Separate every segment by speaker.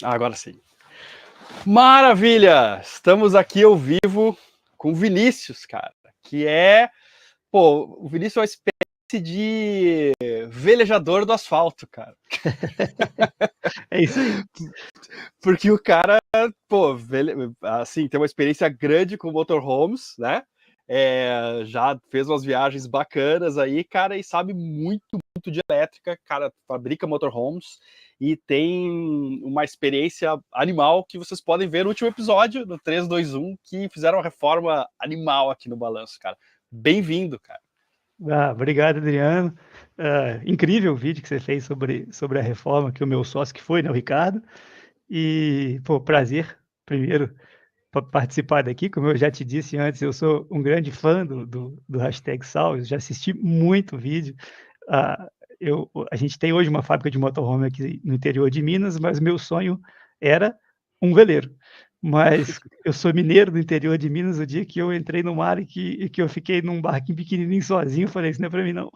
Speaker 1: Agora sim. Maravilha! Estamos aqui ao vivo com o Vinícius, cara, que é... Pô, o Vinícius é uma espécie de velejador do asfalto, cara.
Speaker 2: É isso aí.
Speaker 1: Porque o cara, pô, assim, tem uma experiência grande com motorhomes, né? Já fez umas viagens bacanas aí, cara, e sabe muito de elétrica, cara, fabrica motorhomes e tem uma experiência animal que vocês podem ver no último episódio, no 321, que fizeram uma reforma animal aqui no Balanço, cara. Bem-vindo, cara.
Speaker 2: Obrigado, Adriano. Incrível o vídeo que você fez sobre a reforma, que o meu sócio que foi, né, o Ricardo. E, pô, prazer, primeiro, participar daqui. Como eu já te disse antes, eu sou um grande fã do hashtag Sal, eu já assisti muito vídeo. Ah, a gente tem hoje uma fábrica de motorhome aqui no interior de Minas, mas meu sonho era um veleiro. Mas eu sou mineiro do interior de Minas, o dia que eu entrei no mar e que eu fiquei num barquinho pequenininho sozinho, eu falei, isso não é pra mim não.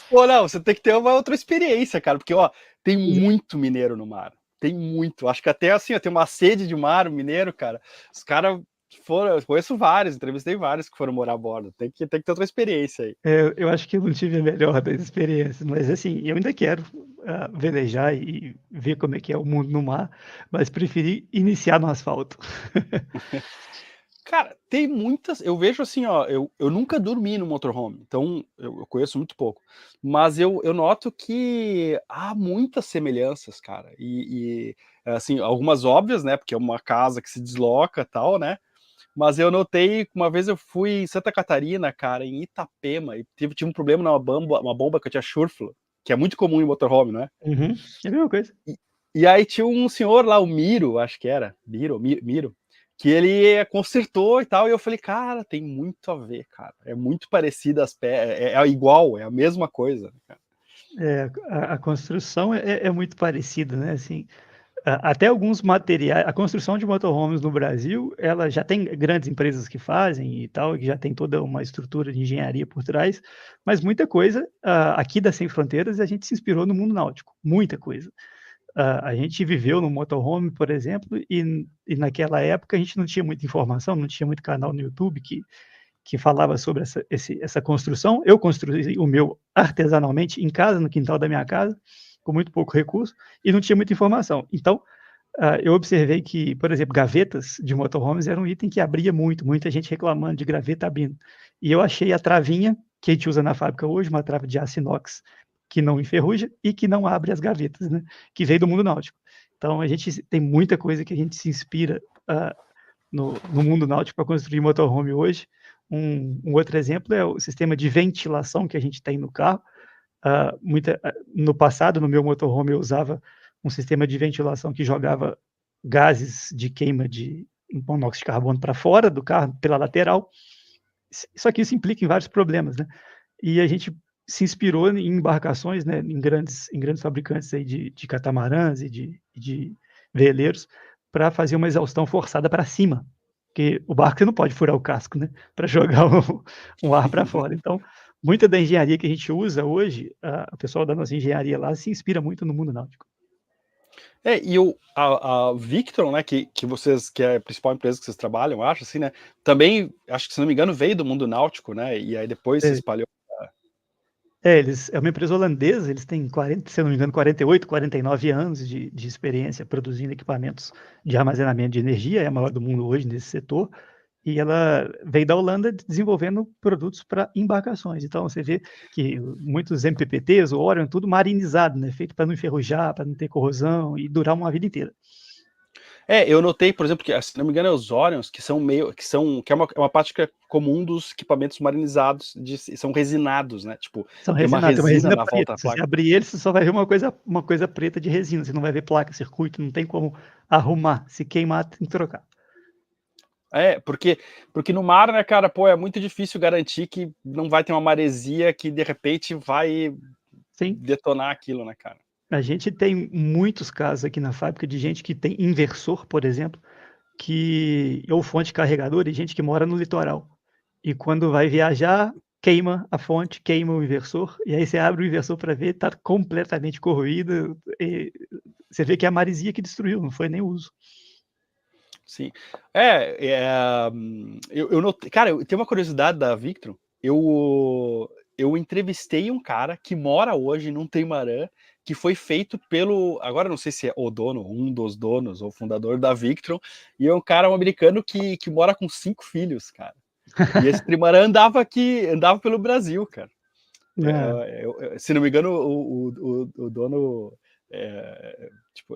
Speaker 1: Pô, não, você tem que ter uma outra experiência, cara, porque, ó, tem muito mineiro no mar. Tem muito. Acho que até assim, ó, tem uma sede de mar, o mineiro, cara. Os caras foram. Eu conheço vários, entrevistei vários que foram morar a bordo. Tem que ter outra experiência aí.
Speaker 2: Eu acho que eu não tive a melhor das experiências, mas assim, eu ainda quero velejar e ver como é que é o mundo no mar, mas preferi iniciar no asfalto.
Speaker 1: Cara, tem muitas. Eu vejo assim, ó, eu nunca dormi no motorhome, então eu conheço muito pouco. Mas eu noto que há muitas semelhanças, cara. Assim, algumas óbvias, né? Porque é uma casa que se desloca e tal, né? Mas eu notei, uma vez eu fui em Santa Catarina, cara, em Itapema, e tive um problema numa uma bomba que eu tinha churfla, que é muito comum em motorhome, né?
Speaker 2: Uhum, é a mesma coisa.
Speaker 1: E aí tinha um senhor lá, o Miro, acho que era, Miro, que ele consertou e tal, e eu falei, cara, tem muito a ver, cara. É muito parecido as peças, é igual, é a mesma coisa. Cara.
Speaker 2: A construção é muito parecida, né? Assim, até alguns materiais, a construção de motorhomes no Brasil, ela já tem grandes empresas que fazem e tal, que já tem toda uma estrutura de engenharia por trás, mas muita coisa aqui da Sem Fronteiras a gente se inspirou no mundo náutico, muita coisa. A gente viveu no motorhome, por exemplo, e naquela época a gente não tinha muita informação, não tinha muito canal no YouTube que falava sobre essa construção. Eu construí o meu artesanalmente em casa, no quintal da minha casa, com muito pouco recurso, e não tinha muita informação. Então, eu observei que, por exemplo, gavetas de motorhomes era um item que abria muito, muita gente reclamando de gaveta abrindo. E eu achei a travinha que a gente usa na fábrica hoje, uma trava de aço inox, que não enferruja e que não abre as gavetas, né? Que veio do mundo náutico. Então, a gente tem muita coisa que a gente se inspira no mundo náutico para construir motorhome hoje. Um outro exemplo é o sistema de ventilação que a gente tem no carro. No passado, no meu motorhome, eu usava um sistema de ventilação que jogava gases de queima de monóxido de carbono para fora do carro, pela lateral. Só que isso implica em vários problemas, né? E a gente se inspirou em embarcações, né, em grandes fabricantes aí de catamarãs e de veleiros, para fazer uma exaustão forçada para cima, porque o barco você não pode furar o casco, né, para jogar um ar para fora. Então, muita da engenharia que a gente usa hoje, o pessoal da nossa engenharia lá se inspira muito no mundo náutico.
Speaker 1: E a Victron, né, que é a principal empresa que vocês trabalham, eu acho, assim, né, também, acho que se não me engano, veio do mundo náutico, né, e aí depois se
Speaker 2: É,
Speaker 1: espalhou.
Speaker 2: é uma empresa holandesa, eles têm 40, se eu não me engano, 48, 49 anos de experiência produzindo equipamentos de armazenamento de energia, é a maior do mundo hoje nesse setor, e ela veio da Holanda desenvolvendo produtos para embarcações. Então, você vê que muitos MPPTs, o Orion, tudo marinizado, né? Feito para não enferrujar, para não ter corrosão e durar uma vida inteira.
Speaker 1: Eu notei, por exemplo, que, se não me engano, é os Orions, que é uma prática comum dos equipamentos marinizados, são resinados, né? Tipo,
Speaker 2: São
Speaker 1: tem uma
Speaker 2: resinados, tem uma
Speaker 1: resina
Speaker 2: resina
Speaker 1: na volta
Speaker 2: preta.
Speaker 1: da
Speaker 2: Se você
Speaker 1: placa.
Speaker 2: abrir ele, você só vai ver uma coisa preta de resina. Você não vai ver placa, circuito, não tem como arrumar. Se queimar, tem que trocar.
Speaker 1: Porque no mar, né, cara, pô, é muito difícil garantir que não vai ter uma maresia que de repente vai
Speaker 2: Sim.
Speaker 1: detonar aquilo, né, cara?
Speaker 2: A gente tem muitos casos aqui na fábrica de gente que tem inversor, por exemplo, ou fonte carregadora, e gente que mora no litoral. E quando vai viajar, queima a fonte, queima o inversor, e aí você abre o inversor para ver, está completamente corroído. você vê que é a maresia que destruiu, não foi nem o uso.
Speaker 1: Sim. Eu notei, cara, tem uma curiosidade da Victron. Eu entrevistei um cara que mora hoje num trimarã, que foi feito pelo, agora não sei se é o dono, um dos donos ou fundador da Victron, e é um cara americano que mora com 5 filhos, cara. E esse trimarã andava pelo Brasil, cara.
Speaker 2: É,
Speaker 1: Se não me engano, o dono, tipo,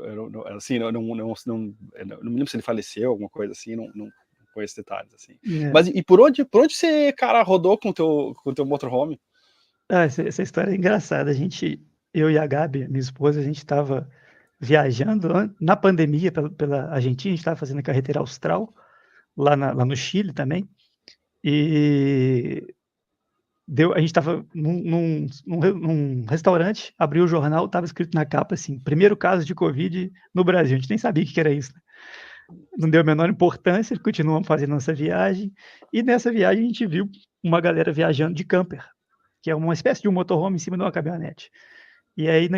Speaker 1: assim, não me lembro se ele faleceu, alguma coisa assim, não conheço detalhes, assim.
Speaker 2: é.
Speaker 1: Mas e por onde você, cara, rodou com o teu motorhome?
Speaker 2: Essa história é engraçada. Eu e a Gabi, minha esposa, a gente estava viajando na pandemia pela Argentina, a gente estava fazendo a carretera austral, lá no Chile também, e a gente estava num restaurante, abriu o jornal, estava escrito na capa assim: primeiro caso de Covid no Brasil. A gente nem sabia o que era isso, né? Não deu a menor importância, continuamos fazendo nossa viagem, e nessa viagem a gente viu uma galera viajando de camper, que é uma espécie de um motorhome em cima de uma caminhonete. E aí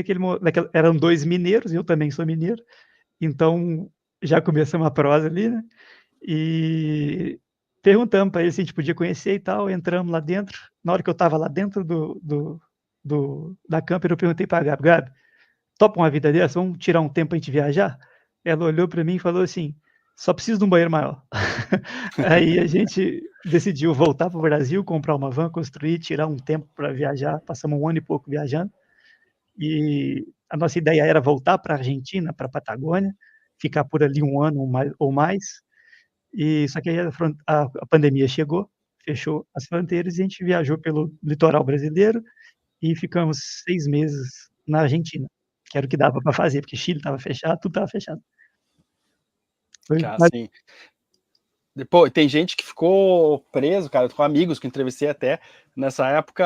Speaker 2: eram 2 mineiros, eu também sou mineiro, então já começamos a prosa ali, né, e perguntamos para eles se a gente podia conhecer e tal, entramos lá dentro. Na hora que eu estava lá dentro da camper, eu perguntei para a Gabi: "Gabi, topa uma vida dessa? Vamos tirar um tempo para a gente viajar?" Ela olhou para mim e falou assim: "Só preciso de um banheiro maior." Aí a gente decidiu voltar para o Brasil, comprar uma van, construir, tirar um tempo para viajar, passamos 1 ano e pouco viajando. E a nossa ideia era voltar para a Argentina, para a Patagônia, ficar por ali 1 ano ou mais, e só que aí a pandemia chegou, fechou as fronteiras e a gente viajou pelo litoral brasileiro e ficamos 6 meses na Argentina, que era o que dava para fazer, porque Chile estava fechado, tudo estava fechado. Foi
Speaker 1: Cara,
Speaker 2: mas
Speaker 1: assim, depois tem gente que ficou preso, cara, com amigos que entrevistei até nessa época,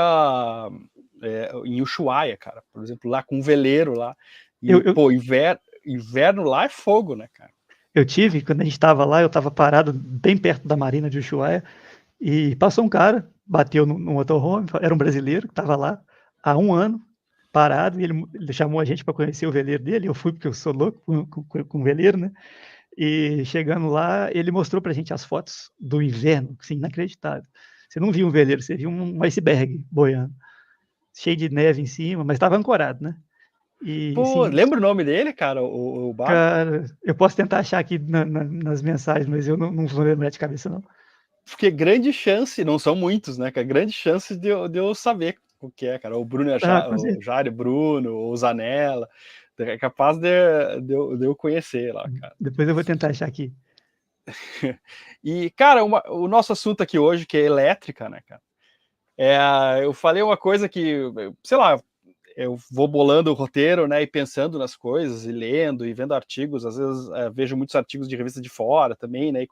Speaker 1: em Ushuaia, cara, por exemplo, lá com um veleiro lá.
Speaker 2: eu
Speaker 1: E,
Speaker 2: eu
Speaker 1: pô, inverno lá é fogo, né, cara?
Speaker 2: eu tive, quando a gente estava lá, eu estava parado bem perto da marina de Ushuaia, e passou um cara, bateu no motorhome, era um brasileiro que estava lá há 1 ano, parado, e ele chamou a gente para conhecer o veleiro dele. Eu fui, porque eu sou louco com veleiro, né, e chegando lá, ele mostrou pra gente as fotos do inverno, assim, inacreditável. Você não via um veleiro, você via um iceberg boiando, cheio de neve em cima, mas estava ancorado, né. E
Speaker 1: Pô,
Speaker 2: assim,
Speaker 1: lembra o nome dele, cara, o barco?
Speaker 2: cara, eu posso tentar achar aqui nas mensagens, mas eu não vou lembrar de cabeça não.
Speaker 1: Porque grande chance, não são muitos, né, cara, grande chance de eu saber o que é, cara, o Bruno
Speaker 2: Ah, com
Speaker 1: o
Speaker 2: certeza.
Speaker 1: Jário Bruno, o Zanella, é capaz de eu conhecer lá, cara.
Speaker 2: Depois eu vou tentar achar aqui.
Speaker 1: E, cara, o nosso assunto aqui hoje, que é elétrica, né, cara, eu falei uma coisa que, sei lá, eu vou bolando o roteiro, né, e pensando nas coisas, e lendo, e vendo artigos, às vezes, vejo muitos artigos de revista de fora também, né,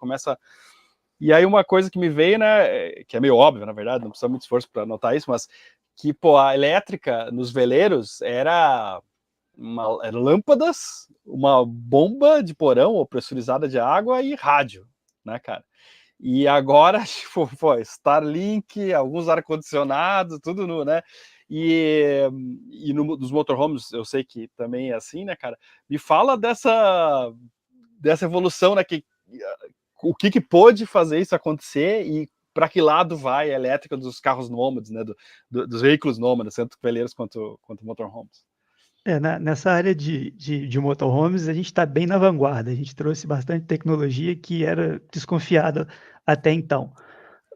Speaker 1: e aí uma coisa que me veio, né, que é meio óbvio, na verdade, não precisa muito esforço para notar isso, mas que, pô, a elétrica nos veleiros era lâmpadas, uma bomba de porão ou pressurizada de água e rádio, né, cara? E agora, tipo, pô, Starlink, alguns ar-condicionados, tudo no, né? E nos motorhomes, eu sei que também é assim, né, cara? Me fala dessa evolução, né? O que pôde fazer isso acontecer e para que lado vai a elétrica dos carros nômades, né? Dos veículos nômades, tanto veleiros quanto motorhomes.
Speaker 2: Nessa área de motorhomes, a gente está bem na vanguarda. A gente trouxe bastante tecnologia que era desconfiada até então.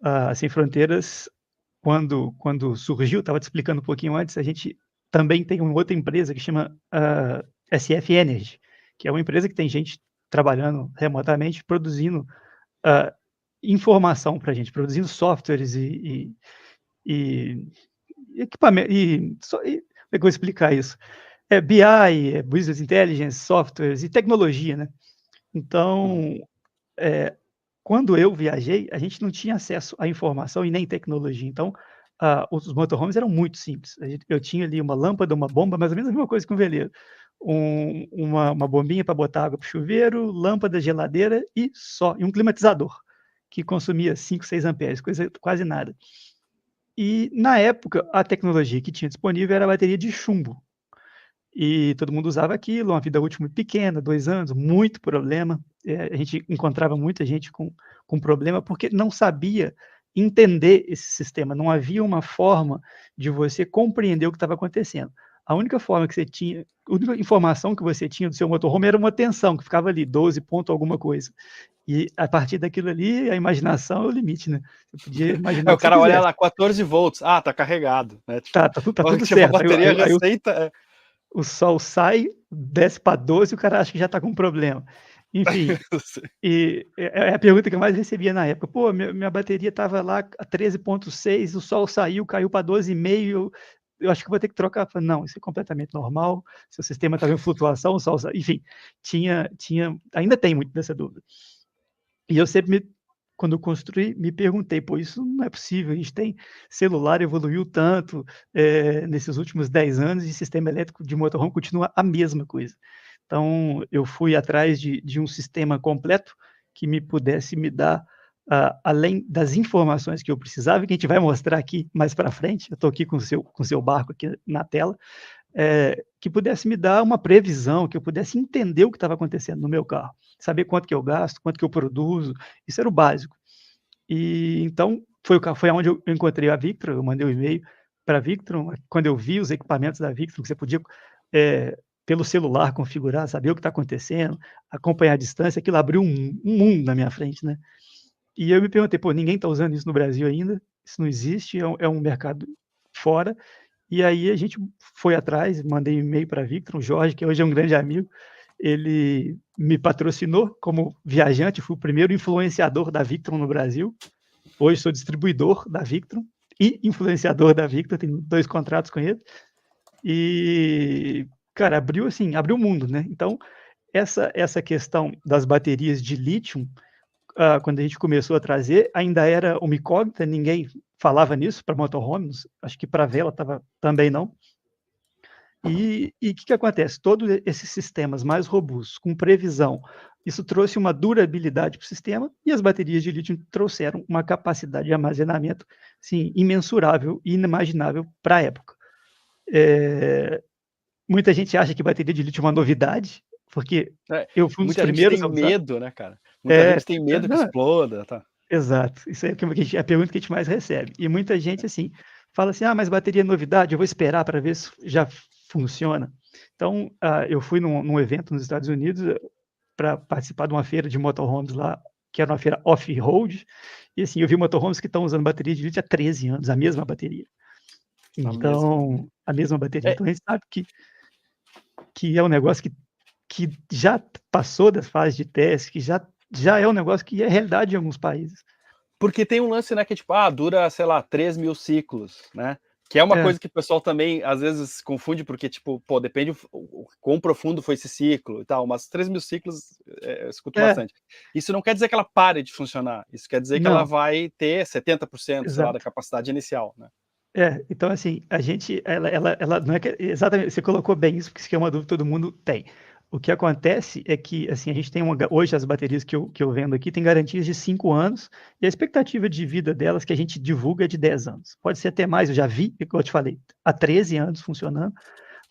Speaker 2: A Sem Fronteiras, quando surgiu, estava te explicando um pouquinho antes, a gente também tem uma outra empresa que chama SF Energy, que é uma empresa que tem gente trabalhando remotamente, produzindo ah, informação para a gente, produzindo softwares e equipamento. Como é que eu vou explicar isso? É BI, é Business Intelligence, softwares e tecnologia, né.
Speaker 1: Uhum.
Speaker 2: Então, eh, quando eu viajei, a gente não tinha acesso à informação e nem tecnologia, então, os motorhomes eram muito simples. Eu tinha ali uma lâmpada, uma bomba, mais ou menos a mesma coisa que um veleiro. Uma bombinha para botar água para o chuveiro, lâmpada, geladeira e só, e um climatizador, que consumia 5, 6 amperes, coisa quase nada. E, na época, a tecnologia que tinha disponível era a bateria de chumbo. e todo mundo usava aquilo, uma vida útil muito pequena, 2 anos, muito problema. A gente encontrava muita gente com problema, porque não sabia entender esse sistema, não havia uma forma de você compreender o que estava acontecendo. A única forma que você tinha, a única informação que você tinha do seu motorhome era uma tensão, que ficava ali, 12 ponto alguma coisa. E a partir daquilo ali, a imaginação é o limite, né? Você podia imaginar
Speaker 1: O
Speaker 2: o que você
Speaker 1: cara olha
Speaker 2: quisesse.
Speaker 1: lá, 14 volts, tá carregado, né? Tipo,
Speaker 2: Tá tudo
Speaker 1: tipo, a
Speaker 2: certo. Aí,
Speaker 1: bateria
Speaker 2: aí, aí o
Speaker 1: receita.
Speaker 2: o sol sai, desce para 12 e o cara acha que já está com problema. Enfim, e é a pergunta que eu mais recebia na época: "Pô, minha bateria estava lá a 13,6, o sol saiu, caiu para 12,5, eu acho que vou ter que trocar". Eu falei: "Não, isso é completamente normal, seu sistema estava em flutuação, o sol sa", enfim, ainda tem muito dessa dúvida. E eu sempre quando eu construí, me perguntei: "Pô, isso não é possível, a gente tem celular evoluiu tanto, nesses últimos 10 anos e sistema elétrico de motorhome continua a mesma coisa". Então, eu fui atrás de um sistema completo que me pudesse me dar, além das informações que eu precisava, e que a gente vai mostrar aqui mais para frente, eu estou aqui com o seu barco aqui na tela, que pudesse me dar uma previsão, que eu pudesse entender o que estava acontecendo no meu carro, saber quanto que eu gasto, quanto que eu produzo, isso era o básico. E então foi aonde eu encontrei a Victron, eu mandei um e-mail para a Victron, quando eu vi os equipamentos da Victron, que você podia, pelo celular configurar, saber o que está acontecendo, acompanhar a distância, aquilo abriu um mundo na minha frente, né. E eu me perguntei: "Pô, ninguém está usando isso no Brasil ainda, isso não existe, é um mercado fora". E aí a gente foi atrás, mandei e-mail para a Victron, o Jorge, que hoje é um grande amigo, ele me patrocinou como viajante, fui o primeiro influenciador da Victron no Brasil. Hoje sou distribuidor da Victron e influenciador da Victron, tenho 2 contratos com ele. E, cara, abriu o mundo, né. Então, essa questão das baterias de lítio, quando a gente começou a trazer, ainda era uma incógnita, ninguém falava nisso para motorhomes, acho que para vela também não. E o que acontece? Todos esses sistemas mais robustos, com previsão, isso trouxe uma durabilidade para o sistema e as baterias de lítio trouxeram uma capacidade de armazenamento, sim, imensurável e inimaginável para a época. Eh, Muita gente acha que bateria de lítio é uma novidade, porque
Speaker 1: É,
Speaker 2: eu fui um dos
Speaker 1: muita gente
Speaker 2: primeiros
Speaker 1: tem
Speaker 2: a usar.
Speaker 1: medo, né, cara? Muita
Speaker 2: É,
Speaker 1: gente tem medo que
Speaker 2: não,
Speaker 1: exploda, tá?
Speaker 2: exato. Isso é a pergunta que a gente mais recebe. E muita gente, assim, fala assim: "Ah, mas bateria é novidade, eu vou esperar para ver se já funciona". Então, eu fui num evento nos Estados Unidos para participar de uma feira de motorhomes lá, que era uma feira off-road, e assim, eu vi motorhomes que estão usando bateria de lítio há 13 anos, a mesma bateria.
Speaker 1: A mesma.
Speaker 2: Então, a mesma bateria.
Speaker 1: É,
Speaker 2: Então a gente sabe que é um negócio que já passou das fases de teste, que já é um negócio que é realidade em alguns países.
Speaker 1: porque tem um lance, né, que tipo, dura, sei lá, 3.000 ciclos, né? Que é uma
Speaker 2: É,
Speaker 1: coisa que o pessoal também, às vezes, confunde, porque, tipo, pô, depende o quão profundo foi esse ciclo e tal, mas 3.000 ciclos, eu escuto
Speaker 2: é,
Speaker 1: bastante. Isso não quer dizer que ela pare de funcionar, isso quer dizer que ela
Speaker 2: não,
Speaker 1: vai ter 70%, sei lá, da
Speaker 2: exato.
Speaker 1: capacidade inicial, né?
Speaker 2: Então assim, a gente ela não é que exatamente, você colocou bem isso, porque isso aqui é uma dúvida que todo mundo tem. O que acontece é que, assim, a gente tem hoje as baterias que eu vendo aqui têm garantias de 5 anos, e a expectativa de vida delas que a gente divulga é de 10 anos. Pode ser até mais, eu já vi, igual eu te falei, há 13 anos funcionando,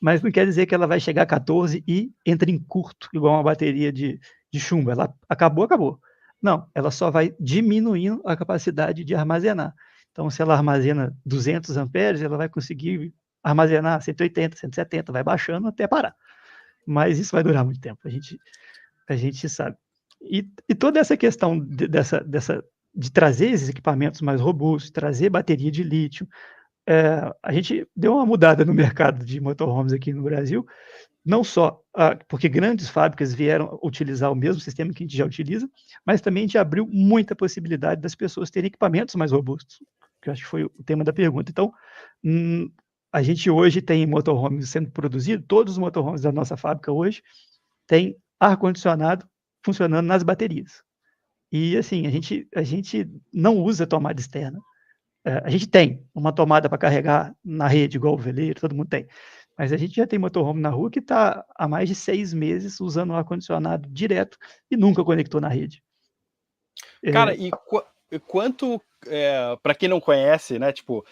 Speaker 2: mas não quer dizer que ela vai chegar a 14 e entra em curto, igual uma bateria de chumbo, ela acabou, acabou. Não, ela só vai diminuindo a capacidade de armazenar. Então, se ela armazena 200 amperes, ela vai conseguir armazenar 180, 170, vai baixando até parar. Mas isso vai durar muito tempo, a gente sabe. E toda essa questão de trazer esses equipamentos mais robustos, trazer bateria de lítio, a gente deu uma mudada no mercado de motorhomes aqui no Brasil, não só, porque grandes fábricas vieram utilizar o mesmo sistema que a gente já utiliza, mas também a gente abriu muita possibilidade das pessoas terem equipamentos mais robustos, que eu acho que foi o tema da pergunta. Então, hum, a gente hoje tem motorhomes sendo produzido, todos os motorhomes da nossa fábrica hoje têm ar-condicionado funcionando nas baterias. E assim, a gente não usa tomada externa. A gente tem uma tomada para carregar na rede, igual o veleiro, todo mundo tem. Mas a gente já tem motorhome na rua que está há mais de 6 meses usando o ar-condicionado direto e nunca conectou na rede.
Speaker 1: Cara,
Speaker 2: É,
Speaker 1: e quanto, para quem não conhece, né, tipo,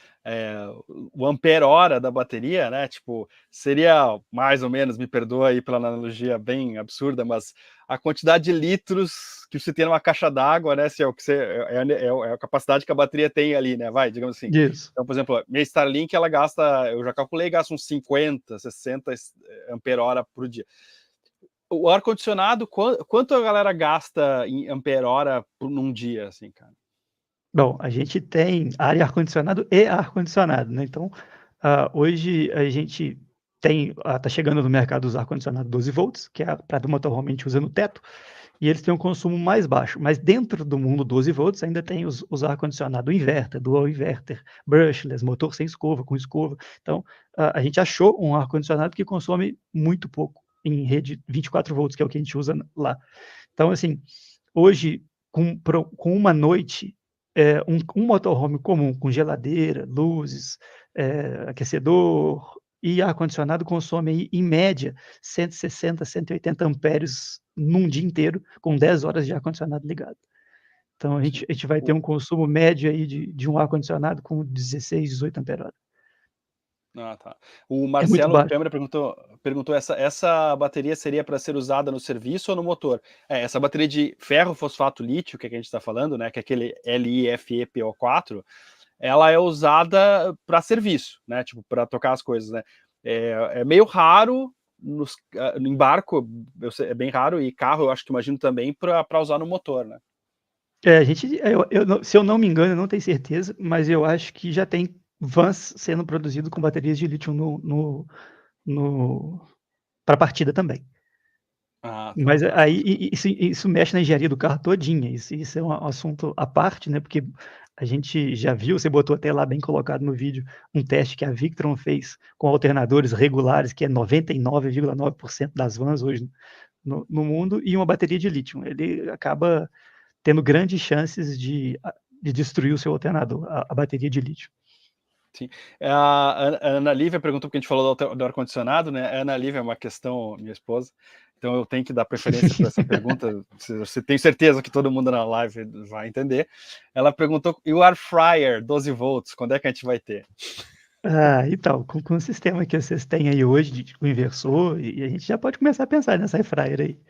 Speaker 1: o ampere-hora da bateria, né? Tipo, seria mais ou menos, me perdoa aí pela analogia bem absurda, mas a quantidade de litros que você tem numa caixa d'água, né? Se é o que é a capacidade que a bateria tem ali, né? Vai, digamos assim.
Speaker 2: Isso.
Speaker 1: Então, por exemplo, minha Starlink, ela gasta, eu já calculei, gasta uns 50, 60 ampere-hora por dia. O ar-condicionado, quanto a galera gasta em ampere-hora num dia, assim, cara?
Speaker 2: Bom, a gente tem área e ar-condicionado e ar-condicionado, né? Então, hoje a gente tem, tá chegando no mercado os ar-condicionado 12 volts, que é para do motorhome a gente usa no teto, e eles têm um consumo mais baixo. Mas dentro do mundo 12 volts ainda tem os ar-condicionado inverter, dual inverter, brushless, motor sem escova, com escova. Então, a gente achou um ar-condicionado que consome muito pouco em rede 24 volts, que é o que a gente usa lá. Então, assim, hoje, com uma noite, um motorhome comum, com geladeira, luzes, aquecedor e ar-condicionado, consome aí, em média, 160, 180 amperes num dia inteiro, com 10 horas de ar-condicionado ligado. Então, a gente vai ter um consumo médio aí de um ar-condicionado com 16, 18 ampere-hora.
Speaker 1: Ah, tá. O
Speaker 2: É muito
Speaker 1: Marcelo
Speaker 2: baixo.
Speaker 1: Câmara perguntou essa bateria seria para ser usada no serviço ou no motor? Essa bateria de ferro fosfato lítio, que a gente está falando, né, que é aquele LiFePO4, ela é usada para serviço, né, tipo, para tocar as coisas, né. É meio raro em barco, é bem raro, e carro eu acho que imagino também para usar no motor, né.
Speaker 2: Se eu não me engano, eu não tenho certeza, mas eu acho que já tem vans sendo produzido com baterias de lítio para partida também.
Speaker 1: Ah,
Speaker 2: Mas
Speaker 1: tá.
Speaker 2: aí isso mexe na engenharia do carro todinha, isso é um assunto à parte, né, porque a gente já viu, você botou até lá bem colocado no vídeo, um teste que a Victron fez com alternadores regulares, que é 99,9% das vans hoje no mundo, e uma bateria de lítio. Ele acaba tendo grandes chances de destruir o seu alternador, a bateria de lítio.
Speaker 1: Sim. A Ana Lívia perguntou, porque a gente falou do ar-condicionado, né? A Ana Lívia é uma questão, minha esposa, então eu tenho que dar preferência para essa pergunta. Você tem certeza que todo mundo na live vai entender. Ela perguntou: e o air fryer 12 volts, quando é que a gente vai ter?
Speaker 2: Então, com o sistema que vocês têm aí hoje, com inversor, e a gente já pode começar a pensar nessa air fryer aí.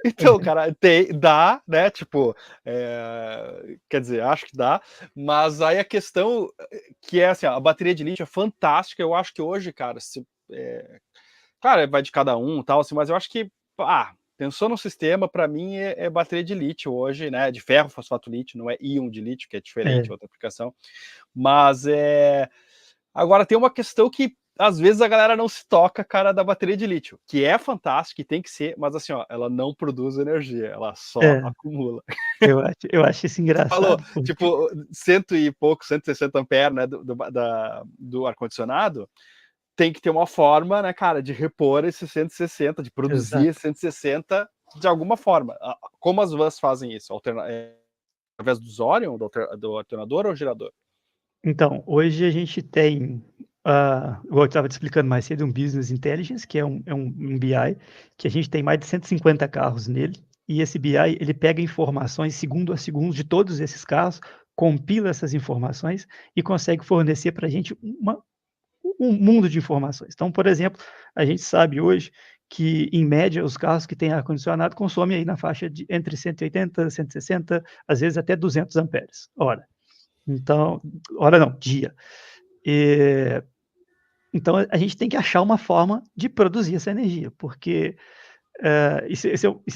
Speaker 1: Então, cara, dá, né? Tipo, quer dizer, acho que dá, mas aí a questão que é assim, a bateria de lítio é fantástica. Eu acho que hoje, cara, claro, vai de cada um, tal, assim, mas eu acho que, pensou no sistema, para mim é bateria de lítio hoje, né? De ferro, fosfato lítio, não é íon de lítio, que é diferente,
Speaker 2: É,
Speaker 1: outra aplicação. Mas agora tem uma questão que às vezes a galera não se toca, cara, da bateria de lítio, que é fantástica, tem que ser, mas assim, ó, ela não produz energia, ela só
Speaker 2: é,
Speaker 1: acumula.
Speaker 2: eu acho isso
Speaker 1: Você falou,
Speaker 2: engraçado, porque
Speaker 1: tipo, cento e pouco, 160 amperes, né, do ar-condicionado, tem que ter uma forma, né, cara, de repor esse 160, de produzir
Speaker 2: exato.
Speaker 1: esse 160 de alguma forma. Como as vans fazem isso? Através do Orion, do alternador ou gerador?
Speaker 2: Então, hoje a gente tem, igual eu estava te explicando mais cedo, um Business Intelligence, que é um BI, que a gente tem mais de 150 carros nele, e esse BI, ele pega informações segundo a segundo de todos esses carros, compila essas informações e consegue fornecer para a gente um mundo de informações. Então, por exemplo, a gente sabe hoje que, em média, os carros que têm ar-condicionado consomem aí na faixa de entre 180, 160, às vezes até 200 amperes hora. Então, hora não, dia. Eh, então a gente tem que achar uma forma de produzir essa energia, porque, isso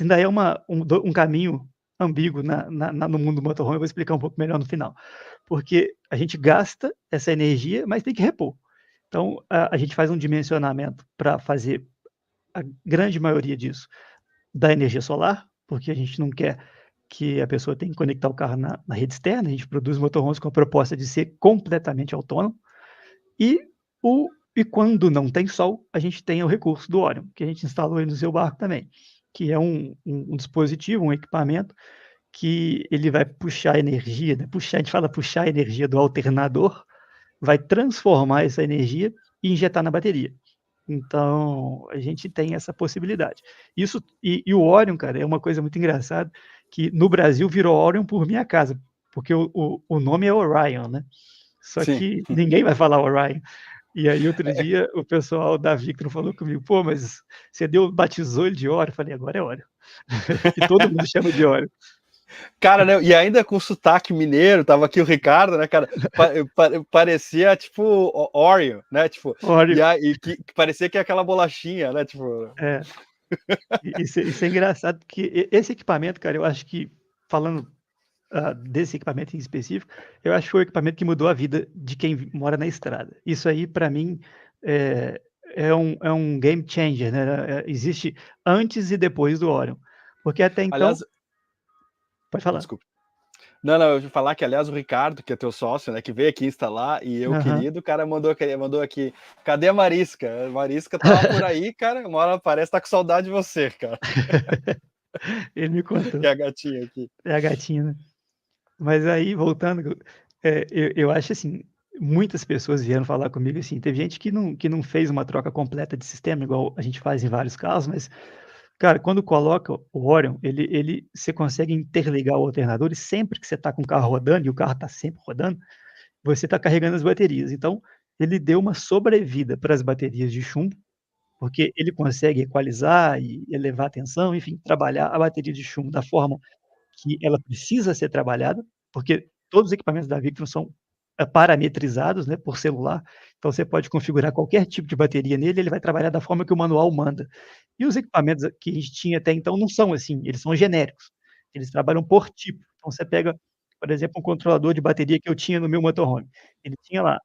Speaker 2: ainda é um caminho ambíguo no mundo do motorhome, eu vou explicar um pouco melhor no final. Porque a gente gasta essa energia, mas tem que repor. Então, a gente faz um dimensionamento para fazer a grande maioria disso da energia solar, porque a gente não quer que a pessoa tenha que conectar o carro na rede externa, a gente produz motorhomes com a proposta de ser completamente autônomo, e quando não tem sol, a gente tem o recurso do Orion, que a gente instalou aí no seu barco também, que é um dispositivo, um equipamento que ele vai puxar energia, né, a gente fala puxar a energia do alternador, vai transformar essa energia e injetar na bateria. Então, a gente tem essa possibilidade. Isso o Orion, cara, é uma coisa muito engraçada, que no Brasil virou Orion por minha casa, porque o nome é Orion, né? Só
Speaker 1: Sim.
Speaker 2: que ninguém vai falar Orion. E aí outro dia o pessoal da Victron falou comigo, pô, mas você batizou ele de Orion? Eu falei, agora é Orion. E todo mundo chama de Orion.
Speaker 1: Cara, né, e ainda com sotaque mineiro, tava aqui o Ricardo, né, cara, parecia, tipo, Oreo, né, tipo,
Speaker 2: Orion.
Speaker 1: e que parecia que é aquela bolachinha, né, tipo...
Speaker 2: É. Isso é engraçado, porque esse equipamento, cara, eu acho que, falando desse equipamento em específico, eu acho que foi o equipamento que mudou a vida de quem mora na estrada. Isso aí, para mim, é um game changer, né? Existe antes e depois do Orion. Porque até então.
Speaker 1: Aliás,
Speaker 2: Pode falar.
Speaker 1: desculpa. Não, eu ia falar que, aliás, o Ricardo, que é teu sócio, né, que veio aqui instalar, e eu,
Speaker 2: Aham.
Speaker 1: querido, o cara mandou aqui, cadê a Marisca? A Marisca tava por aí, cara, uma hora parece tá com saudade de você, cara.
Speaker 2: Ele me
Speaker 1: Que
Speaker 2: contou.
Speaker 1: é a gatinha aqui.
Speaker 2: É a gatinha, né? Mas aí, voltando, eu acho assim, muitas pessoas vieram falar comigo assim, teve gente que não fez uma troca completa de sistema, igual a gente faz em vários carros, mas, cara, quando coloca o Orion, você consegue interligar o alternador e sempre que você está com o carro rodando, e o carro está sempre rodando, você está carregando as baterias. Então, ele deu uma sobrevida para as baterias de chumbo, porque ele consegue equalizar e elevar a tensão, enfim, trabalhar a bateria de chumbo da forma que ela precisa ser trabalhada, porque todos os equipamentos da Victron são parametrizados, né, por celular, então você pode configurar qualquer tipo de bateria nele, ele vai trabalhar da forma que o manual manda. E os equipamentos que a gente tinha até então não são assim, eles são genéricos, eles trabalham por tipo. Então você pega, por exemplo, um controlador de bateria que eu tinha no meu motorhome, ele tinha lá,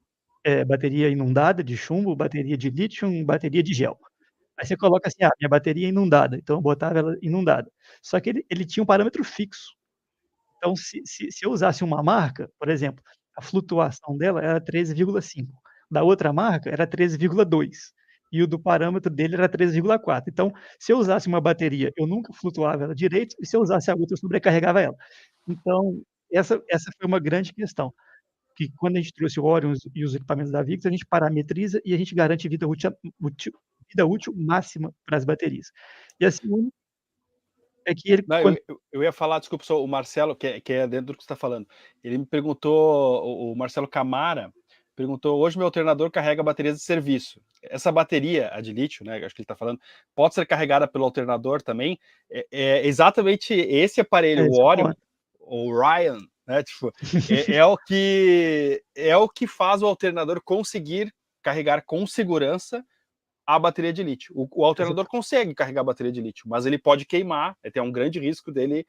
Speaker 2: bateria inundada de chumbo, bateria de lítio, bateria de gel. Aí você coloca assim: "Ah, minha bateria é inundada", então eu botava ela inundada. Só que ele tinha um parâmetro fixo. Então se eu usasse uma marca, por exemplo, a flutuação dela era 13,5, da outra marca era 13,2, e o do parâmetro dele era 13,4. Então, se eu usasse uma bateria, eu nunca flutuava ela direito, e se eu usasse a outra, eu sobrecarregava ela. Então, essa foi uma grande questão, que quando a gente trouxe o Orion e os equipamentos da Victron, a gente parametriza e a gente garante vida útil máxima para as baterias. E a segunda é que ele
Speaker 1: Não,
Speaker 2: quando
Speaker 1: eu ia falar, desculpa, só o Marcelo, que é dentro do que você está falando. Ele me perguntou, o Marcelo Camara, perguntou: hoje meu alternador carrega baterias de serviço. Essa bateria, a de lítio, né? Acho que ele está falando, pode ser carregada pelo alternador também. É exatamente esse aparelho, o
Speaker 2: esse é o
Speaker 1: Orion,
Speaker 2: ponto.
Speaker 1: o Ryan, né? Tipo, é o que faz o alternador conseguir carregar com segurança a bateria de lítio. O alternador consegue carregar a bateria de lítio, mas ele pode queimar, tem um grande risco dele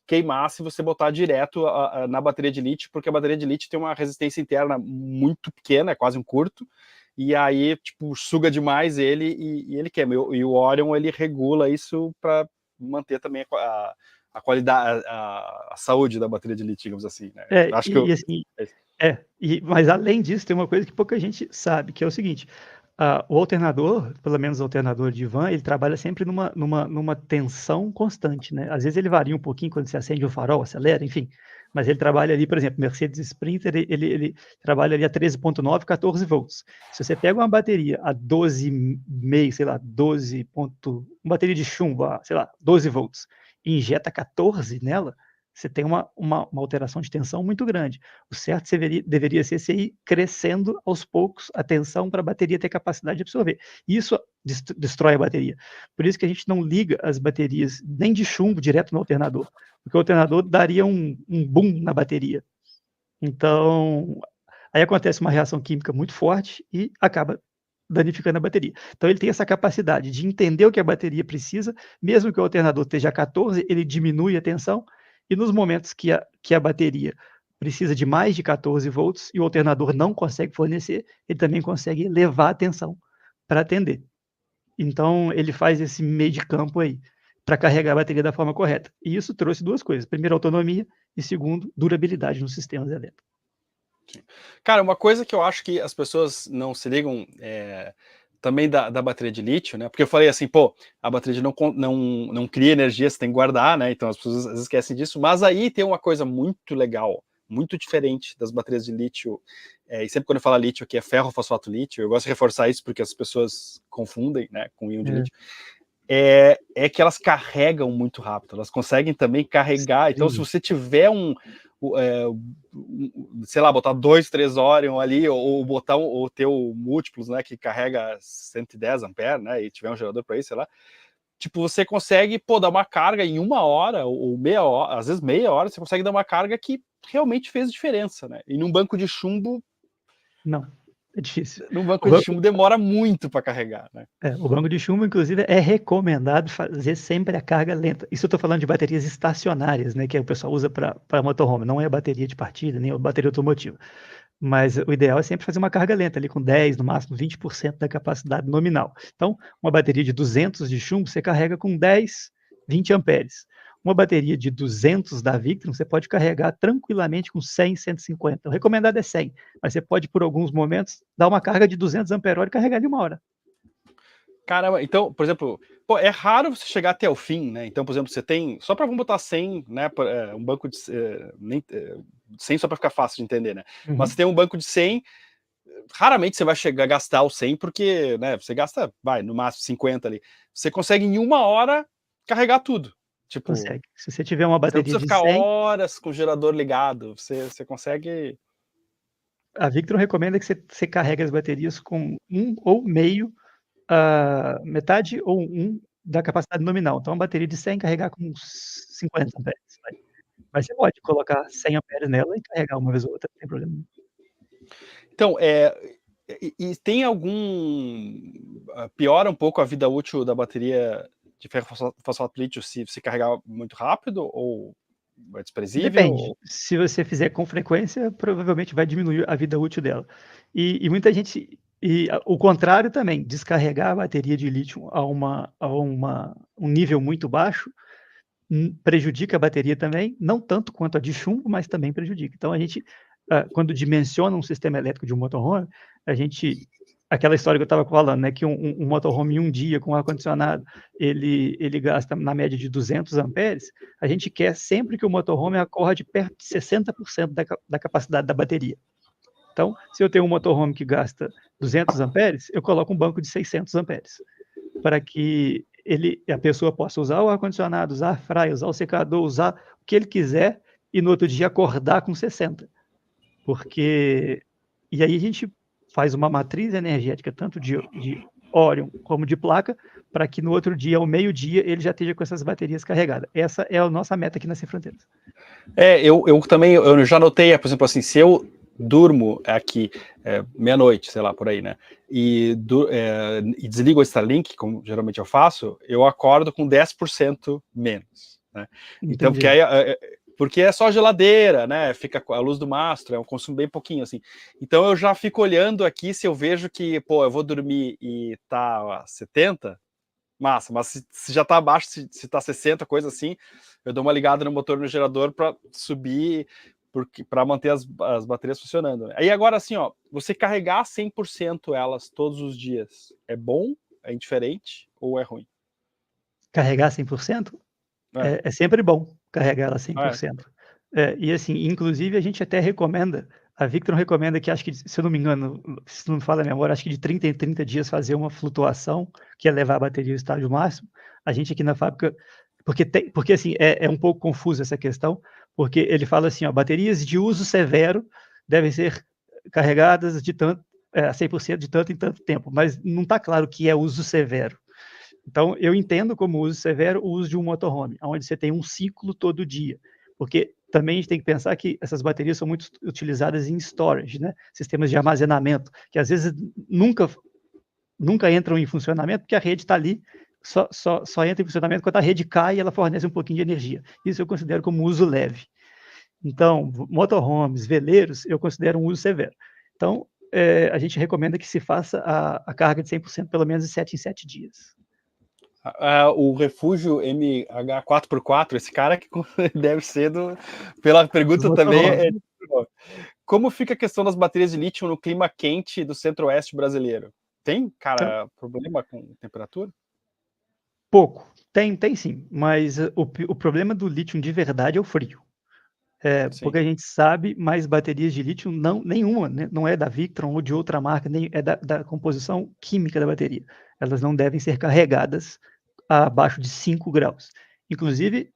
Speaker 1: queimar se você botar direto na bateria de lítio, porque a bateria de lítio tem uma resistência interna muito pequena, é quase um curto, e aí, tipo, suga demais ele e ele queima. E o Orion, ele regula isso para manter também a qualidade, a saúde da bateria de lítio, digamos assim, né? Acho que
Speaker 2: Assim, mas além disso, tem uma coisa que pouca gente sabe, que é o seguinte: o alternador, pelo menos o alternador de van, ele trabalha sempre numa tensão constante, né? Às vezes ele varia um pouquinho quando você acende o farol, acelera, enfim, mas ele trabalha ali, por exemplo, Mercedes Sprinter, ele trabalha ali a 13,9, 14 volts. Se você pega uma bateria a 12,5, sei lá, uma bateria de chumbo, sei lá, 12 volts, e injeta 14 nela, você tem uma alteração de tensão muito grande. O certo deveria ser você ir crescendo aos poucos a tensão para a bateria ter capacidade de absorver. Isso destrói a bateria. Por isso que a gente não liga as baterias nem de chumbo direto no alternador, porque o alternador daria um boom na bateria. Então, aí acontece uma reação química muito forte e acaba danificando a bateria. Então ele tem essa capacidade de entender o que a bateria precisa, mesmo que o alternador esteja a 14, ele diminui a tensão, e nos momentos que a bateria precisa de mais de 14 volts e o alternador não consegue fornecer, ele também consegue levar a tensão para atender. Então ele faz esse meio de campo aí, para carregar a bateria da forma correta. E isso trouxe duas coisas: primeiro, autonomia, e segundo, durabilidade nos sistemas elétricos.
Speaker 1: Cara, uma coisa que eu acho que as pessoas não se ligam também da bateria de lítio, né? Porque eu falei assim, pô, a bateria não cria energia, você tem que guardar, né? Então as pessoas às vezes esquecem disso. Mas aí tem uma coisa muito legal, muito diferente das baterias de lítio. E sempre quando eu falo lítio aqui é ferro fosfato lítio, eu gosto de reforçar isso porque as pessoas confundem, né, com íon de lítio. É que elas carregam muito rápido, elas conseguem também carregar. Então, se você tiver sei lá, botar 2, 3 Orion ali, ou botar o teu múltiplos, né, que carrega 110 amperes, né, e tiver um gerador para isso, sei lá, tipo, você consegue, dar uma carga em 1 hora, ou meia hora, às vezes meia hora, você consegue dar uma carga que realmente fez diferença, né, e num banco de chumbo...
Speaker 2: Não, é difícil.
Speaker 1: Num banco de chumbo demora muito para carregar, né.
Speaker 2: O banco de chumbo, inclusive, é recomendado fazer sempre a carga lenta. Isso eu estou falando de baterias estacionárias, né, que o pessoal usa para motorhome, não é a bateria de partida, nem a bateria automotiva. Mas o ideal é sempre fazer uma carga lenta, ali com 10, no máximo 20% da capacidade nominal. Então, uma bateria de 200 de chumbo, você carrega com 10, 20 amperes. Uma bateria de 200 da Victron, você pode carregar tranquilamente com 100, 150. O recomendado é 100, mas você pode, por alguns momentos, dar uma carga de 200 ampere-hora e carregar em 1 hora.
Speaker 1: Caramba, então, por exemplo, é raro você chegar até o fim, né? Então, por exemplo, você tem, só para vamos botar 100, né? Um banco de 100 só para ficar fácil de entender, né? Mas você tem um banco de 100, raramente você vai chegar a gastar o 100, porque, né? Você gasta, no máximo 50 ali. Você consegue em 1 hora carregar tudo. Tipo,
Speaker 2: consegue. Se você tiver uma
Speaker 1: você não
Speaker 2: bateria
Speaker 1: precisa
Speaker 2: de
Speaker 1: ficar
Speaker 2: 100,
Speaker 1: horas com o gerador ligado. Você consegue.
Speaker 2: a Victron recomenda que você carregue as baterias com 1 ou meio, metade ou 1 da capacidade nominal. Então, a bateria de 100 carregar com 50 amperes. Mas você pode colocar 100 amperes nela e carregar uma vez ou outra, não tem problema nenhum.
Speaker 1: Então, e tem algum... piora um pouco a vida útil da bateria de ferro fosfato lítio se carregar muito rápido, ou é desprezível?
Speaker 2: Depende. Se você fizer com frequência, provavelmente vai diminuir a vida útil dela. E muita gente... o contrário também, descarregar a bateria de lítio a um nível muito baixo, prejudica a bateria também, não tanto quanto a de chumbo, mas também prejudica. Então a gente, quando dimensiona um sistema elétrico de um motorhome, aquela história que eu estava falando, né, que um motorhome em um dia com ar-condicionado, ele gasta na média de 200 amperes, a gente quer sempre que o motorhome acorde perto de 60% da capacidade da bateria. Então, se eu tenho um motorhome que gasta 200 amperes, eu coloco um banco de 600 amperes, para que a pessoa possa usar o ar-condicionado, usar a fry, usar o secador, usar o que ele quiser, e no outro dia acordar com 60. E aí a gente faz uma matriz energética, tanto de Orion como de placa, para que no outro dia, ao meio-dia, ele já esteja com essas baterias carregadas. Essa é a nossa meta aqui na Sem Fronteiras.
Speaker 1: Eu também, eu já notei, por exemplo, assim, se eu durmo aqui meia-noite, sei lá, por aí, né, e desligo o Starlink, como geralmente eu faço, eu acordo com 10% menos, né? Então, porque é só geladeira, né, fica com a luz do mastro, é um consumo bem pouquinho, assim. Então eu já fico olhando aqui, se eu vejo que, eu vou dormir e tá 70, massa, mas se já tá abaixo, se tá 60, coisa assim, eu dou uma ligada no motor, no gerador, para subir, para manter as baterias funcionando. Aí agora, assim, você carregar 100% elas todos os dias, é bom, é indiferente ou é ruim?
Speaker 2: Carregar 100%? É sempre bom carregar ela 100%. E assim, inclusive a gente até recomenda, a Victron recomenda que, acho que, se eu não me engano, se não me falha a memória, acho que de 30 em 30 dias fazer uma flutuação, que é levar a bateria ao estágio máximo. A gente aqui na fábrica, porque assim, é um pouco confuso essa questão, porque ele fala assim, baterias de uso severo devem ser carregadas a 100% de tanto em tanto tempo, mas não está claro o que é uso severo. Então, eu entendo como uso severo o uso de um motorhome, onde você tem um ciclo todo dia, porque também a gente tem que pensar que essas baterias são muito utilizadas em storage, né? Sistemas de armazenamento, que às vezes nunca entram em funcionamento, porque a rede está ali, só entra em funcionamento quando a rede cai e ela fornece um pouquinho de energia. Isso eu considero como uso leve. Então, motorhomes, veleiros, eu considero um uso severo. Então, a gente recomenda que se faça a carga de 100% pelo menos de 7 em 7 dias.
Speaker 1: O refúgio MH4x4, esse cara que deve ser pela pergunta também. Como fica a questão das baterias de lítio no clima quente do centro-oeste brasileiro? Tem, cara, problema com temperatura?
Speaker 2: Pouco. Tem sim, mas o problema do lítio de verdade é o frio. Porque a gente sabe, mas baterias de lítio nenhuma, né, não é da Victron ou de outra marca, nem é da composição química da bateria. Elas não devem ser carregadas abaixo de 5 graus. Inclusive,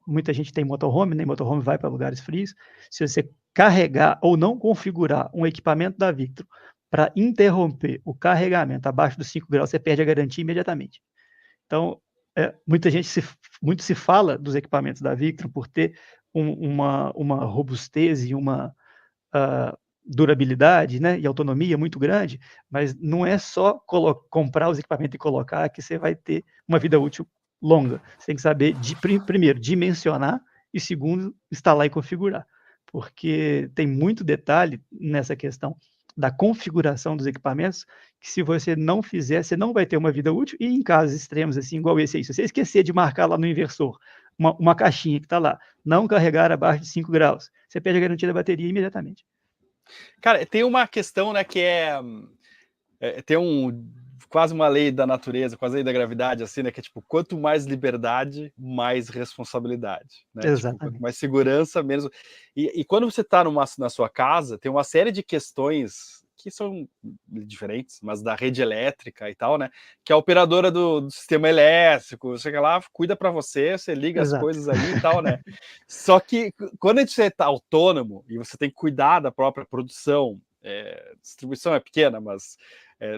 Speaker 2: muita gente tem motorhome, né? Motorhome vai para lugares frios. Se você carregar ou não configurar um equipamento da Victron para interromper o carregamento abaixo dos 5 graus, você perde a garantia imediatamente. Então, muito se fala dos equipamentos da Victron por ter uma robustez e uma durabilidade, né, e autonomia muito grande, mas não é só comprar os equipamentos e colocar que você vai ter uma vida útil longa. Você tem que saber, primeiro, dimensionar e, segundo, instalar e configurar, porque tem muito detalhe nessa questão da configuração dos equipamentos que, se você não fizer, você não vai ter uma vida útil. E em casos extremos, assim, igual esse aí, se você esquecer de marcar lá no inversor uma caixinha que está lá, não carregar abaixo de 5 graus, você perde a garantia da bateria imediatamente.
Speaker 1: Cara, tem uma questão, né, que tem quase uma lei da natureza, quase a lei da gravidade, assim, né, que é tipo, quanto mais liberdade, mais responsabilidade, né? Tipo, quanto
Speaker 2: Exatamente.
Speaker 1: mais segurança, menos... E quando você está na sua casa, tem uma série de questões que são diferentes, mas da rede elétrica e tal, né? Que a operadora do sistema elétrico, chega lá, cuida para você, você liga as
Speaker 2: Exato.
Speaker 1: coisas aí e tal, né? Só que quando você está autônomo e você tem que cuidar da própria produção, distribuição é pequena, mas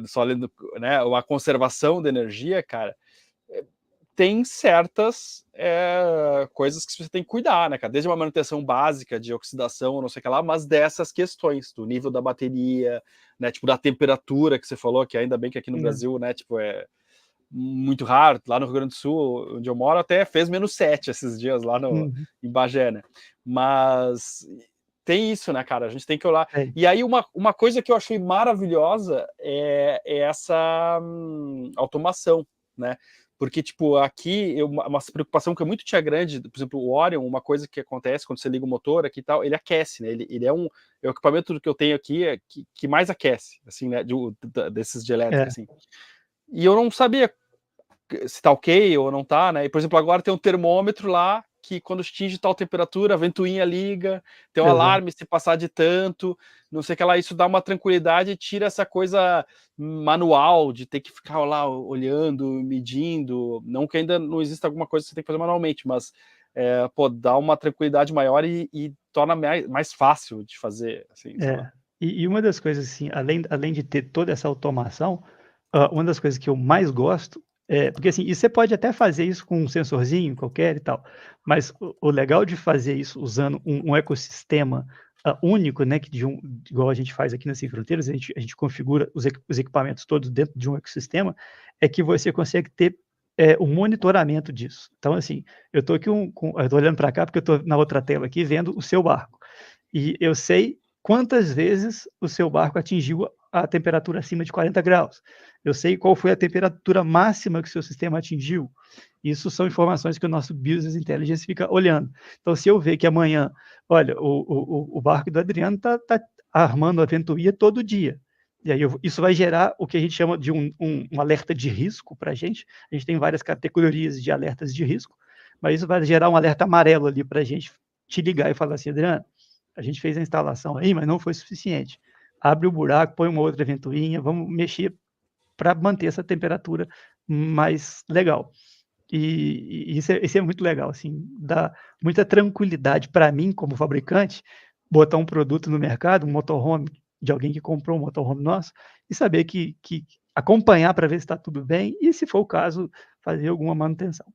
Speaker 1: só lendo, né, a conservação da energia, cara, tem certas coisas que você tem que cuidar, né, cara? Desde uma manutenção básica de oxidação, não sei o que lá, mas dessas questões, do nível da bateria, né, tipo, da temperatura que você falou, que ainda bem que aqui no Brasil, né, tipo, é muito raro. Lá no Rio Grande do Sul, onde eu moro, até fez -7 esses dias lá em Bagé, né? Mas tem isso, né, cara? A gente tem que olhar. E aí, uma coisa que eu achei maravilhosa é essa automação, né? Porque, tipo, aqui, uma preocupação que eu muito tinha grande, por exemplo, o Orion, uma coisa que acontece quando você liga o motor aqui e tal, ele aquece, né? Ele é o equipamento que eu tenho aqui que mais aquece, assim, né? Desses de elétrica, assim. E eu não sabia se tá ok ou não tá, né? E, por exemplo, agora tem um termômetro lá que quando atinge tal temperatura, a ventoinha liga, tem um alarme se passar de tanto, não sei o que lá, isso dá uma tranquilidade e tira essa coisa manual de ter que ficar lá olhando, medindo, não que ainda não exista alguma coisa que você tem que fazer manualmente, mas dá uma tranquilidade maior e torna mais fácil de fazer, assim, sei lá.
Speaker 2: E uma das coisas, assim, além de ter toda essa automação, uma das coisas que eu mais gosto porque, assim, e você pode até fazer isso com um sensorzinho qualquer e tal, mas o legal de fazer isso usando um ecossistema único, né, igual a gente faz aqui nas Sem Fronteiras, a gente configura os equipamentos todos dentro de um ecossistema, é que você consegue ter o monitoramento disso. Então, assim, eu estou aqui eu tô olhando para cá porque eu estou na outra tela aqui vendo o seu barco. E eu sei quantas vezes o seu barco atingiu a temperatura acima de 40 graus. Eu sei qual foi a temperatura máxima que o seu sistema atingiu. Isso são informações que o nosso Business Intelligence fica olhando. Então, se eu ver que amanhã, olha, o barco do Adriano está armando a ventoinha todo dia. E aí isso vai gerar o que a gente chama de um alerta de risco para a gente. A gente tem várias categorias de alertas de risco, mas isso vai gerar um alerta amarelo ali para a gente te ligar e falar assim, Adriano, a gente fez a instalação aí, mas não foi suficiente. Abre o buraco, põe uma outra ventoinha, vamos mexer para manter essa temperatura mais legal. E isso é muito legal, assim, dá muita tranquilidade para mim, como fabricante, botar um produto no mercado, um motorhome, de alguém que comprou um motorhome nosso, e saber que acompanhar para ver se está tudo bem, e se for o caso, fazer alguma manutenção,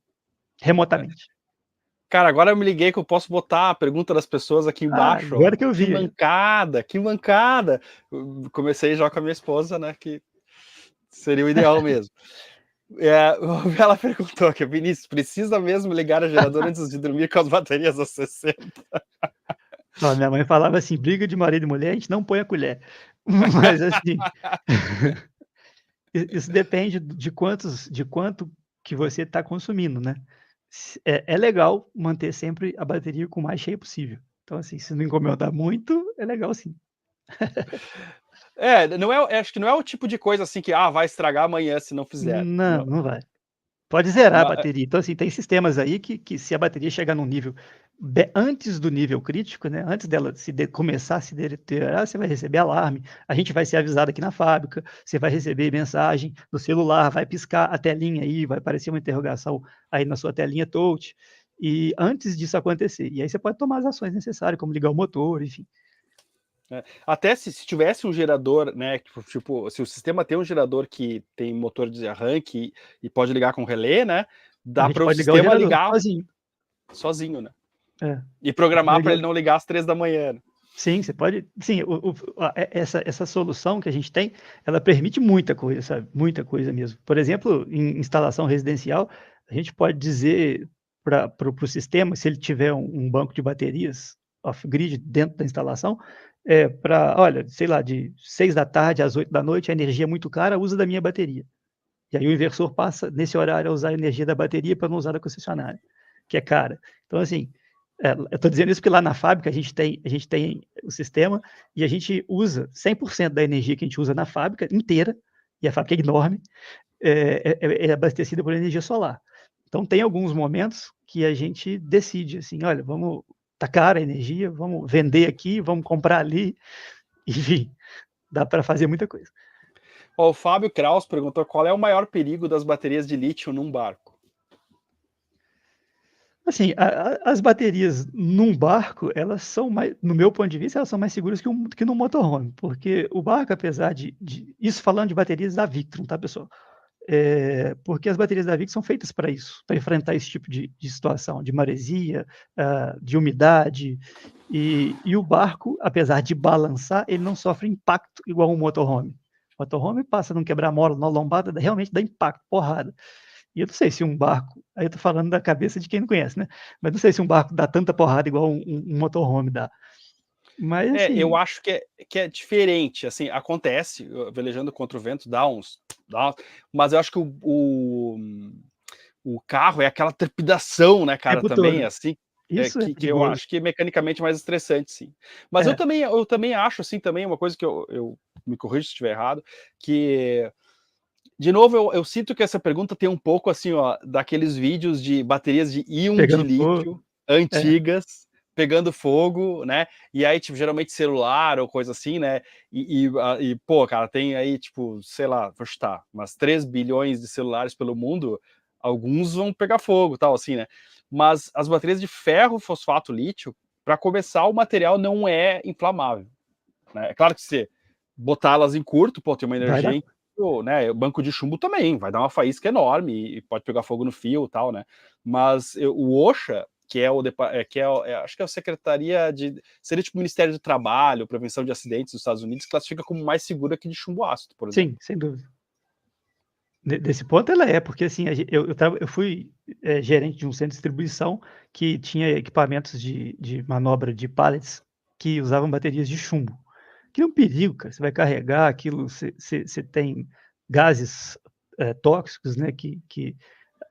Speaker 2: remotamente.
Speaker 1: Cara, agora eu me liguei que eu posso botar a pergunta das pessoas aqui embaixo.
Speaker 2: Agora que eu
Speaker 1: Que
Speaker 2: vi.
Speaker 1: mancada, que mancada. Eu comecei já com a minha esposa, né, que seria o ideal mesmo. Ela perguntou aqui, Vinícius, precisa mesmo ligar a geradora antes de dormir com as baterias a 60?
Speaker 2: Ó, minha mãe falava assim, briga de marido e mulher, a gente não põe a colher. Mas assim, isso depende de quanto que você está consumindo, né? É legal manter sempre a bateria com o mais cheia possível. Então, assim, se não incomodar muito, é legal sim.
Speaker 1: Não é, acho que não é o tipo de coisa assim que vai estragar amanhã se não fizer.
Speaker 2: Não,
Speaker 1: Não,
Speaker 2: não vai. Pode zerar a
Speaker 1: Ma-
Speaker 2: bateria. Então, assim, tem sistemas aí que se a bateria chegar num nível antes do nível crítico, né? Antes dela começar a se deteriorar, você vai receber alarme. A gente vai ser avisado aqui na fábrica, você vai receber mensagem no celular, vai piscar a telinha aí, vai aparecer uma interrogação aí na sua telinha touch. E antes disso acontecer, e aí você pode tomar as ações necessárias, como ligar o motor, enfim.
Speaker 1: Até se tivesse um gerador, né? Tipo, se o sistema tem um gerador que tem motor de arranque e pode ligar com relé, né?
Speaker 2: A
Speaker 1: Dá
Speaker 2: gente
Speaker 1: para o
Speaker 2: pode ligar o
Speaker 1: sistema
Speaker 2: gerador
Speaker 1: ligar
Speaker 2: sozinho.
Speaker 1: sozinho, né?
Speaker 2: É.
Speaker 1: E programar para
Speaker 2: Ligar
Speaker 1: ele não ligar às 3 da manhã. Né?
Speaker 2: Sim, você pode. Sim, essa solução que a gente tem, ela permite muita coisa, sabe? Muita coisa mesmo. Por exemplo, em instalação residencial, a gente pode dizer para o sistema, se ele tiver um banco de baterias off-grid dentro da instalação, olha, sei lá, de 6 da tarde às 8 da noite, a energia é muito cara, usa da minha bateria. E aí o inversor passa, nesse horário, a usar a energia da bateria para não usar da concessionária, que é cara. Então, assim, eu estou dizendo isso porque lá na fábrica a gente tem o sistema e a gente usa 100% da energia que a gente usa na fábrica inteira, e a fábrica é enorme, é abastecida por energia solar. Então, tem alguns momentos que a gente decide, assim, olha, tá cara a energia, vamos vender aqui, vamos comprar ali, enfim, dá para fazer muita coisa.
Speaker 1: Ó, o Fábio Kraus perguntou qual é o maior perigo das baterias de lítio num barco.
Speaker 2: Assim, as baterias num barco, elas são mais, no meu ponto de vista, elas são mais seguras que no motorhome, porque o barco, apesar isso falando de baterias da Victron, tá, pessoal? Porque as baterias da Victron são feitas para isso, para enfrentar esse tipo de situação, de maresia, de umidade, e o barco, apesar de balançar, ele não sofre impacto igual um motorhome. O motorhome passa num quebra-mola, na lombada, realmente dá impacto, porrada. E eu não sei se um barco, aí eu tô falando da cabeça de quem não conhece, né? Mas não sei se um barco dá tanta porrada igual um motorhome dá. Mas
Speaker 1: Eu
Speaker 2: assim,
Speaker 1: acho que é diferente, assim, acontece, velejando contra o vento, mas eu acho que o carro é aquela trepidação, né,
Speaker 2: o
Speaker 1: cara,
Speaker 2: tempo
Speaker 1: também,
Speaker 2: todo.
Speaker 1: assim,
Speaker 2: Isso é
Speaker 1: que eu
Speaker 2: perigoso.
Speaker 1: acho que é mecanicamente mais estressante, sim. Mas
Speaker 2: É,
Speaker 1: eu também acho, assim, também, uma coisa que eu me corrijo se estiver errado, que, de novo, eu sinto que essa pergunta tem um pouco, assim, ó, daqueles vídeos de baterias de íon de
Speaker 2: pegando fogo.
Speaker 1: lítio
Speaker 2: É,
Speaker 1: antigas, pegando fogo, né? E aí, tipo, geralmente celular ou coisa assim, né? Pô, cara, tem aí, tipo, sei lá, vou chutar, umas 3 bilhões de celulares pelo mundo, alguns vão pegar fogo, tal, assim, né? Mas as baterias de ferro, fosfato, lítio, para começar, o material não é inflamável, né? É claro que se botá-las em curto, pô, tem uma
Speaker 2: vai dar.
Speaker 1: energia, né? O banco de chumbo também vai dar uma faísca enorme e pode pegar fogo no fio e tal, né? Mas o OSHA, que é acho que é a Secretaria de, seria tipo o Ministério do Trabalho, Prevenção de Acidentes dos Estados Unidos, classifica como mais segura que de chumbo ácido, por exemplo.
Speaker 2: Sim, sem dúvida. Desse ponto ela é, porque assim, eu fui gerente de um centro de distribuição que tinha equipamentos de manobra de pallets que usavam baterias de chumbo. Que é um perigo, cara. Você vai carregar aquilo, você tem gases tóxicos, né, que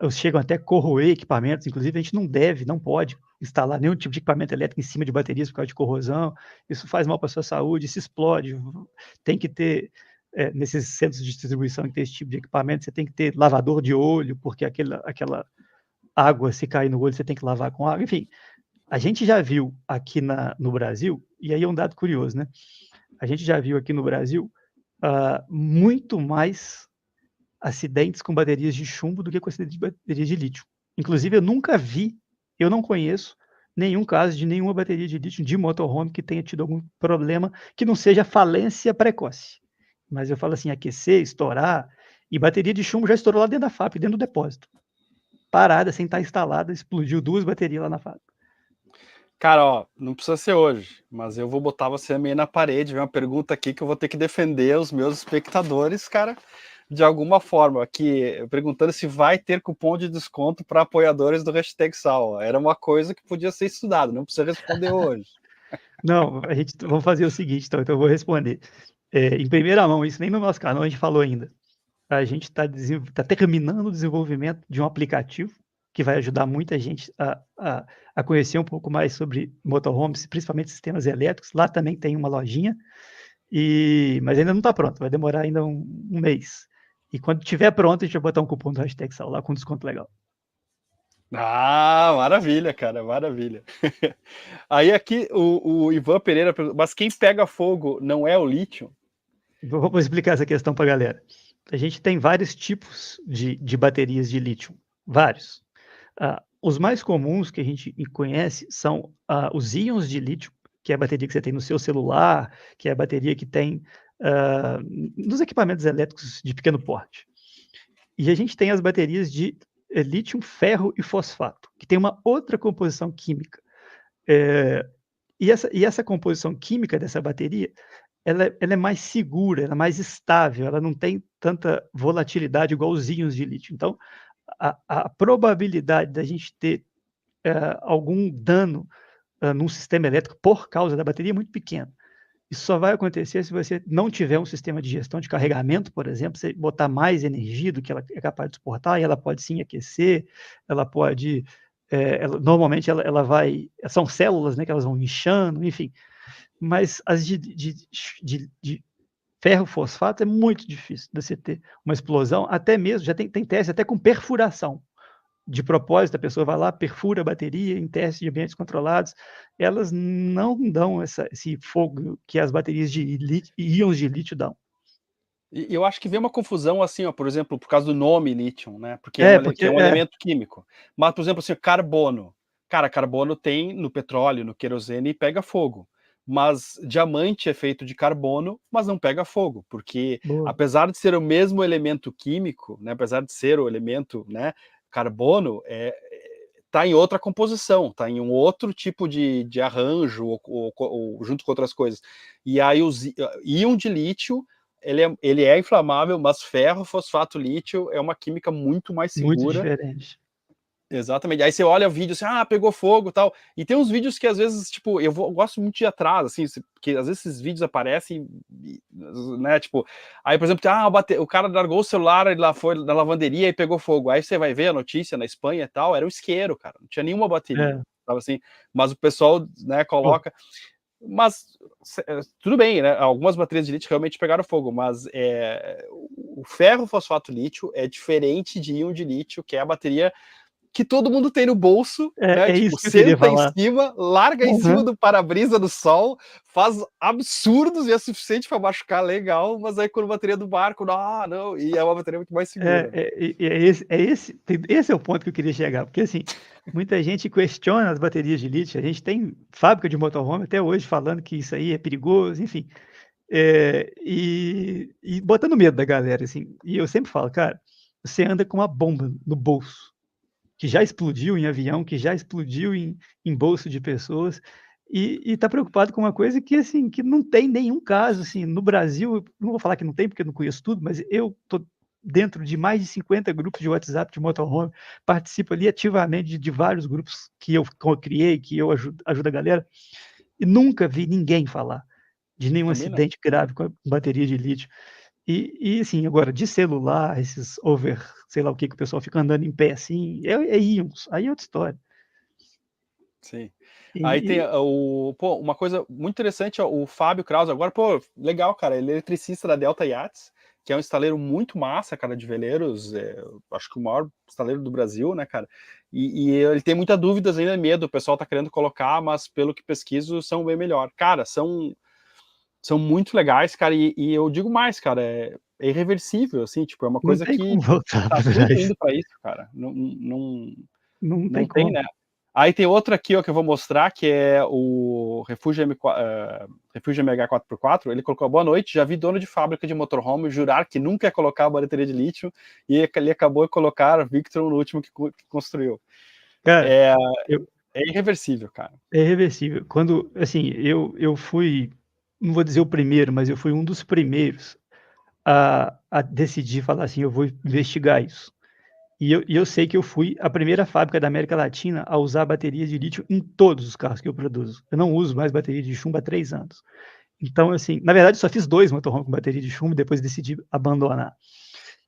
Speaker 2: chegam até a corroer equipamentos. Inclusive, a gente não pode instalar nenhum tipo de equipamento elétrico em cima de baterias por causa de corrosão. Isso faz mal para a sua saúde, isso explode. Tem que ter, nesses centros de distribuição que tem esse tipo de equipamento, você tem que ter lavador de olho, porque aquela água, se cair no olho, você tem que lavar com água. Enfim, a gente já viu aqui no Brasil, e aí é um dado curioso, né? A gente já viu aqui no Brasil muito mais acidentes com baterias de chumbo do que com acidentes de baterias de lítio. Inclusive, eu não conheço nenhum caso de nenhuma bateria de lítio de motorhome que tenha tido algum problema que não seja falência precoce. Mas eu falo assim, aquecer, estourar, e bateria de chumbo já estourou lá dentro da fábrica, dentro do depósito. Parada, sem estar instalada, explodiu 2 baterias lá na fábrica.
Speaker 1: Cara, ó, não precisa ser hoje, mas eu vou botar você meio na parede, ver uma pergunta aqui que eu vou ter que defender os meus espectadores, cara, de alguma forma, aqui perguntando se vai ter cupom de desconto para apoiadores do Hashtag Sal. Era uma coisa que podia ser estudada, não precisa responder hoje.
Speaker 2: Não, vamos fazer o seguinte, então eu vou responder. Em primeira mão, isso nem no nosso canal a gente falou ainda. A gente está terminando o desenvolvimento de um aplicativo que vai ajudar muita gente a conhecer um pouco mais sobre motorhomes, principalmente sistemas elétricos. Lá também tem uma lojinha, mas ainda não está pronto, vai demorar ainda um mês. E quando tiver pronto, a gente vai botar um cupom do hashtag Sal lá com desconto legal.
Speaker 1: Ah, maravilha, cara, maravilha. Aí aqui o Ivan Pereira pergunta, mas quem pega fogo não é o lítio?
Speaker 2: Vou explicar essa questão para a galera. A gente tem vários tipos de baterias de lítio, vários. Os mais comuns que a gente conhece são os íons de lítio, que é a bateria que você tem no seu celular, que é a bateria que tem nos equipamentos elétricos de pequeno porte. E a gente tem as baterias de lítio, ferro e fosfato, que tem uma outra composição química. E essa composição química dessa bateria, ela é mais segura, ela é mais estável, ela não tem tanta volatilidade igual os íons de lítio. Então, a probabilidade da gente ter algum dano num sistema elétrico por causa da bateria é muito pequena. Isso só vai acontecer se você não tiver um sistema de gestão de carregamento, por exemplo, você botar mais energia do que ela é capaz de suportar, e ela pode sim aquecer, ela pode. Normalmente ela vai. São células, né, que elas vão inchando, enfim. Mas as de ferro fosfato é muito difícil de você ter uma explosão, até mesmo, já tem teste até com perfuração. De propósito, a pessoa vai lá, perfura a bateria em testes de ambientes controlados, elas não dão esse fogo que as baterias de íons de lítio dão.
Speaker 1: E eu acho que vem uma confusão assim, ó, por exemplo, por causa do nome lítio, né? Porque é um elemento químico. Mas, por exemplo, assim, carbono. Cara, carbono tem no petróleo, no querosene e pega fogo. Mas diamante é feito de carbono, mas não pega fogo, porque
Speaker 2: Boa.
Speaker 1: apesar de ser o mesmo elemento químico, né, apesar de ser o elemento, né, carbono, tá em outra composição, tá em um outro tipo de arranjo, ou junto com outras coisas. E aí os íon de lítio, ele é inflamável, mas ferro, fosfato, lítio é uma química muito mais
Speaker 2: Muito
Speaker 1: segura.
Speaker 2: diferente.
Speaker 1: Exatamente. Aí você olha o vídeo assim, pegou fogo e tal. E tem uns vídeos que às vezes, tipo, eu gosto muito de ir atrás, assim, porque às vezes esses vídeos aparecem, né, tipo, aí, por exemplo, o cara largou o celular, ele lá foi na lavanderia e pegou fogo. Aí você vai ver a notícia na Espanha e tal, era um isqueiro, cara, não tinha nenhuma bateria. Tava assim, mas o pessoal, né, coloca. Mas tudo bem, né? Algumas baterias de lítio realmente pegaram fogo, mas o ferro fosfato lítio é diferente de íon de lítio, que é a bateria que todo mundo tem no bolso, né? Tipo,
Speaker 2: Isso que eu queria
Speaker 1: senta em
Speaker 2: falar.
Speaker 1: cima, larga em cima do para-brisa do sol, faz absurdos e é suficiente para machucar legal, mas aí quando a bateria do barco, não, e é uma bateria muito mais segura.
Speaker 2: Esse é o ponto que eu queria chegar, porque assim, muita gente questiona as baterias de lítio, a gente tem fábrica de motorhome até hoje falando que isso aí é perigoso, enfim, e botando medo da galera, assim, e eu sempre falo, cara, você anda com uma bomba no bolso, que já explodiu em avião, que já explodiu em bolso de pessoas, e está preocupado com uma coisa que, assim, que não tem nenhum caso, assim, no Brasil, não vou falar que não tem, porque eu não conheço tudo, mas eu tô dentro de mais de 50 grupos de WhatsApp de motorhome, participo ali ativamente de vários grupos que eu criei, que eu ajudo a galera, e nunca vi ninguém falar de nenhum
Speaker 1: Também não.
Speaker 2: acidente grave com a bateria de lítio. E assim, agora, de celular, esses sei lá o que o pessoal fica andando em pé assim, é íons, aí é outra história.
Speaker 1: Sim. Aí tem
Speaker 2: E
Speaker 1: uma coisa muito interessante, ó, o Fábio Kraus, agora, legal, cara, ele é eletricista da Delta Yachts, que é um estaleiro muito massa, cara, de veleiros, acho que o maior estaleiro do Brasil, né, cara, e ele tem muitas dúvidas ainda, medo, o pessoal tá querendo colocar, mas pelo que pesquiso, são bem melhor. Cara, são muito legais, cara, e eu digo mais, cara, é irreversível, assim, tipo, é uma
Speaker 2: não
Speaker 1: coisa
Speaker 2: tem
Speaker 1: que
Speaker 2: como voltar
Speaker 1: tá
Speaker 2: para
Speaker 1: tudo
Speaker 2: trás.
Speaker 1: indo para isso, cara, não,
Speaker 2: Não tem
Speaker 1: não tem,
Speaker 2: como.
Speaker 1: né? Aí tem outro aqui, ó, que eu vou mostrar, que é o Refúgio Refúgio MH4x4. Ele colocou: boa noite, já vi dono de fábrica de motorhome jurar que nunca ia colocar a bateria de lítio e ele acabou de colocar a Victron no último que construiu.
Speaker 2: Cara,
Speaker 1: É irreversível, cara.
Speaker 2: é irreversível. Quando, assim, eu fui, não vou dizer o primeiro, mas eu fui um dos primeiros a decidir falar assim, eu vou investigar isso. E eu sei que eu fui a primeira fábrica da América Latina a usar bateria de lítio em todos os carros que eu produzo. Eu não uso mais bateria de chumbo há 3 anos. Então, assim, na verdade, só fiz 2 motorhome com bateria de chumbo e depois decidi abandonar.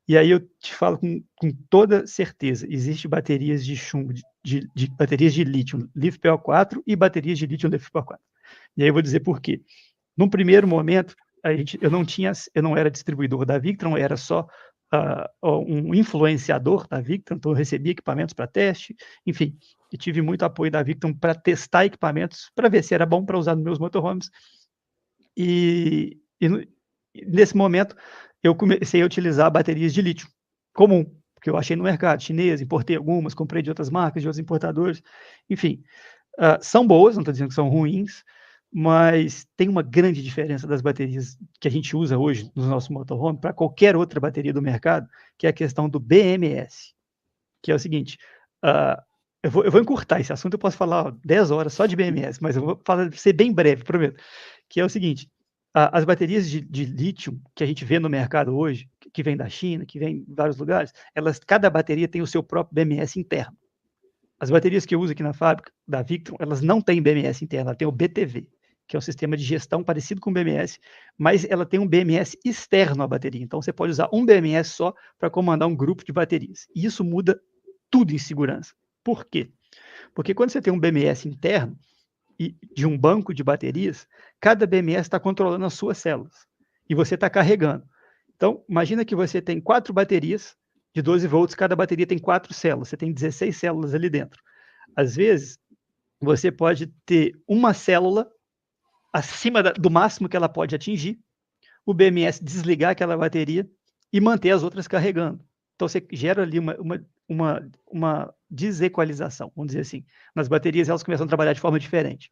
Speaker 2: E aí eu te falo com toda certeza, existe baterias de chumbo, baterias de lítio LiFePO4 e baterias de lítio LiFePO4. E aí eu vou dizer por quê. Num primeiro momento, eu não era distribuidor da Victron, era só um influenciador da Victron, então eu recebi equipamentos para teste, enfim, e tive muito apoio da Victron para testar equipamentos, para ver se era bom para usar nos meus motorhomes. E nesse momento, eu comecei a utilizar baterias de lítio comum, que eu achei no mercado chinês, importei algumas, comprei de outras marcas, de outros importadores, enfim. São boas, não estou dizendo que são ruins, mas tem uma grande diferença das baterias que a gente usa hoje nos nossos motorhome para qualquer outra bateria do mercado, que é a questão do BMS, que é o seguinte, eu vou encurtar esse assunto, eu posso falar 10 horas só de BMS, mas eu vou ser bem breve, prometo, que é o seguinte, as baterias de lítio que a gente vê no mercado hoje, que vem da China, que vem em vários lugares, cada bateria tem o seu próprio BMS interno. As baterias que eu uso aqui na fábrica da Victron, elas não têm BMS interno, ela tem o BTV, que é um sistema de gestão parecido com o BMS, mas ela tem um BMS externo à bateria. Então você pode usar um BMS só para comandar um grupo de baterias. E isso muda tudo em segurança. Por quê? Porque quando você tem um BMS interno e de um banco de baterias, cada BMS está controlando as suas células e você está carregando. Então, imagina que você tem 4 baterias de 12 volts, cada bateria tem 4 células, você tem 16 células ali dentro. Às vezes, você pode ter uma célula acima do máximo que ela pode atingir, o BMS desligar aquela bateria e manter as outras carregando. Então, você gera ali uma desequalização, vamos dizer assim. Nas baterias, elas começam a trabalhar de forma diferente.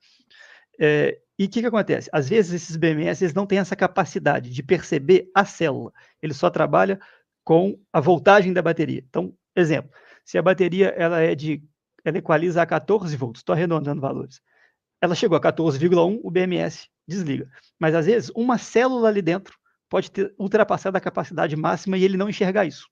Speaker 2: E o que acontece? Às vezes, esses BMS eles não têm essa capacidade de perceber a célula. Ele só trabalha com a voltagem da bateria. Então, exemplo, se a bateria ela equaliza a 14 volts, estou arredondando valores. Ela chegou a 14,1, o BMS desliga. Mas, às vezes, uma célula ali dentro pode ter ultrapassado a capacidade máxima e ele não enxergar isso.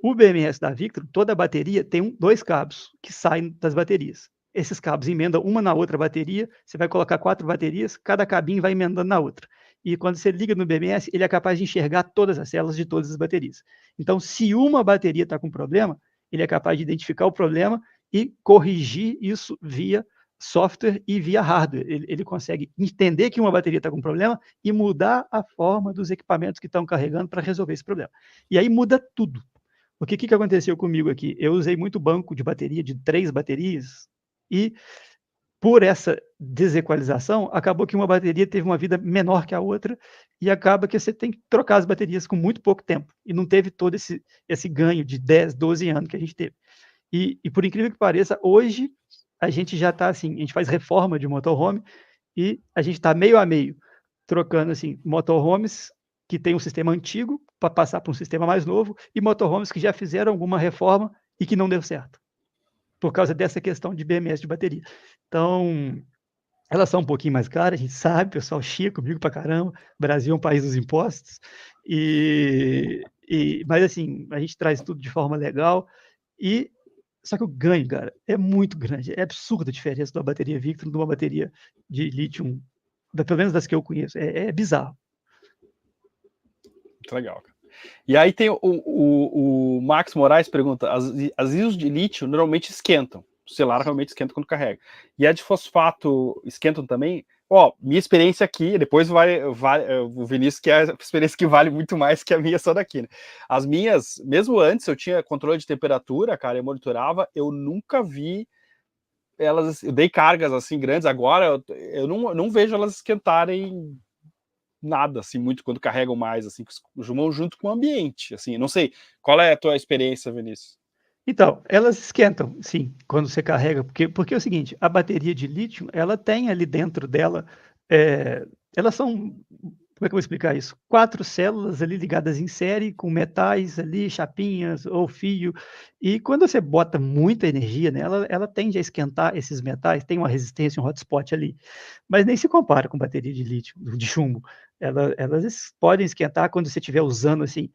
Speaker 2: O BMS da Victron, toda a bateria tem 2 cabos que saem das baterias. Esses cabos emendam uma na outra bateria, você vai colocar 4 baterias, cada cabinho vai emendando na outra. E quando você liga no BMS, ele é capaz de enxergar todas as células de todas as baterias. Então, se uma bateria está com problema, ele é capaz de identificar o problema e corrigir isso via software e via hardware. Ele consegue entender que uma bateria está com problema e mudar a forma dos equipamentos que estão carregando para resolver esse problema. E aí muda tudo. O que aconteceu comigo aqui? Eu usei muito banco de bateria, de 3 baterias, e por essa desequalização, acabou que uma bateria teve uma vida menor que a outra, e acaba que você tem que trocar as baterias com muito pouco tempo, e não teve todo esse ganho de 10, 12 anos que a gente teve. E por incrível que pareça, hoje a gente já está assim, a gente faz reforma de motorhome, e a gente está meio a meio, trocando assim, motorhomes que tem um sistema antigo para passar para um sistema mais novo, e motorhomes que já fizeram alguma reforma e que não deu certo, por causa dessa questão de BMS de bateria. Então, elas são um pouquinho mais caras, a gente sabe, o pessoal chia comigo pra caramba, Brasil é um país dos impostos, mas assim, a gente traz tudo de forma legal, só que o ganho, cara, é muito grande, é absurda a diferença de uma bateria Victron de uma bateria de lítio, pelo menos das que eu conheço, é bizarro.
Speaker 1: Muito legal, cara. E aí tem o Max Moraes pergunta, as íons de lítio normalmente esquentam, o celular realmente esquenta quando carrega. E a de fosfato esquentam também? Minha experiência aqui, depois o Vinícius, que é a experiência que vale muito mais que a minha só daqui, né? As minhas, mesmo antes, eu tinha controle de temperatura, cara, eu monitorava, eu nunca vi elas, eu dei cargas assim grandes, agora eu não vejo elas esquentarem nada, assim, muito quando carregam mais, assim, vão junto com o ambiente, assim, não sei, qual é a tua experiência, Vinícius?
Speaker 2: Então, elas esquentam, sim, quando você carrega, porque é o seguinte, a bateria de lítio, ela tem ali dentro dela, elas são, como é que eu vou explicar isso? 4 células ali ligadas em série, com metais ali, chapinhas ou fio, e quando você bota muita energia nela, ela tende a esquentar esses metais, tem uma resistência, um hotspot ali, mas nem se compara com bateria de lítio, de chumbo. Elas podem esquentar quando você estiver usando, assim,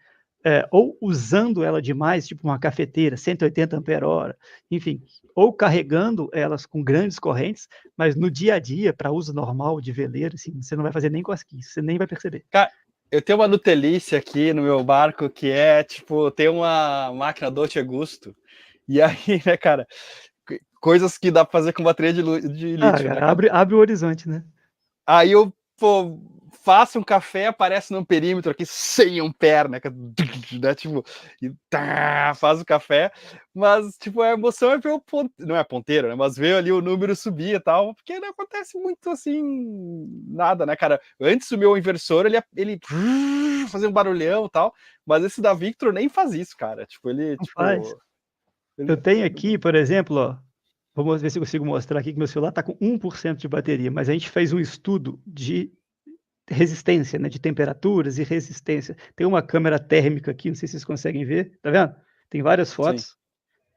Speaker 2: ou usando ela demais, tipo uma cafeteira, 180 ampere-hora, enfim, ou carregando elas com grandes correntes, mas no dia a dia, para uso normal de veleiro, assim, você não vai fazer nem cosquinha, você nem vai perceber.
Speaker 1: Cara, eu tenho uma Nutelice aqui no meu barco que é, tipo, tem uma máquina Dolce Gusto, e aí, né, cara, coisas que dá pra fazer com bateria de lítio, né,
Speaker 2: cara,
Speaker 1: cara?
Speaker 2: abre o horizonte, né?
Speaker 1: Aí eu, faça um café, aparece num perímetro aqui 100 ampere, né? Tipo, e faz o café, mas tipo, a emoção é ver o não é ponteiro, né? Mas ver ali o número subir e tal, porque não acontece muito assim, nada, né, cara? Antes o meu inversor, ele fazia um barulhão e tal, mas esse da Victor nem faz isso, cara. Tipo, ele,
Speaker 2: Não faz.
Speaker 1: tipo.
Speaker 2: Eu tenho aqui, por exemplo, ó, vamos ver se eu consigo mostrar aqui que meu celular está com 1% de bateria, mas a gente fez um estudo de resistência, né, de temperaturas e resistência. Tem uma câmera térmica aqui, não sei se vocês conseguem ver, tá vendo? Tem várias
Speaker 1: Sim.
Speaker 2: fotos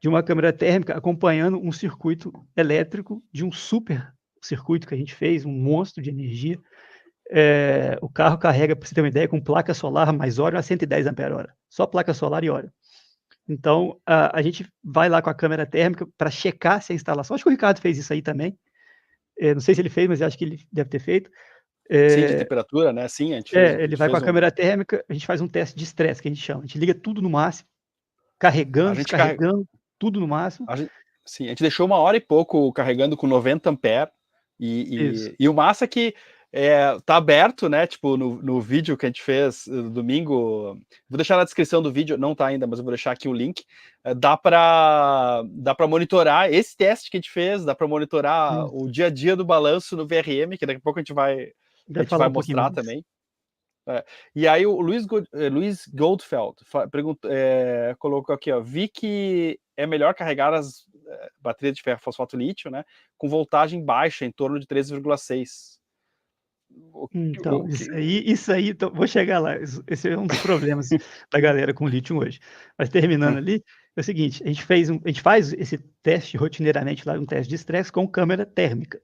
Speaker 2: de uma câmera térmica acompanhando um circuito elétrico de um super circuito que a gente fez, um monstro de energia. O carro carrega, para você ter uma ideia, com placa solar mais óleo a 110 ampere-hora. Só placa solar e óleo. Então, a gente vai lá com a câmera térmica para checar se a instalação. Acho que o Ricardo fez isso aí também. Não sei se ele fez, mas acho que ele deve ter feito.
Speaker 1: Sim, de temperatura, né? Sim, a
Speaker 2: Ele
Speaker 1: gente
Speaker 2: vai com
Speaker 1: fez
Speaker 2: a câmera térmica, a gente faz um teste de estresse, que a gente chama. A gente liga tudo no máximo, carregando,
Speaker 1: a gente
Speaker 2: descarregando, tudo no máximo.
Speaker 1: Sim, a gente deixou 1 hora e pouco carregando com 90 ampere,
Speaker 2: Isso.
Speaker 1: e o massa é que tá aberto, né? Tipo, no vídeo que a gente fez no domingo, vou deixar na descrição do vídeo, não tá ainda, mas eu vou deixar aqui o link. Dá para monitorar esse teste que a gente fez, dá para monitorar o dia a dia do balanço no VRM, que daqui a pouco a gente vai
Speaker 2: Falar um pouquinho
Speaker 1: mostrar
Speaker 2: mais.
Speaker 1: também. E aí o Luiz Goldfeld colocou aqui, ó, vi que é melhor carregar as baterias de ferro fosfato lítio, né, com voltagem baixa, em torno de 13,6.
Speaker 2: Então, isso aí, então, vou chegar lá. Esse é um dos problemas da galera com lítio hoje. Mas terminando ali, é o seguinte: a gente faz esse teste rotineiramente lá, um teste de estresse com câmera térmica.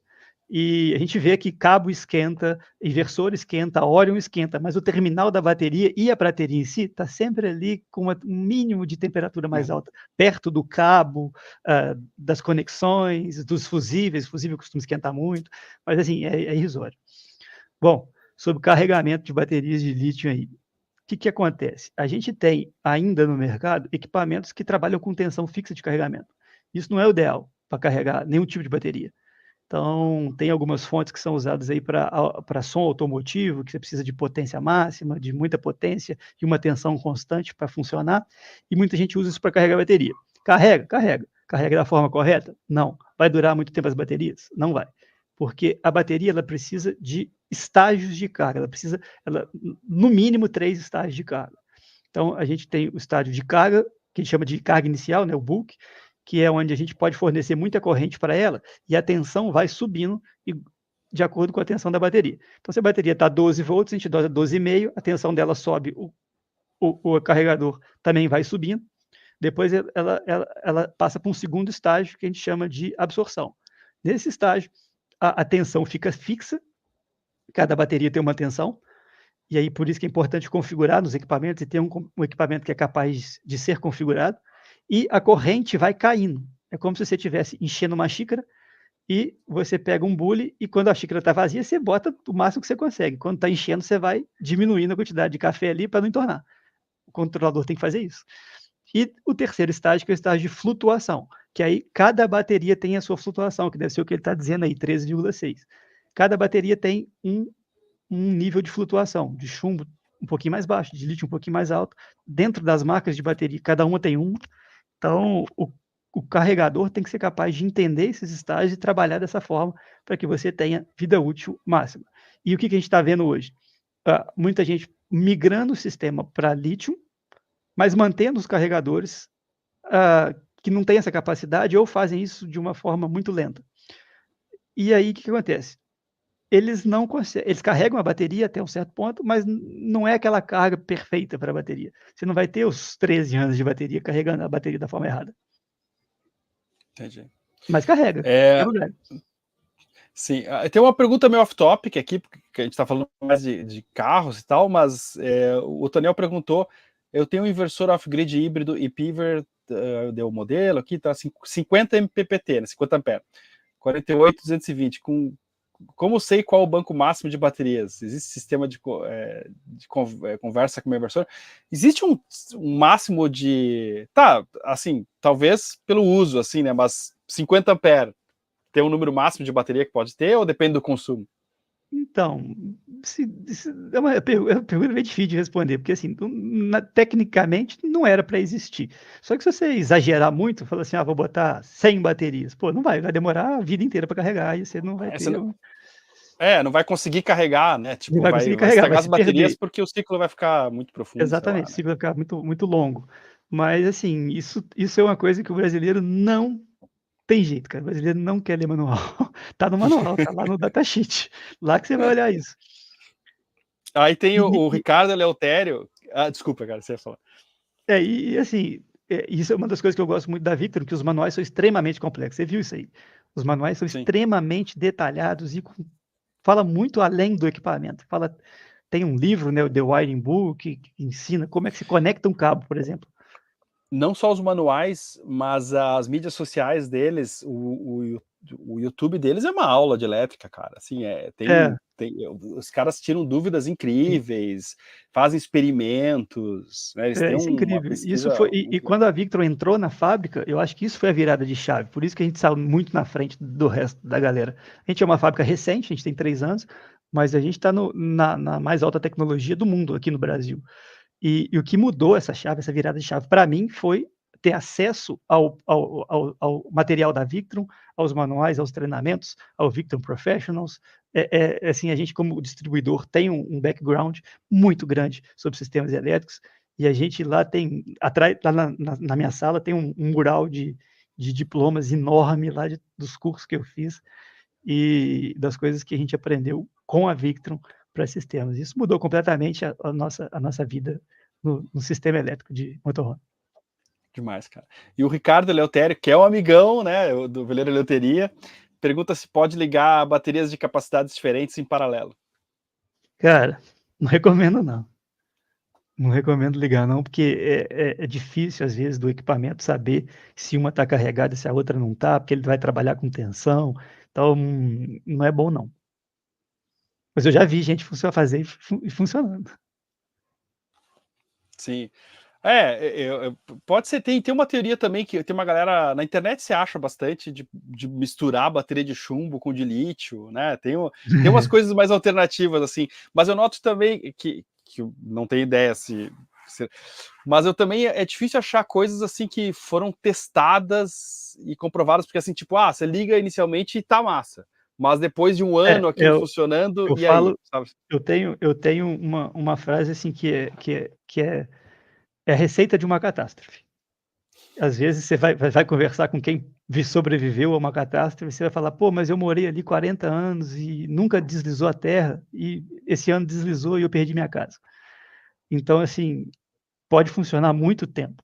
Speaker 2: E a gente vê que cabo esquenta, inversor esquenta, Orion esquenta, mas o terminal da bateria e a bateria em si está sempre ali com um mínimo de temperatura mais alta, perto do cabo, das conexões, dos fusíveis. O fusível costuma esquentar muito, mas assim, é irrisório. Bom, sobre carregamento de baterias de lítio aí, o que acontece? A gente tem ainda no mercado equipamentos que trabalham com tensão fixa de carregamento. Isso não é o ideal para carregar nenhum tipo de bateria. Então, tem algumas fontes que são usadas aí para som automotivo, que você precisa de potência máxima, de muita potência e uma tensão constante para funcionar, e muita gente usa isso para carregar a bateria. Carrega, carrega. Carrega da forma correta? Não. Vai durar muito tempo as baterias? Não vai. Porque a bateria ela precisa de estágios de carga, no mínimo 3 estágios de carga. Então, a gente tem o estágio de carga, que a gente chama de carga inicial, né, o bulk, que é onde a gente pode fornecer muita corrente para ela e a tensão vai subindo de acordo com a tensão da bateria. Então, se a bateria está 12 volts, a gente dá 12,5, a tensão dela sobe, o carregador também vai subindo. Depois ela passa para um segundo estágio que a gente chama de absorção. Nesse estágio, a tensão fica fixa, cada bateria tem uma tensão, e aí por isso que é importante configurar nos equipamentos e ter um equipamento que é capaz de ser configurado, e a corrente vai caindo. É como se você estivesse enchendo uma xícara e você pega um bule e quando a xícara está vazia, você bota o máximo que você consegue. Quando está enchendo, você vai diminuindo a quantidade de café ali para não entornar. O controlador tem que fazer isso. E o terceiro estágio, que é o estágio de flutuação, que aí cada bateria tem a sua flutuação, que deve ser o que ele está dizendo aí, 13,6. Cada bateria tem um nível de flutuação, de chumbo um pouquinho mais baixo, de lítio um pouquinho mais alto. Dentro das marcas de bateria, cada uma tem um. Então, o carregador tem que ser capaz de entender esses estágios e trabalhar dessa forma para que você tenha vida útil máxima. E o que a gente está vendo hoje? Muita gente migrando o sistema para lítio, mas mantendo os carregadores que não têm essa capacidade ou fazem isso de uma forma muito lenta. E aí, o que acontece? Eles não conseguem, eles carregam a bateria até um certo ponto, mas não é aquela carga perfeita para a bateria. Você não vai ter os 13 anos de bateria carregando a bateria da forma errada.
Speaker 1: Entendi.
Speaker 2: Mas carrega.
Speaker 1: Sim, tem uma pergunta meio off-topic aqui, porque a gente está falando mais de carros e tal, mas o Tonel perguntou, eu tenho um inversor off-grid híbrido e Piver, deu o modelo aqui, tá 50 MPPT, né, 50 ampere, 48,220, como sei qual o banco máximo de baterias? Existe sistema de conversa com o meu inversor? Existe um máximo de... Tá, assim, talvez pelo uso, assim, né, mas 50 ampere, tem um número máximo de bateria que pode ter ou depende do consumo?
Speaker 2: Então, é uma pergunta bem difícil de responder, porque assim, tecnicamente não era para existir. Só que se você exagerar muito, fala assim, vou botar 100 baterias, pô, não vai demorar a vida inteira para carregar e você não vai
Speaker 1: Você
Speaker 2: ter,
Speaker 1: não vai conseguir carregar, né?
Speaker 2: não
Speaker 1: Tipo,
Speaker 2: vai
Speaker 1: vai,
Speaker 2: conseguir
Speaker 1: vai
Speaker 2: carregar, vai
Speaker 1: estragar as
Speaker 2: se
Speaker 1: baterias
Speaker 2: perder.
Speaker 1: porque o ciclo vai ficar muito profundo, sei lá,
Speaker 2: Exatamente, o
Speaker 1: né?
Speaker 2: ciclo vai ficar muito, muito longo. Mas assim, isso é uma coisa que o brasileiro não tem jeito, cara. O brasileiro não quer ler manual. Tá no manual, tá lá no datasheet. Lá que você vai olhar isso.
Speaker 1: Aí tem
Speaker 2: E,
Speaker 1: o
Speaker 2: e,
Speaker 1: Ricardo Eleutério. Ah, desculpa, cara, você ia falar.
Speaker 2: assim, isso é uma das coisas que eu gosto muito da Victron, que os manuais são extremamente complexos. Você viu isso aí? Os manuais são
Speaker 1: Sim.
Speaker 2: extremamente detalhados e fala muito além do equipamento. Tem um livro, né, o The Wiring Book, que ensina como é que se conecta um cabo, por exemplo.
Speaker 1: Não só os manuais, mas as mídias sociais deles, o YouTube deles é uma aula de elétrica, cara. Assim,
Speaker 2: É,
Speaker 1: os caras tiram dúvidas incríveis, fazem experimentos, né? Eles têm
Speaker 2: Isso é
Speaker 1: uma
Speaker 2: incrível. Isso
Speaker 1: pesquisa
Speaker 2: foi e
Speaker 1: muito
Speaker 2: quando
Speaker 1: legal.
Speaker 2: a Victron entrou na fábrica, eu acho que isso foi a virada de chave, por isso que a gente saiu muito na frente do resto da galera. A gente é uma fábrica recente, a gente tem 3 anos, mas a gente está na mais alta tecnologia do mundo aqui no Brasil. E o que mudou essa chave, essa virada de chave para mim foi ter acesso ao material da Victron, aos manuais, aos treinamentos, ao Victron Professionals. Assim, a gente como distribuidor tem um background muito grande sobre sistemas elétricos, e a gente lá tem, atrás, lá na minha sala tem um mural de diplomas enorme lá dos cursos que eu fiz e das coisas que a gente aprendeu com a Victron para sistemas. Isso mudou completamente a nossa vida no sistema elétrico de motorhome.
Speaker 1: Demais, cara. E o Ricardo Eleutério, que é um amigão, né, do Veleiro Eleuteria, pergunta se pode ligar baterias de capacidades diferentes em paralelo.
Speaker 2: Cara, não recomendo não. Não recomendo ligar não, porque é difícil às vezes do equipamento saber se uma está carregada, se a outra não está, porque ele vai trabalhar com tensão, então não é bom não. Mas eu já vi gente fazer e funcionando.
Speaker 1: Sim. Pode ser, tem uma teoria também que tem uma galera na internet se acha bastante de misturar bateria de chumbo com de lítio, né? Tem umas coisas mais alternativas assim, mas eu noto também que eu não tenho ideia mas eu também é difícil achar coisas assim que foram testadas e comprovadas, porque assim, tipo, você liga inicialmente e tá massa, mas depois de um ano aquilo
Speaker 2: Eu
Speaker 1: funcionando,
Speaker 2: eu
Speaker 1: e aí,
Speaker 2: falo
Speaker 1: sabe?
Speaker 2: eu tenho uma frase assim que é a receita de uma catástrofe. Às vezes você vai conversar com quem sobreviveu a uma catástrofe, você vai falar: "Pô, mas eu morei ali 40 anos e nunca deslizou a terra, e esse ano deslizou e eu perdi minha casa". Então, assim, pode funcionar há muito tempo,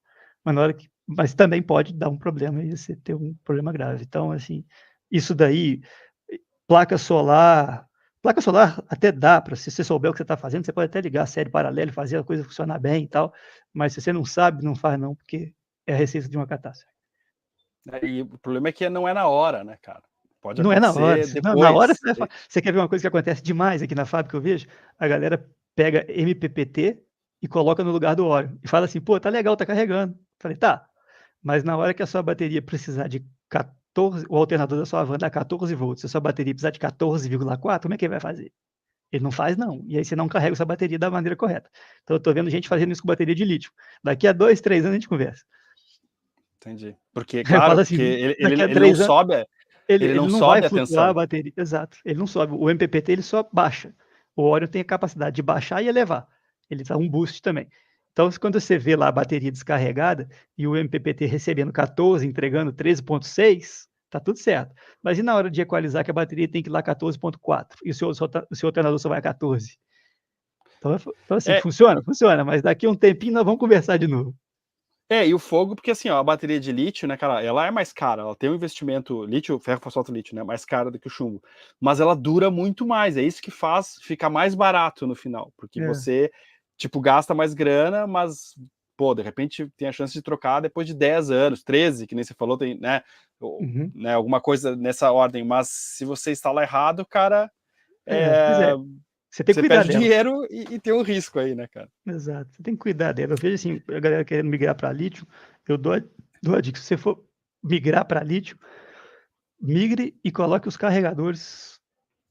Speaker 2: mas também pode dar um problema e você ter um problema grave. Então, assim, isso daí, placa solar placa solar até dá para, se você souber o que você está fazendo, você pode até ligar a série paralela e fazer a coisa funcionar bem e tal, mas se você não sabe, não faz não, porque é a receita de uma catástrofe.
Speaker 1: E o problema é que não é na hora, né, cara? Pode
Speaker 2: Não é na hora,
Speaker 1: acontecer
Speaker 2: na hora
Speaker 1: depois.
Speaker 2: você quer ver uma coisa que acontece demais aqui na fábrica, eu vejo? A galera pega MPPT e coloca no lugar do óleo, e fala assim: "Pô, tá legal, tá carregando". Falei: "Tá, mas na hora que a sua bateria precisar de 14, o alternador da sua van dá 14 volts, se a sua bateria precisar de 14,4, como é que ele vai fazer?". Ele não faz não, e aí você não carrega essa bateria da maneira correta. Então eu tô vendo gente fazendo isso com bateria de lítio. Daqui a 2, 3 anos a gente conversa.
Speaker 1: Entendi. Porque,
Speaker 2: Eu
Speaker 1: claro,
Speaker 2: falo
Speaker 1: porque
Speaker 2: assim,
Speaker 1: ele,
Speaker 2: daqui
Speaker 1: ele,
Speaker 2: a
Speaker 1: ele não
Speaker 2: 3 anos
Speaker 1: sobe,
Speaker 2: ele
Speaker 1: ele não
Speaker 2: ele não vai
Speaker 1: sobe a
Speaker 2: flutuar a
Speaker 1: tensão.
Speaker 2: bateria, exato, ele não sobe, o MPPT ele só baixa. O Orion tem a capacidade de baixar e elevar, ele dá um boost também. Então quando você vê lá a bateria descarregada e o MPPT recebendo 14, entregando 13,6, tá tudo certo. Mas e na hora de equalizar que a bateria tem que ir lá 14,4 e o seu alternador só vai a 14? Então assim,
Speaker 1: É,
Speaker 2: funciona? Funciona, mas daqui a um tempinho nós vamos conversar de novo.
Speaker 1: e o fogo, porque assim, ó, a bateria de lítio, né, cara, ela é mais cara, ela tem um investimento, lítio, ferro fosfato lítio, né, mais cara do que o chumbo, mas ela dura muito mais, é isso que faz ficar mais barato no final, porque
Speaker 2: É.
Speaker 1: você, tipo, gasta mais grana, mas, pô, de repente tem a chance de trocar depois de 10 anos, 13, que nem você falou, tem, né,
Speaker 2: Uhum.
Speaker 1: alguma coisa nessa ordem, mas se você instalar errado, cara,
Speaker 2: Pois é,
Speaker 1: é,
Speaker 2: você tem que
Speaker 1: você
Speaker 2: cuidar
Speaker 1: perde
Speaker 2: dela.
Speaker 1: dinheiro e tem um risco aí, né, cara?
Speaker 2: Exato, você tem que cuidar dela. Eu vejo assim, a galera querendo migrar para lítio, eu dou a dica, se você for migrar para lítio, migre e coloque os carregadores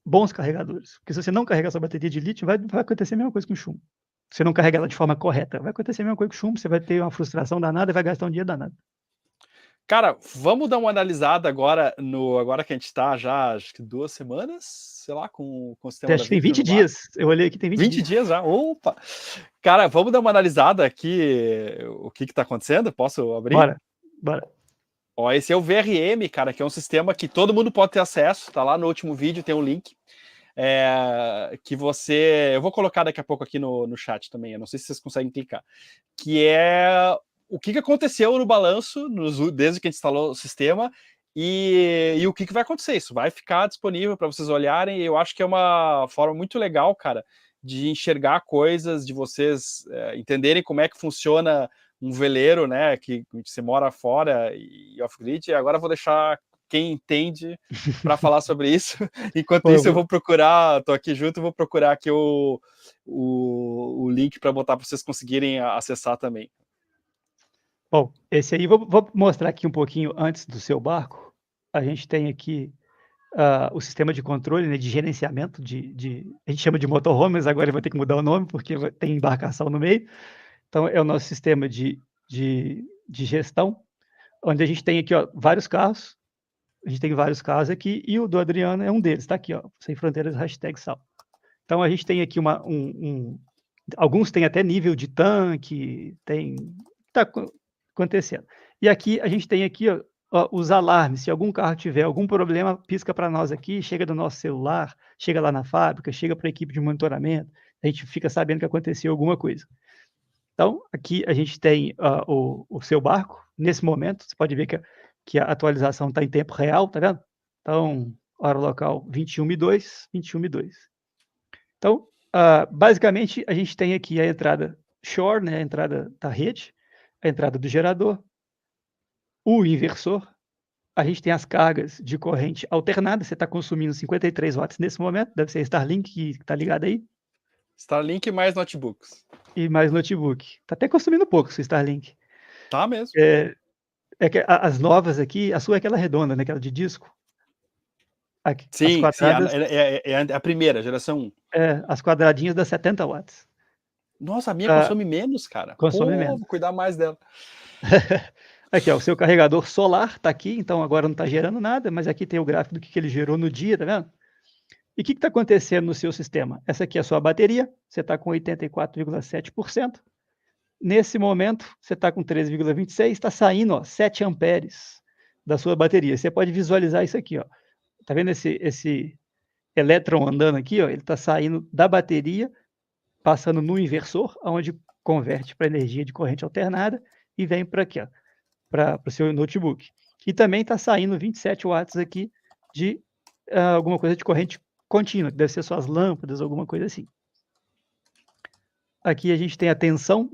Speaker 2: bons carregadores. Porque se você não carregar sua bateria de lítio, vai acontecer a mesma coisa com o chumbo. Se você não carrega ela de forma correta, vai acontecer a mesma coisa com o chumbo, você vai ter uma frustração danada e vai gastar um dinheiro danado.
Speaker 1: Cara, vamos dar uma analisada agora agora que a gente está já, acho que 2 semanas, sei lá, com o sistema da
Speaker 2: Acho que tem
Speaker 1: Victor
Speaker 2: 20
Speaker 1: no bar.
Speaker 2: dias. Eu olhei aqui, tem 20
Speaker 1: 20
Speaker 2: dias.
Speaker 1: dias já? Opa! Cara, vamos dar uma analisada aqui, o que está acontecendo? Posso abrir?
Speaker 2: Bora.
Speaker 1: Ó, esse é o VRM, cara, que é um sistema que todo mundo pode ter acesso, tá lá no último vídeo, tem um link. Que você... Eu vou colocar daqui a pouco aqui no chat também, eu não sei se vocês conseguem clicar. Que é o que aconteceu no balanço desde que a gente instalou o sistema e o que vai acontecer. Isso vai ficar disponível para vocês olharem, e eu acho que é uma forma muito legal, cara, de enxergar coisas, de vocês entenderem como é que funciona um veleiro, né, que você mora fora e off-grid. Agora eu vou deixar quem entende para falar sobre isso. Enquanto isso, eu vou procurar, tô aqui junto, vou procurar aqui o link para botar para vocês conseguirem acessar também.
Speaker 2: Bom, esse aí, vou mostrar aqui um pouquinho antes do seu barco. A gente tem aqui o sistema de controle, né, de gerenciamento, a gente chama de motorhome, mas agora vai ter que mudar o nome, porque tem embarcação no meio. Então, é o nosso sistema de gestão, onde a gente tem aqui, ó, vários carros. A gente tem vários carros aqui, e o do Adriano é um deles, tá aqui, ó, Sem Fronteiras, #sal. Então, a gente tem aqui alguns têm até nível de tanque, tá acontecendo. E aqui, a gente tem aqui, ó, os alarmes. Se algum carro tiver algum problema, pisca para nós aqui, chega do nosso celular, chega lá na fábrica, chega para a equipe de monitoramento, a gente fica sabendo que aconteceu alguma coisa. Então, aqui a gente tem o seu barco. Nesse momento, você pode ver que a atualização está em tempo real, tá vendo? Então, hora local 21h02, 21h02. Então, basicamente, a gente tem aqui a entrada shore, né, a entrada da rede, a entrada do gerador, o inversor. A gente tem as cargas de corrente alternada. Você está consumindo 53 watts nesse momento, deve ser Starlink que está ligado aí.
Speaker 1: Starlink mais notebooks.
Speaker 2: E mais notebook. Está até consumindo pouco esse Starlink.
Speaker 1: Tá mesmo.
Speaker 2: Que as novas aqui, a sua é aquela redonda, né, aquela de disco.
Speaker 1: Sim, é a primeira, geração 1.
Speaker 2: As quadradinhas dá 70 watts.
Speaker 1: Nossa, a minha consome menos, cara.
Speaker 2: Consome menos.
Speaker 1: Vou cuidar mais dela.
Speaker 2: Aqui, ó, o seu carregador solar está aqui, então agora não está gerando nada, mas aqui tem o gráfico do que ele gerou no dia, tá vendo? E o que está acontecendo no seu sistema? Essa aqui é a sua bateria, você está com 84,7%. Nesse momento, você está com 13,26%, está saindo, ó, 7 amperes da sua bateria. Você pode visualizar isso aqui, ó. Tá vendo esse elétron andando aqui, ó? Ele está saindo da bateria, passando no inversor, onde converte para energia de corrente alternada e vem para aqui, ó, para o seu notebook. E também está saindo 27 watts aqui de alguma coisa de corrente contínua, que deve ser suas lâmpadas, alguma coisa assim. Aqui a gente tem a tensão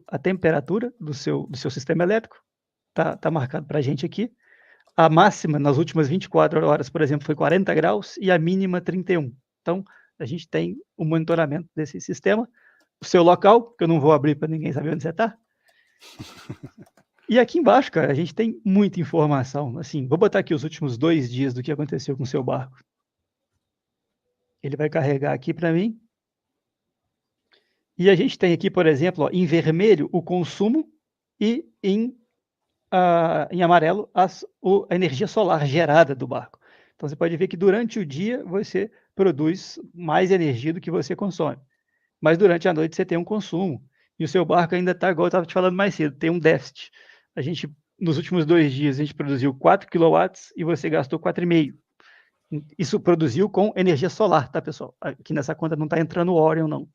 Speaker 2: a temperatura do seu sistema elétrico. Tá marcado para a gente aqui. A máxima nas últimas 24 horas, por exemplo, foi 40 graus e a mínima 31. Então, a gente tem o monitoramento desse sistema. O seu local, que eu não vou abrir para ninguém saber onde você está. E aqui embaixo, cara, a gente tem muita informação. Assim, vou botar aqui os últimos 2 dias do que aconteceu com o seu barco. Ele vai carregar aqui para mim. E a gente tem aqui, por exemplo, ó, em vermelho, o consumo e em amarelo a energia solar gerada do barco. Então, você pode ver que durante o dia você produz mais energia do que você consome. Mas durante a noite você tem um consumo. E o seu barco ainda está, igual eu estava te falando mais cedo, tem um déficit. Nos últimos 2 dias, a gente produziu 4 kW e você gastou 4,5. Isso produziu com energia solar, tá, pessoal? Aqui nessa conta não está entrando o Orion, não.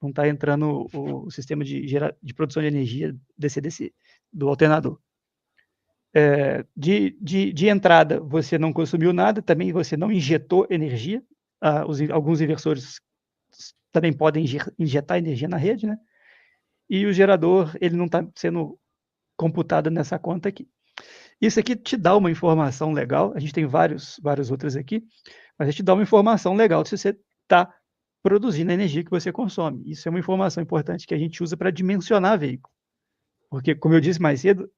Speaker 2: Não está entrando o sistema de produção de energia DC-DC, do alternador. De entrada, você não consumiu nada, também você não injetou energia. Alguns inversores também podem injetar energia na rede, né? E o gerador, ele não está sendo computado nessa conta aqui. Isso aqui te dá uma informação legal. A gente tem várias outras aqui, mas a gente dá uma informação legal se você está produzindo a energia que você consome. Isso é uma informação importante que a gente usa para dimensionar veículo. Porque, como eu disse mais cedo,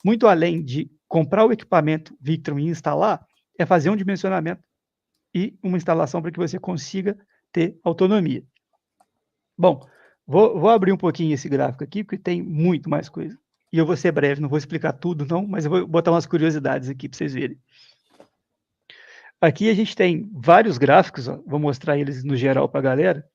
Speaker 2: muito além de comprar o equipamento Victron e instalar, é fazer um dimensionamento e uma instalação para que você consiga ter autonomia. Bom, vou abrir um pouquinho esse gráfico aqui, porque tem muito mais coisa. E eu vou ser breve, não vou explicar tudo não, mas eu vou botar umas curiosidades aqui para vocês verem. Aqui a gente tem vários gráficos, ó, vou mostrar eles no geral para a galera,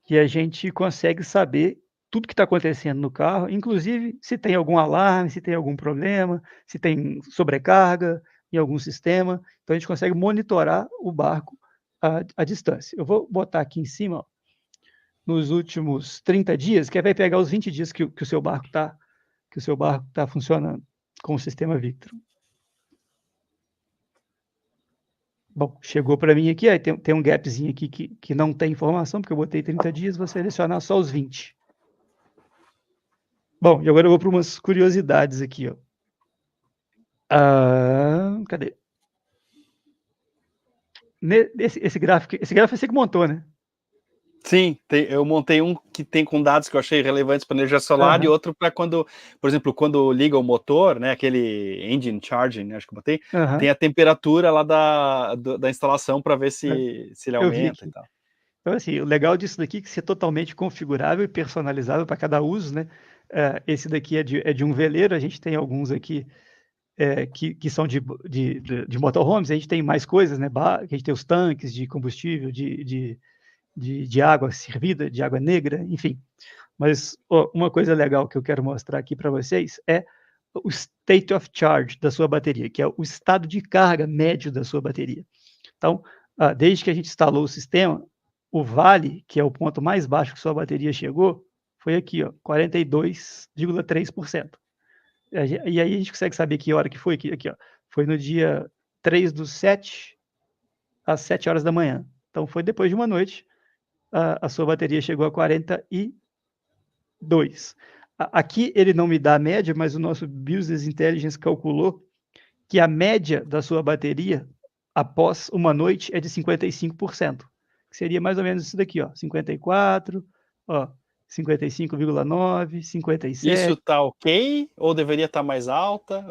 Speaker 2: que a gente consegue saber tudo que está acontecendo no carro, inclusive se tem algum alarme, se tem algum problema, se tem sobrecarga em algum sistema. Então a gente consegue monitorar o barco à distância. Eu vou botar aqui em cima, ó, nos últimos 30 dias, que vai pegar os 20 dias que o seu barco está funcionando com o sistema Victron. Bom, chegou para mim aqui, aí tem um gapzinho aqui que não tem informação, porque eu botei 30 dias, vou selecionar só os 20. Bom, e agora eu vou para umas curiosidades aqui, ó. Cadê? Esse gráfico você que montou, né?
Speaker 1: Sim, eu montei um que tem com dados que eu achei relevantes para energia solar e outro para quando, por exemplo, quando liga o motor, né, aquele engine charging, né, acho que eu botei, tem a temperatura lá da instalação para ver se ele aumenta e tal.
Speaker 2: Então, assim, o legal disso daqui é que isso é totalmente configurável e personalizável para cada uso, né? Esse daqui é de um veleiro, a gente tem alguns aqui que são de motorhomes, a gente tem mais coisas, né? A gente tem os tanques de combustível, de água servida, de água negra, enfim. Mas uma coisa legal que eu quero mostrar aqui para vocês é o state of charge da sua bateria, que é o estado de carga médio da sua bateria. Então, desde que a gente instalou o sistema, o vale, que é o ponto mais baixo que sua bateria chegou, foi aqui, ó, 42,3%. E aí a gente consegue saber que hora que foi aqui, ó. Foi no dia 3/7, às 7 horas da manhã. Então, foi depois de uma noite, a sua bateria chegou a 42. Aqui ele não me dá a média, mas o nosso Business Intelligence calculou que a média da sua bateria após uma noite é de 55%, que seria mais ou menos isso daqui, ó, 54, ó, 55,9, 57.
Speaker 1: Isso tá ok? Ou deveria estar mais alta?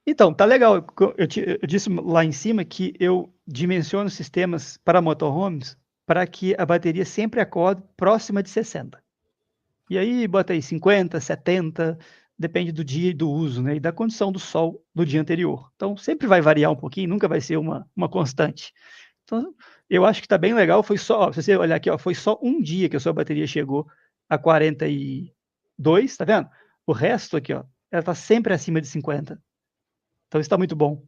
Speaker 2: Então, tá legal. Eu disse lá em cima que eu dimensiono sistemas para motorhomes para que a bateria sempre acorde próxima de 60. E aí bota aí 50, 70, depende do dia e do uso, né? E da condição do sol do dia anterior. Então, sempre vai variar um pouquinho, nunca vai ser uma constante. Então, eu acho que está bem legal. Foi só, se você olhar aqui, ó, foi só um dia que a sua bateria chegou a 42, tá vendo? O resto aqui, ó, ela está sempre acima de 50. Então, isso está muito bom.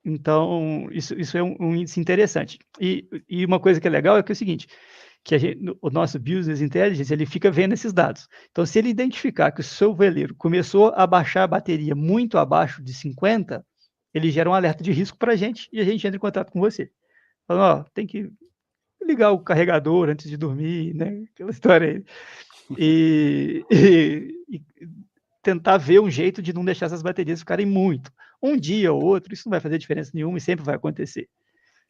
Speaker 2: Então, isso é um índice interessante. E uma coisa que é legal é que é o seguinte, que o nosso Business Intelligence, ele fica vendo esses dados. Então, se ele identificar que o seu veleiro começou a baixar a bateria muito abaixo de 50, ele gera um alerta de risco para a gente e a gente entra em contato com você. Falando, ó, tem que ligar o carregador antes de dormir, né? Aquela história aí. E tentar ver um jeito de não deixar essas baterias ficarem muito. Um dia ou outro, isso não vai fazer diferença nenhuma e sempre vai acontecer.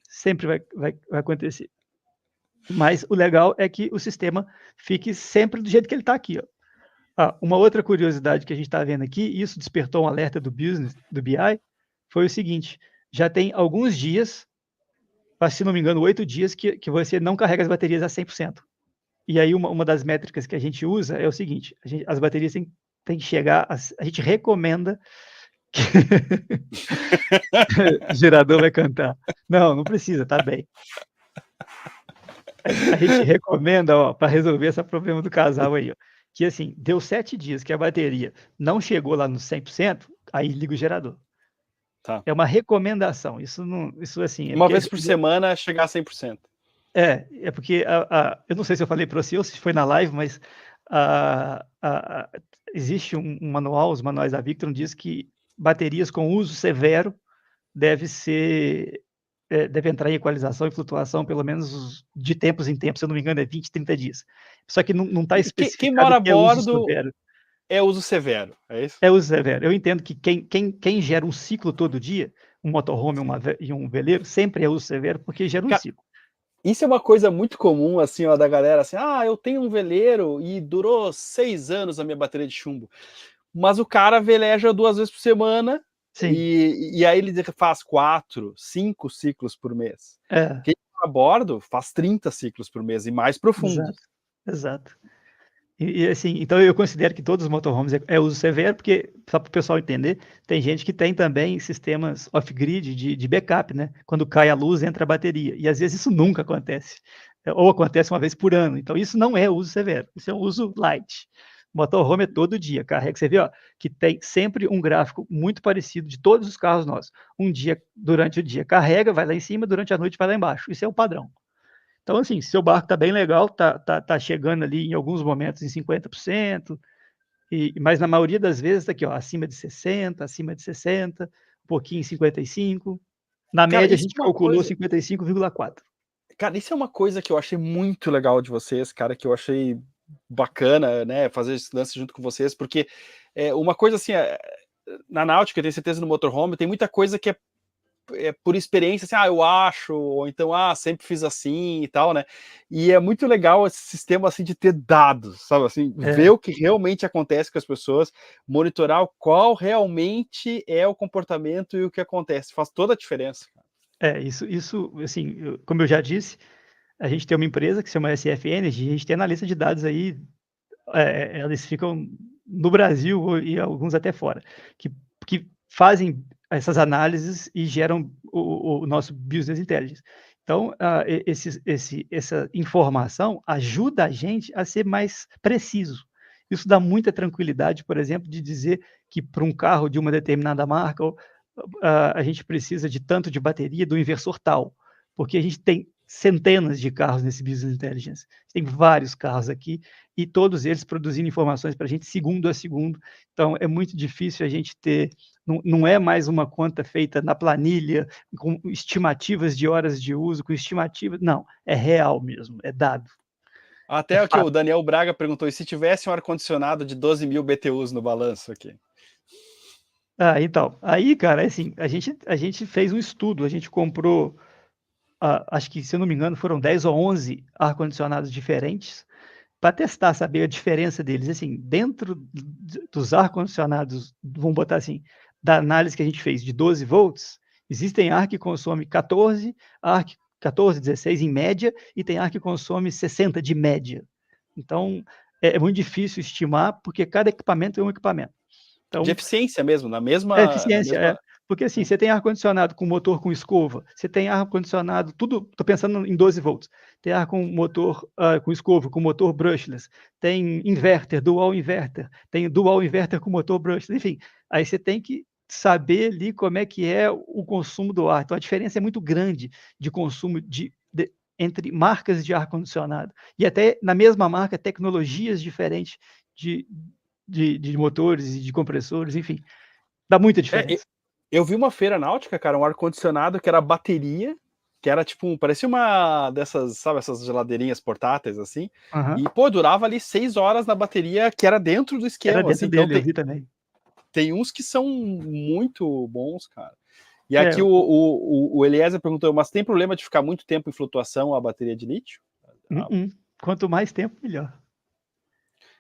Speaker 2: Sempre vai acontecer. Mas o legal é que o sistema fique sempre do jeito que ele está aqui, ó. Uma outra curiosidade que a gente está vendo aqui, e isso despertou um alerta do Business, do BI, foi o seguinte: já tem alguns dias, se não me engano, 8 dias, que você não carrega as baterias a 100%. E aí uma das métricas que a gente usa é o seguinte: as baterias têm que chegar, a gente recomenda que... O gerador vai cantar. Não precisa, tá bem. A gente recomenda, para resolver esse problema do casal aí, ó, que assim, deu 7 dias que a bateria não chegou lá no 100%, aí liga o gerador.
Speaker 1: Tá.
Speaker 2: É uma recomendação. Isso assim.
Speaker 1: Uma vez por semana chegar a 100%.
Speaker 2: É porque eu não sei se eu falei para você ou se foi na live, mas existe um manual, os manuais da Victron diz que baterias com uso severo deve entrar em equalização e flutuação pelo menos de tempos em tempos, se eu não me engano é 20, 30 dias. Só que não está especificado
Speaker 1: quem mora a bordo
Speaker 2: severo.
Speaker 1: É uso severo, é isso?
Speaker 2: É uso severo. Eu entendo que quem gera um ciclo todo dia, um motorhome e um veleiro, sempre é uso severo, porque gera um ciclo.
Speaker 1: Isso é uma coisa muito comum, assim, ó, da galera, assim, eu tenho um veleiro e durou 6 anos a minha bateria de chumbo. Mas o cara veleja 2 vezes por semana
Speaker 2: Sim.
Speaker 1: E aí ele faz 4, 5 ciclos por mês. Quem está a bordo faz 30 ciclos por mês e mais profundos.
Speaker 2: Exato, exato. Assim, então eu considero que todos os motorhomes é uso severo, porque, só para o pessoal entender, tem gente que tem também sistemas off-grid de backup, né? Quando cai a luz, entra a bateria. E às vezes isso nunca acontece. Ou acontece uma vez por ano. Então isso não é uso severo, isso é um uso light. Motorhome é todo dia, carrega. Você vê, ó, que tem sempre um gráfico muito parecido de todos os carros nossos. Um dia, durante o dia, carrega, vai lá em cima, durante a noite vai lá embaixo. Isso é o padrão. Então, assim, seu barco está bem legal, tá chegando ali em alguns momentos em 50%, mas na maioria das vezes está aqui, ó, acima de 60%, acima de 60%, um pouquinho em 55%. Na
Speaker 1: Cara,
Speaker 2: média, a
Speaker 1: isso
Speaker 2: gente
Speaker 1: é uma
Speaker 2: calculou
Speaker 1: coisa.
Speaker 2: 55,4%.
Speaker 1: Cara, isso é uma coisa que eu achei muito legal de vocês, cara, que eu achei bacana, né, fazer esse lance junto com vocês, porque uma coisa assim, na náutica, eu tenho certeza no motorhome, tem muita coisa que é por experiência, assim, eu acho, ou então, sempre fiz assim e tal, né? E é muito legal esse sistema, assim, de ter dados, sabe, assim, ver o que realmente acontece com as pessoas, monitorar qual realmente é o comportamento e o que acontece, faz toda a diferença.
Speaker 2: Isso, assim, como eu já disse, a gente tem uma empresa que se chama SF Energy, a gente tem analista de dados aí, eles ficam no Brasil e alguns até fora, que fazem essas análises e geram o nosso Business Intelligence. Então, essa informação ajuda a gente a ser mais preciso. Isso dá muita tranquilidade, por exemplo, de dizer que para um carro de uma determinada marca, a gente precisa de tanto de bateria do inversor tal, porque a gente tem centenas de carros nesse Business Intelligence. Tem vários carros aqui e todos eles produzindo informações para a gente segundo a segundo. Então, é muito difícil a gente ter. Não é mais uma conta feita na planilha, com estimativas de horas de uso, com estimativas. Não, é real mesmo, é dado. É
Speaker 1: Até aqui o
Speaker 2: fato.
Speaker 1: Daniel Braga perguntou, e se tivesse um ar-condicionado de 12.000 BTUs no balanço aqui?
Speaker 2: Então, aí, cara, assim, a gente fez um estudo, a gente comprou, acho que, se eu não me engano, foram 10 ou 11 ar-condicionados diferentes, para testar, saber a diferença deles. Assim, dentro dos ar-condicionados, vamos botar assim, da análise que a gente fez de 12 volts, existem ar que consome 14, ar que 14, 16 em média, e tem ar que consome 60 de média. Então, é muito difícil estimar, porque cada equipamento é um equipamento.
Speaker 1: De
Speaker 2: Então,
Speaker 1: eficiência mesmo, na
Speaker 2: é
Speaker 1: mesma,
Speaker 2: eficiência. Porque assim,
Speaker 1: né?
Speaker 2: você tem ar-condicionado com motor com escova, você tem ar-condicionado, tudo, estou pensando em 12 volts, tem ar com motor com escova, com motor brushless, tem inverter, dual inverter, tem dual inverter com motor brushless, enfim, aí você tem que saber ali como é que é o consumo do ar. Então a diferença é muito grande de consumo entre marcas de ar-condicionado. E até na mesma marca, tecnologias diferentes de, de motores e de compressores, enfim. Dá muita
Speaker 1: É,
Speaker 2: diferença.
Speaker 1: eu vi uma feira náutica, cara, um ar-condicionado que era bateria, que era tipo, parecia uma dessas, sabe, essas geladeirinhas portáteis, assim,
Speaker 2: Aham.
Speaker 1: e, pô, durava ali 6 horas na bateria, que era dentro do
Speaker 2: Era
Speaker 1: esquema, assim,
Speaker 2: dentro
Speaker 1: então
Speaker 2: dele, eu
Speaker 1: tem,
Speaker 2: vi também.
Speaker 1: tem uns que são muito bons, cara. E
Speaker 2: É,
Speaker 1: aqui o Eliezer perguntou, mas tem problema de ficar muito tempo em flutuação a bateria de lítio?
Speaker 2: quanto mais tempo, melhor.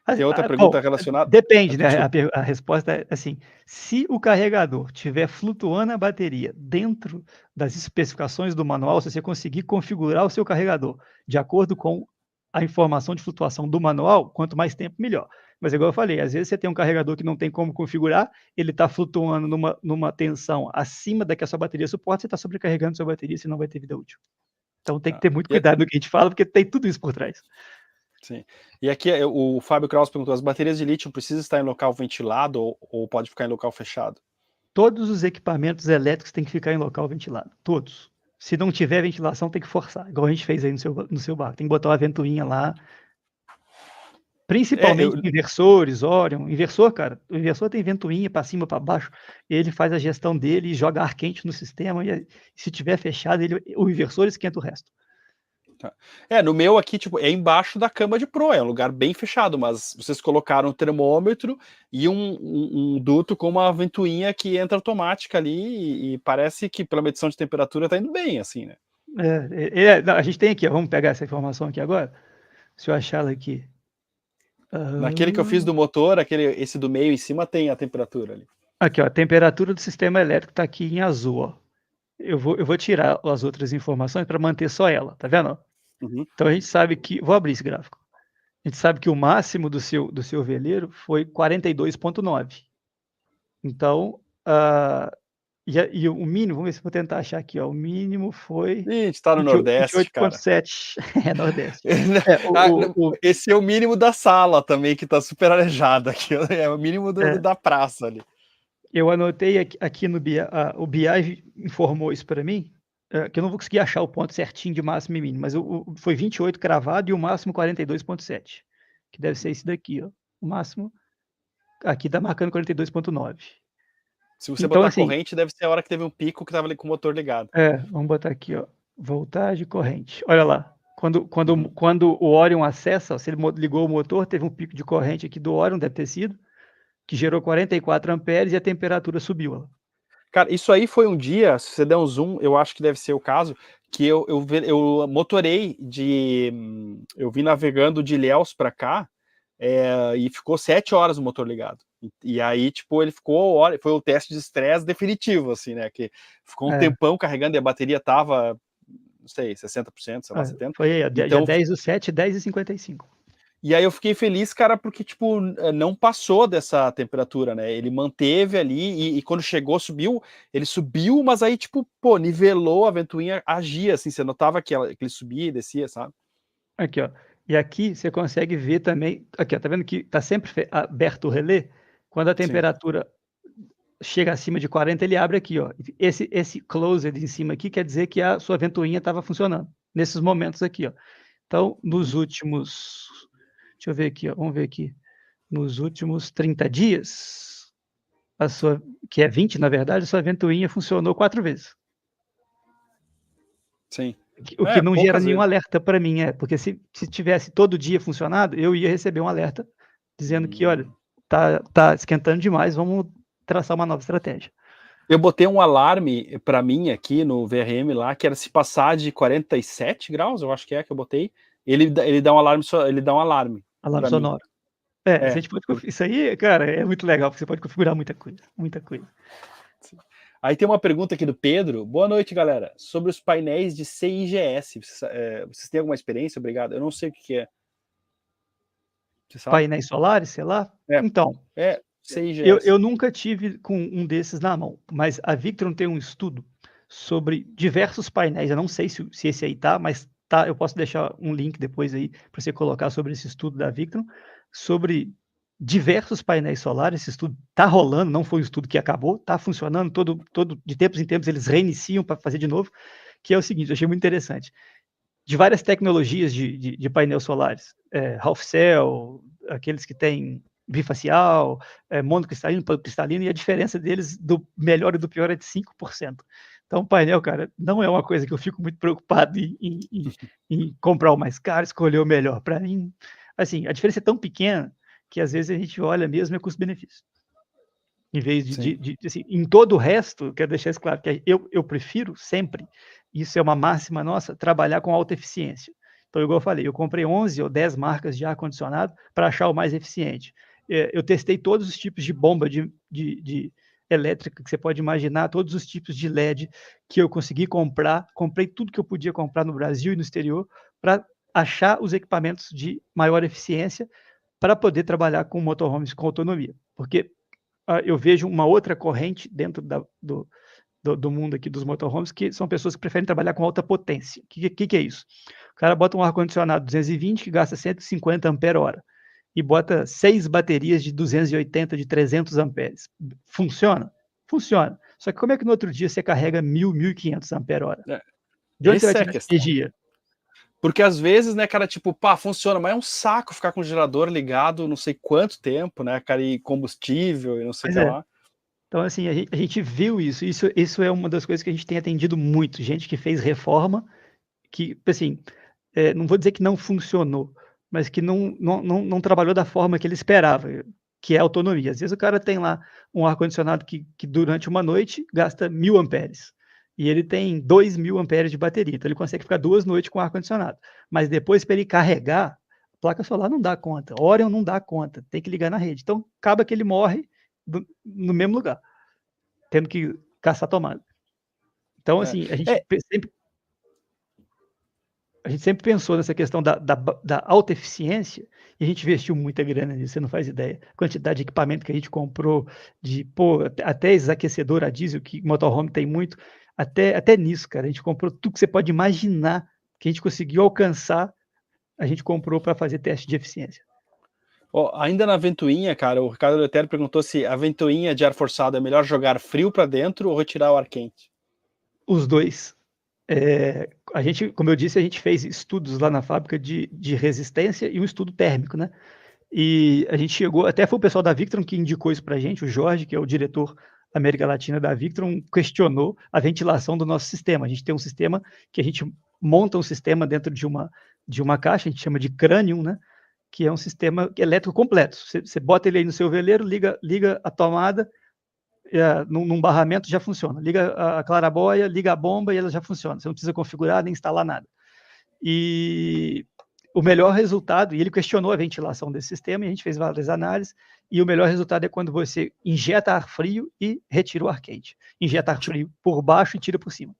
Speaker 1: Tem outra
Speaker 2: Bom,
Speaker 1: pergunta relacionada?
Speaker 2: depende, né?
Speaker 1: Desculpa.
Speaker 2: A resposta é assim: se o carregador estiver flutuando a bateria dentro das especificações do manual, se você conseguir configurar o seu carregador de acordo com a informação de flutuação do manual, quanto mais tempo, melhor. Mas, igual eu falei, às vezes você tem um carregador que não tem como configurar, ele está flutuando numa tensão acima da que a sua bateria suporta, você está sobrecarregando sua bateria, senão vai ter vida útil. Então tem que
Speaker 1: Tá.
Speaker 2: ter muito cuidado no que a gente fala, porque tem tudo isso por trás.
Speaker 1: Sim. E aqui o Fábio Kraus perguntou, as baterias de lítio precisam estar em local ventilado ou pode ficar em local fechado?
Speaker 2: Todos os equipamentos elétricos têm que ficar em local ventilado. Todos. Se não tiver ventilação, tem que forçar, igual a gente fez aí no seu barco. Tem que botar uma ventoinha lá. Principalmente inversores, Orion. Inversor, cara, o inversor tem ventoinha para cima, para baixo. Ele faz a gestão dele e joga ar quente no sistema. E se tiver fechado, o inversor esquenta o resto.
Speaker 1: Tá. No meu aqui, tipo, é embaixo da cama de proa, é um lugar bem fechado, mas vocês colocaram um termômetro e um duto com uma ventoinha que entra automática ali e parece que pela medição de temperatura tá indo bem, assim, né?
Speaker 2: Não, a gente tem aqui, ó, vamos pegar essa informação aqui agora. Se eu achar ela aqui.
Speaker 1: Naquele que eu fiz do motor, esse do meio em cima tem a temperatura ali.
Speaker 2: Aqui, ó, a temperatura do sistema elétrico está aqui em azul, ó. Eu vou tirar as outras informações para manter só ela, tá vendo?
Speaker 1: Uhum.
Speaker 2: Então a gente sabe que, vou abrir esse gráfico. A gente sabe que o máximo do seu veleiro foi 42,9. Então, e o mínimo, vamos ver se eu vou tentar achar aqui, ó. O mínimo foi
Speaker 1: Ih, a gente tá no Nordeste, cara.
Speaker 2: 28,7. É, Nordeste. É,
Speaker 1: Ah, esse é o mínimo da sala também, que tá super arejado aqui. É o mínimo
Speaker 2: é,
Speaker 1: da praça ali.
Speaker 2: eu anotei aqui no BI, o BI informou isso para mim, que eu não vou conseguir achar o ponto certinho de máximo e mínimo, mas foi 28 cravado e o máximo 42,7, que deve ser esse daqui, ó. O máximo aqui tá marcando 42,9.
Speaker 1: Se você
Speaker 2: Então,
Speaker 1: botar
Speaker 2: assim,
Speaker 1: corrente, deve ser a hora que teve um pico que tava ali com o motor ligado.
Speaker 2: vamos botar aqui, ó, voltagem corrente. Olha lá, quando, quando,
Speaker 1: Uhum.
Speaker 2: quando o Orion acessa, ó, se ele ligou o motor, teve um pico de corrente aqui do Orion, deve ter sido, que gerou 44 amperes e a temperatura subiu, ó.
Speaker 1: Cara, isso aí foi um dia, se você der um zoom, eu acho que deve ser o caso, que eu motorei eu vim navegando de Ilhéus para cá, e ficou 7 horas o motor ligado. E aí, tipo, ele ficou, foi o teste de estresse definitivo, assim, né? Que ficou um
Speaker 2: É,
Speaker 1: tempão carregando e a bateria tava, não sei, 60%, sei lá, 70%.
Speaker 2: foi aí, ó, dia
Speaker 1: Então,
Speaker 2: 10/7, 10h55.
Speaker 1: e aí eu fiquei feliz, cara, porque, tipo, não passou dessa temperatura, né? Ele manteve ali e quando chegou, subiu. Ele subiu, mas aí, tipo, pô, nivelou, a ventoinha agia, assim, você notava que ele subia e descia, sabe?
Speaker 2: Aqui, ó. E aqui você consegue ver também. Aqui, ó, tá vendo que tá sempre aberto o relé? Quando a
Speaker 1: Sim.
Speaker 2: temperatura chega acima de 40, ele abre aqui, ó. Esse closed em cima aqui quer dizer que a sua ventoinha estava funcionando. Nesses momentos aqui, ó. Então, nos
Speaker 1: Uhum.
Speaker 2: últimos. Deixa eu ver aqui, ó. Vamos ver aqui. Nos últimos 30 dias, que é 20, na verdade, a sua ventoinha funcionou 4 vezes.
Speaker 1: Sim.
Speaker 2: O que não gera
Speaker 1: Poucas
Speaker 2: nenhum
Speaker 1: vezes.
Speaker 2: alerta para mim, porque se tivesse todo dia funcionado, eu ia receber um alerta dizendo que, olha,
Speaker 1: Hum.
Speaker 2: tá esquentando demais, vamos traçar uma nova estratégia.
Speaker 1: Eu botei um alarme para mim aqui no VRM lá, que era se passar de 47 graus, eu acho que eu botei, ele dá um alarme, ele dá um alarme
Speaker 2: Alarme
Speaker 1: para mim.
Speaker 2: sonoro. A
Speaker 1: É.
Speaker 2: gente pode isso aí, cara, é muito legal, porque você pode configurar muita coisa, muita coisa.
Speaker 1: Aí tem uma pergunta aqui do Pedro. Boa noite, galera. Sobre os painéis de CIGS. Vocês têm alguma experiência? Obrigado. Eu não sei o que é. Você sabe?
Speaker 2: Painéis solares, sei lá?
Speaker 1: É,
Speaker 2: Então, eu
Speaker 1: CIGS.
Speaker 2: eu nunca tive com um desses na mão, mas a Victron tem um estudo sobre diversos painéis, eu não sei se esse aí tá, mas tá, eu posso deixar um link depois aí para você colocar sobre esse estudo da Victron, sobre diversos painéis solares. Esse estudo tá rolando, não foi um estudo que acabou, tá funcionando, todo de tempos em tempos eles reiniciam para fazer de novo, que é o seguinte, eu achei muito interessante. De várias tecnologias de painéis solares, half cell, aqueles que têm bifacial, monocristalino, pancristalino, e a diferença deles do melhor e do pior é de 5%. Então, o painel, cara, não é uma coisa que eu fico muito preocupado em comprar o mais caro, escolher o melhor. Para mim, assim, a diferença é tão pequena que às vezes a gente olha mesmo é custo-benefício. Em vez
Speaker 1: Sim.
Speaker 2: assim, em todo o resto, quero deixar isso claro, que eu prefiro sempre, isso é uma máxima nossa, trabalhar com alta eficiência. Então, igual eu falei, eu comprei 11 ou 10 marcas de ar-condicionado para achar o mais eficiente. Eu testei todos os tipos de bomba de elétrica que você pode imaginar, todos os tipos de LED que eu consegui comprar, comprei tudo que eu podia comprar no Brasil e no exterior para achar os equipamentos de maior eficiência para poder trabalhar com motorhomes com autonomia. Porque eu vejo uma outra corrente dentro do mundo aqui dos motorhomes, que são pessoas que preferem trabalhar com alta potência. O que é isso? O cara bota um ar-condicionado 220 que gasta 150 ampere-hora e bota 6 baterias de 280, de 300 amperes. Funciona? Funciona. Só que como é que no outro dia você carrega 1.000, 1.500 ampere-hora?
Speaker 1: É,
Speaker 2: De onde você vai
Speaker 1: essa é a
Speaker 2: tirar essa
Speaker 1: questão.
Speaker 2: energia?
Speaker 1: Porque às vezes, né, cara, tipo, pá, funciona, mas é um saco ficar com o gerador ligado não sei quanto tempo, né, cara, e combustível e não sei o
Speaker 2: Pois
Speaker 1: que
Speaker 2: é.
Speaker 1: lá.
Speaker 2: Então, assim, a gente viu isso é uma das coisas que a gente tem atendido muito, gente que fez reforma, que, assim, não vou dizer que não funcionou, mas que não trabalhou da forma que ele esperava, que é autonomia. Às vezes o cara tem lá um ar-condicionado que durante uma noite gasta 1.000 amperes, e ele tem 2.000 amperes de bateria, então ele consegue ficar 2 noites com ar-condicionado. Mas depois, para ele carregar, a placa solar não dá conta, Orion não dá conta, tem que ligar na rede. Então, acaba que ele morre no mesmo lugar. tendo que caçar tomada. Então, assim, a gente sempre pensou nessa questão da alta eficiência e a gente investiu muita grana nisso, você não faz ideia. A quantidade de equipamento que a gente comprou, até esses aquecedor a diesel, que motorhome tem muito, até nisso, cara, a gente comprou tudo que você pode imaginar que a gente conseguiu alcançar, a gente comprou para fazer teste de eficiência.
Speaker 1: Ainda na ventoinha, cara, o Ricardo Letério perguntou se a ventoinha de ar forçado é melhor jogar frio para dentro ou retirar o ar quente.
Speaker 2: Os dois. A gente, como eu disse, a gente fez estudos lá na fábrica de resistência e um estudo térmico, né? E a gente chegou, até foi o pessoal da Victron que indicou isso pra gente, o Jorge, que é o diretor América Latina da Victron, questionou a ventilação do nosso sistema. A gente tem um sistema que a gente monta um sistema dentro de uma caixa, a gente chama de crânium, né? Que é um sistema elétrico completo. Você bota ele aí no seu veleiro, liga a tomada, num barramento já funciona. Liga a clarabóia, liga a bomba e ela já funciona. Você não precisa configurar nem instalar nada. E o melhor resultado, e ele questionou a ventilação desse sistema, e a gente fez várias análises, e o melhor resultado é quando você injeta ar frio e retira o ar quente. Injeta ar frio por baixo e tira por cima.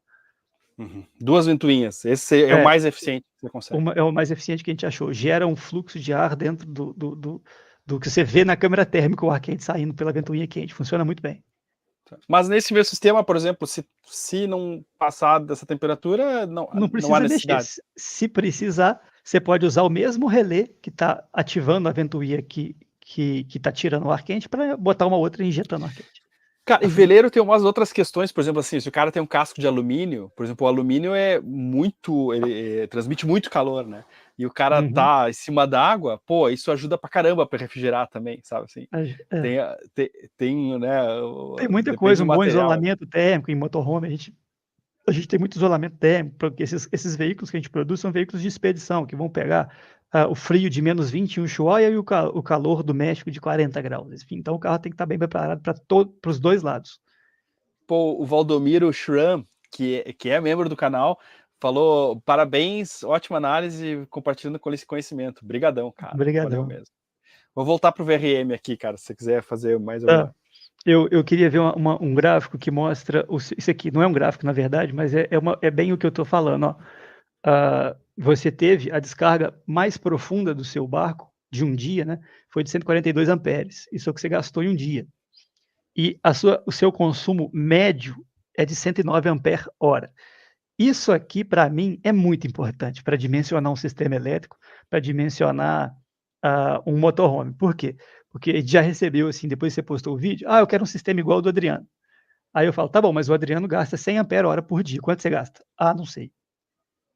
Speaker 1: Uhum. 2 ventoinhas. Esse é o mais eficiente que você consegue.
Speaker 2: É o mais eficiente que a gente achou. Gera um fluxo de ar dentro do que você vê na câmera térmica, o ar quente saindo pela ventoinha quente. Funciona muito bem.
Speaker 1: Mas nesse meu sistema, por exemplo, se não passar dessa temperatura, não há necessidade.
Speaker 2: Mexer. Se precisar, você pode usar o mesmo relé que está ativando a ventoinha que está tirando o ar quente para botar uma outra injetando ar quente.
Speaker 1: Cara, e veleiro tem umas outras questões, por exemplo, assim, se o cara tem um casco de alumínio, por exemplo, o alumínio ele transmite muito calor, né? E o cara tá em cima d'água, pô, isso ajuda pra caramba pra refrigerar também, sabe assim? Tem, né?
Speaker 2: Tem muita coisa, um bom isolamento térmico em motorhome, a gente tem muito isolamento térmico, porque esses veículos que a gente produz são veículos de expedição, que vão pegar o frio de menos 21 Ushuaia e o calor do México de 40 graus. Enfim, então o carro tem que estar bem preparado para os dois lados.
Speaker 1: Pô, o Valdomiro Schramm, que é membro do canal, falou: parabéns, ótima análise, compartilhando com esse conhecimento. Obrigadão, cara.
Speaker 2: Obrigadão.
Speaker 1: Valeu mesmo. Vou voltar pro VRM aqui, cara, se você quiser fazer mais alguma.
Speaker 2: Eu queria ver um gráfico que mostra isso aqui. Não é um gráfico, na verdade, mas é bem o que eu estou falando. Ó. Você teve a descarga mais profunda do seu barco de um dia, né? Foi de 142 amperes. Isso é o que você gastou em um dia. E o seu consumo médio é de 109 ampere-hora. Isso aqui, para mim, é muito importante para dimensionar um sistema elétrico, para dimensionar um motorhome. Por quê? Porque ele já recebeu, assim, depois que você postou o vídeo, eu quero um sistema igual ao do Adriano. Aí eu falo, tá bom, mas o Adriano gasta 100 ampere-hora por dia. Quanto você gasta? Não sei.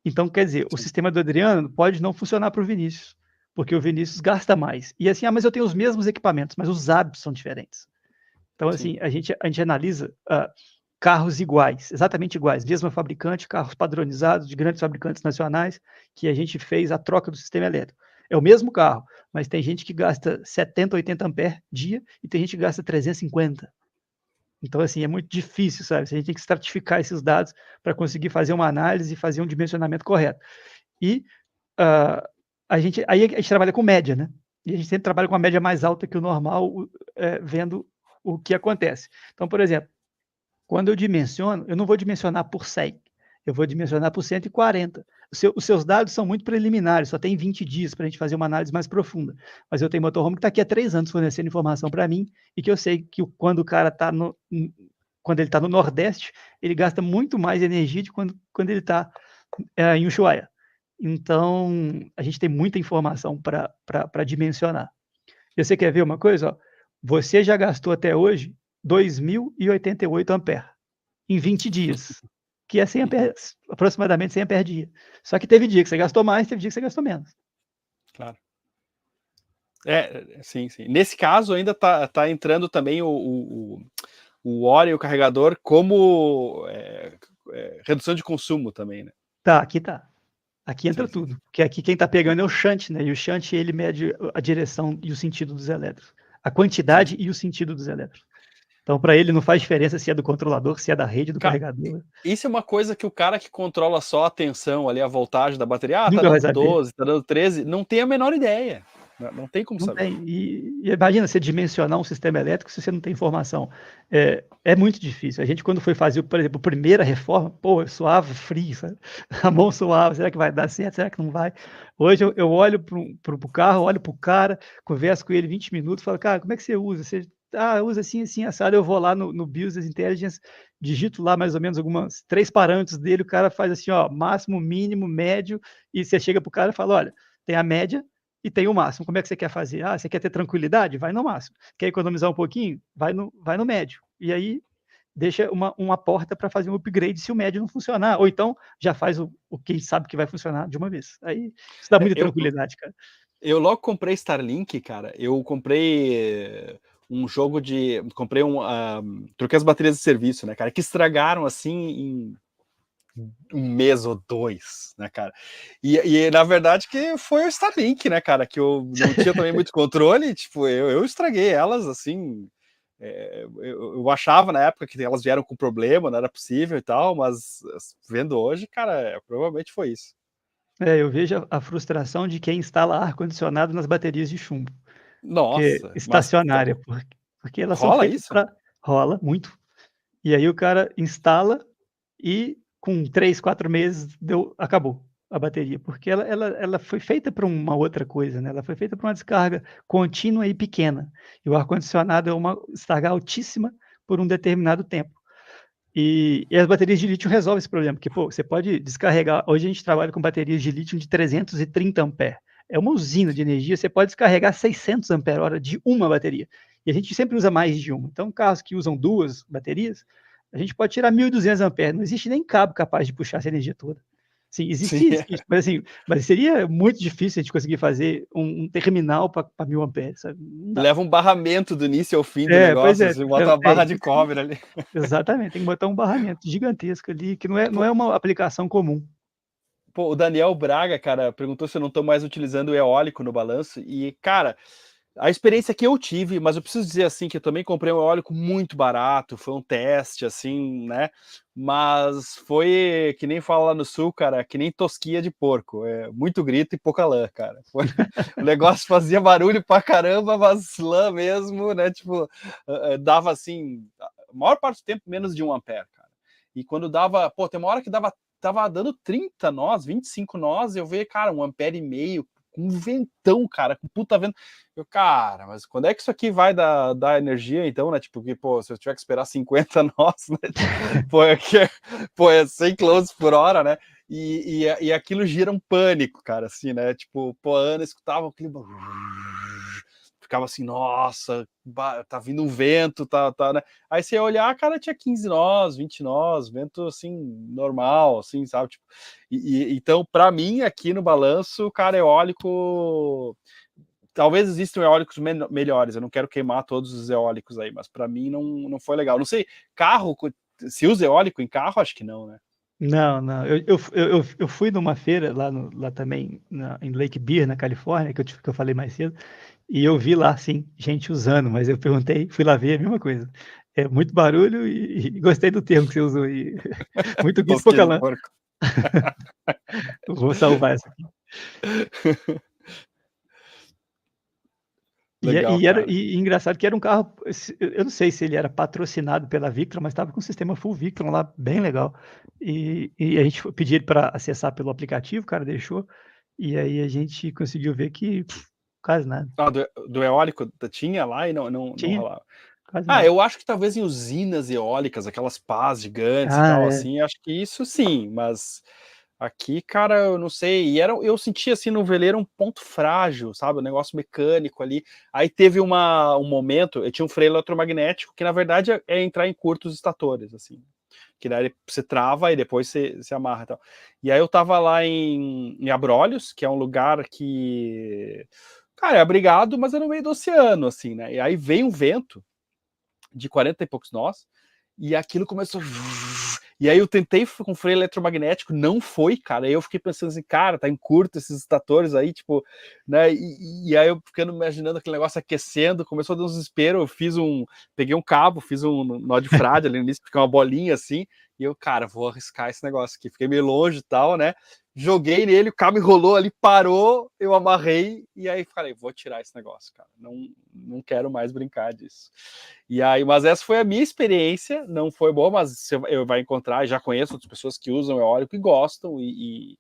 Speaker 2: Então, quer dizer, o sistema do Adriano pode não funcionar para o Vinícius, porque o Vinícius gasta mais. E assim, mas eu tenho os mesmos equipamentos, mas os hábitos são diferentes. Então, assim, a gente analisa carros iguais, exatamente iguais, mesmo fabricante, carros padronizados de grandes fabricantes nacionais, que a gente fez a troca do sistema elétrico. É o mesmo carro, mas tem gente que gasta 70, 80 ampere dia e tem gente que gasta 350. Então, assim, é muito difícil, sabe? A gente tem que estratificar esses dados para conseguir fazer uma análise e fazer um dimensionamento correto. E a gente trabalha com média, né? E a gente sempre trabalha com uma média mais alta que o normal, vendo o que acontece. Então, por exemplo, quando eu dimensiono, eu não vou dimensionar por 100, eu vou dimensionar por 140. Os seus dados são muito preliminares, só tem 20 dias para a gente fazer uma análise mais profunda. Mas eu tenho motorhome que está aqui há 3 anos fornecendo informação para mim e que eu sei que quando o cara está quando ele está no Nordeste, ele gasta muito mais energia de quando ele está em Ushuaia. Então, a gente tem muita informação para dimensionar. E você quer ver uma coisa? Ó? Você já gastou até hoje 2.088 ampere em 20 dias, que é 100 ampere, aproximadamente 100 ampere dia. Só que teve dia que você gastou mais, teve dia que você gastou menos.
Speaker 1: Claro. Sim. Nesse caso, ainda tá entrando também o óleo e o carregador como redução de consumo também, né?
Speaker 2: Aqui tá. Aqui entra tudo. Porque aqui quem tá pegando é o shunt, né? E o shunt, ele mede a direção e o sentido dos elétrons. A quantidade e o sentido dos elétrons. Então, para ele não faz diferença se é do controlador, se é da rede, do carregador.
Speaker 1: Isso é uma coisa que o cara que controla só a tensão ali, a voltagem da bateria,
Speaker 2: Nunca
Speaker 1: tá
Speaker 2: vai
Speaker 1: dando
Speaker 2: saber.
Speaker 1: 12, tá dando 13, não tem a menor ideia. Não tem como
Speaker 2: Não
Speaker 1: saber.
Speaker 2: tem. E imagina você dimensionar um sistema elétrico se você não tem informação. É muito difícil. A gente, quando foi fazer, por exemplo, a primeira reforma, pô, eu suava frio, sabe? A mão suava, será que vai dar certo? Será que não vai? Hoje eu olho para o carro, olho para o cara, converso com ele 20 minutos, falo, cara, como é que você usa? Você, usa assim, assim, assado. Eu vou lá no Business Intelligence, digito lá mais ou menos algumas 3 parâmetros dele, o cara faz assim, ó, máximo, mínimo, médio, e você chega pro cara e fala, olha, tem a média, e tem o máximo. Como é que você quer fazer? Você quer ter tranquilidade? Vai no máximo. Quer economizar um pouquinho? Vai no médio. E aí deixa uma porta para fazer um upgrade se o médio não funcionar. Ou então já faz o que sabe que vai funcionar de uma vez. Aí isso dá muita
Speaker 1: Eu,
Speaker 2: tranquilidade, cara.
Speaker 1: eu logo comprei Starlink, cara. Eu comprei um jogo de. Comprei troquei as baterias de serviço, né, cara? Que estragaram assim em um mês ou dois, né, cara? E na verdade que foi o Starlink, né, cara? Que eu não tinha também muito controle, tipo, eu estraguei elas assim. Eu achava na época que elas vieram com problema, não era possível e tal, mas vendo hoje, cara, provavelmente foi isso.
Speaker 2: Eu vejo a frustração de quem instala ar-condicionado nas baterias de chumbo, que
Speaker 1: Nossa, mas
Speaker 2: estacionária, porque elas são
Speaker 1: rola
Speaker 2: feitas
Speaker 1: isso?
Speaker 2: para rola muito. E aí o cara instala e com 3, 4 meses acabou a bateria, porque ela foi feita para uma outra coisa, né, ela foi feita para uma descarga contínua e pequena, e o ar-condicionado é uma descarga altíssima por um determinado tempo. E as baterias de lítio resolvem esse problema, porque, pô, você pode descarregar, hoje a gente trabalha com baterias de lítio de 330 ampere, é uma usina de energia, você pode descarregar 600 ampere-hora de uma bateria, e a gente sempre usa mais de uma. Então carros que usam 2 baterias, a gente pode tirar 1.200 ampere, não existe nem cabo capaz de puxar essa energia toda. Sim,
Speaker 1: Sim.
Speaker 2: existe, mas assim, mas seria muito difícil a gente conseguir fazer um terminal para 1.000 amperes, sabe, não dá.
Speaker 1: Leva um barramento do início ao fim do
Speaker 2: Pois
Speaker 1: negócio,
Speaker 2: é,
Speaker 1: assim, bota uma barra de cobre ali.
Speaker 2: exatamente, tem que botar um barramento gigantesco ali, que não é uma aplicação comum.
Speaker 1: Pô, o Daniel Braga, cara, perguntou se eu não tô mais utilizando o eólico no balanço. E, cara, a experiência que eu tive, mas eu preciso dizer assim que eu também comprei um eólico muito barato, foi um teste, assim, né? Mas foi que nem fala lá no sul, cara, que nem tosquia de porco. Muito grito e pouca lã, cara. O negócio fazia barulho pra caramba, mas lã mesmo, né? Tipo, dava assim, a maior parte do tempo menos de 1 ampere, cara. E quando dava, pô, tem uma hora que tava dando 30 nós, 25 nós, eu vejo, cara, 1,5 ampere, com um ventão, cara, com puta vento. Eu, cara, mas quando é que isso aqui vai dar energia, então, né? Tipo, que, pô, se eu tiver que esperar 50 nós, né? Pô, é 100 km por hora, né? E aquilo gira um pânico, cara, assim, né? Tipo, pô, a Ana escutava aquele. Ficava assim, nossa, tá vindo um vento, tá, né? Aí você ia olhar, cara, tinha 15 nós, 20 nós, vento assim, normal, assim, sabe? Tipo, então, para mim, aqui no balanço, cara, eólico. Talvez existam eólicos melhores, eu não quero queimar todos os eólicos aí, mas para mim não foi legal. Não sei, carro, se usa eólico em carro, acho que não, né?
Speaker 2: Não, não, eu fui numa feira lá também em Lake Beer, na Califórnia, que eu falei mais cedo, e eu vi lá, sim, gente usando, mas eu perguntei, fui lá ver a mesma coisa. É muito barulho e gostei do termo que você usou aí. Muito grito e
Speaker 1: Tosquia
Speaker 2: pouca
Speaker 1: de
Speaker 2: lã.
Speaker 1: porco.
Speaker 2: Vou salvar essa aqui.
Speaker 1: Legal, cara.
Speaker 2: E engraçado que era um carro, eu não sei se ele era patrocinado pela Victron, mas estava com um sistema full Victron lá, bem legal. E a gente pediu ele para acessar pelo aplicativo, o cara deixou, e aí a gente conseguiu ver que quase nada.
Speaker 1: Ah, do eólico tinha lá e não
Speaker 2: Tinha,
Speaker 1: rolava.
Speaker 2: quase
Speaker 1: Ah,
Speaker 2: nada.
Speaker 1: eu acho que talvez em usinas eólicas, aquelas pás gigantes e tal,
Speaker 2: É.
Speaker 1: assim, acho que isso sim, mas aqui, cara, eu não sei. Eu senti assim no veleiro um ponto frágil, sabe? Um negócio mecânico ali. Aí teve um momento, eu tinha um freio eletromagnético, que na verdade é entrar em curtos estatores, assim. Que daí você trava e depois você amarra e tal. E aí eu tava lá em Abrolhos, que é um lugar que, cara, é abrigado, mas é no meio do oceano, assim, né? E aí veio um vento de 40 e poucos nós, e aquilo começou. E aí eu tentei com freio eletromagnético, não foi, cara. Aí eu fiquei pensando assim, cara, tá em curto esses estatores aí, tipo, né? E aí eu ficando imaginando aquele negócio aquecendo, começou a dar um desespero. Peguei um cabo, fiz um nó de frade ali no início, fica uma bolinha assim, e eu, cara, vou arriscar esse negócio aqui. Fiquei meio longe e tal, né? joguei nele, o cabo enrolou ali, parou, eu amarrei, e aí falei, vou tirar esse negócio, cara, não quero mais brincar disso. E aí, mas essa foi a minha experiência, não foi boa, mas você vai encontrar, já conheço outras pessoas que usam eólico e gostam, e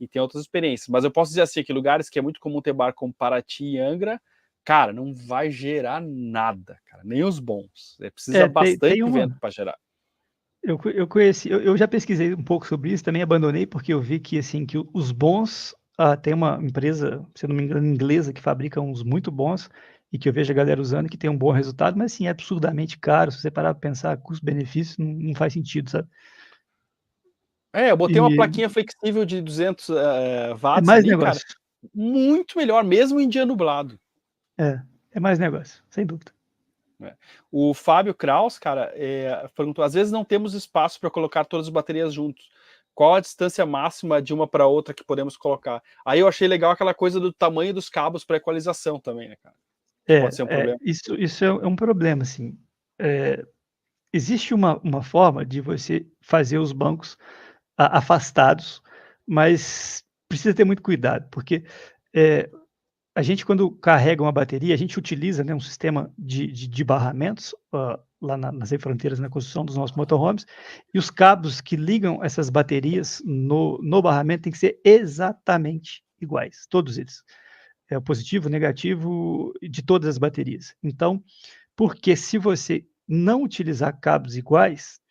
Speaker 1: tem outras experiências. Mas eu posso dizer assim, que lugares que é muito comum ter bar como Paraty e Angra, cara, não vai gerar nada, cara, nem os bons. Precisa bastante vento para gerar.
Speaker 2: Eu conheci, eu já pesquisei um pouco sobre isso, também abandonei porque eu vi que assim que os bons, tem uma empresa, se eu não me engano, inglesa que fabrica uns muito bons e que eu vejo a galera usando que tem um bom resultado, mas assim é absurdamente caro. Se você parar para pensar custo-benefício, não faz sentido, sabe?
Speaker 1: Eu botei uma
Speaker 2: E
Speaker 1: plaquinha flexível de 200
Speaker 2: é
Speaker 1: watts
Speaker 2: mais
Speaker 1: ali, cara,
Speaker 2: negócio.
Speaker 1: muito melhor, mesmo em dia nublado.
Speaker 2: É mais negócio, sem dúvida.
Speaker 1: O Fábio Kraus, cara, perguntou, às vezes não temos espaço para colocar todas as baterias juntos. Qual a distância máxima de uma para outra que podemos colocar? Aí eu achei legal aquela coisa do tamanho dos cabos para equalização também, né, cara? Que pode ser um problema.
Speaker 2: Isso é um problema, assim. Existe uma forma de você fazer os bancos afastados, mas precisa ter muito cuidado, porque a gente, quando carrega uma bateria, a gente utiliza, né, um sistema de barramentos lá nas fronteiras, na construção dos nossos motorhomes, e os cabos que ligam essas baterias no barramento têm que ser exatamente iguais, todos eles. É o positivo, o negativo de todas as baterias. Então, porque se você não utilizar cabos iguais,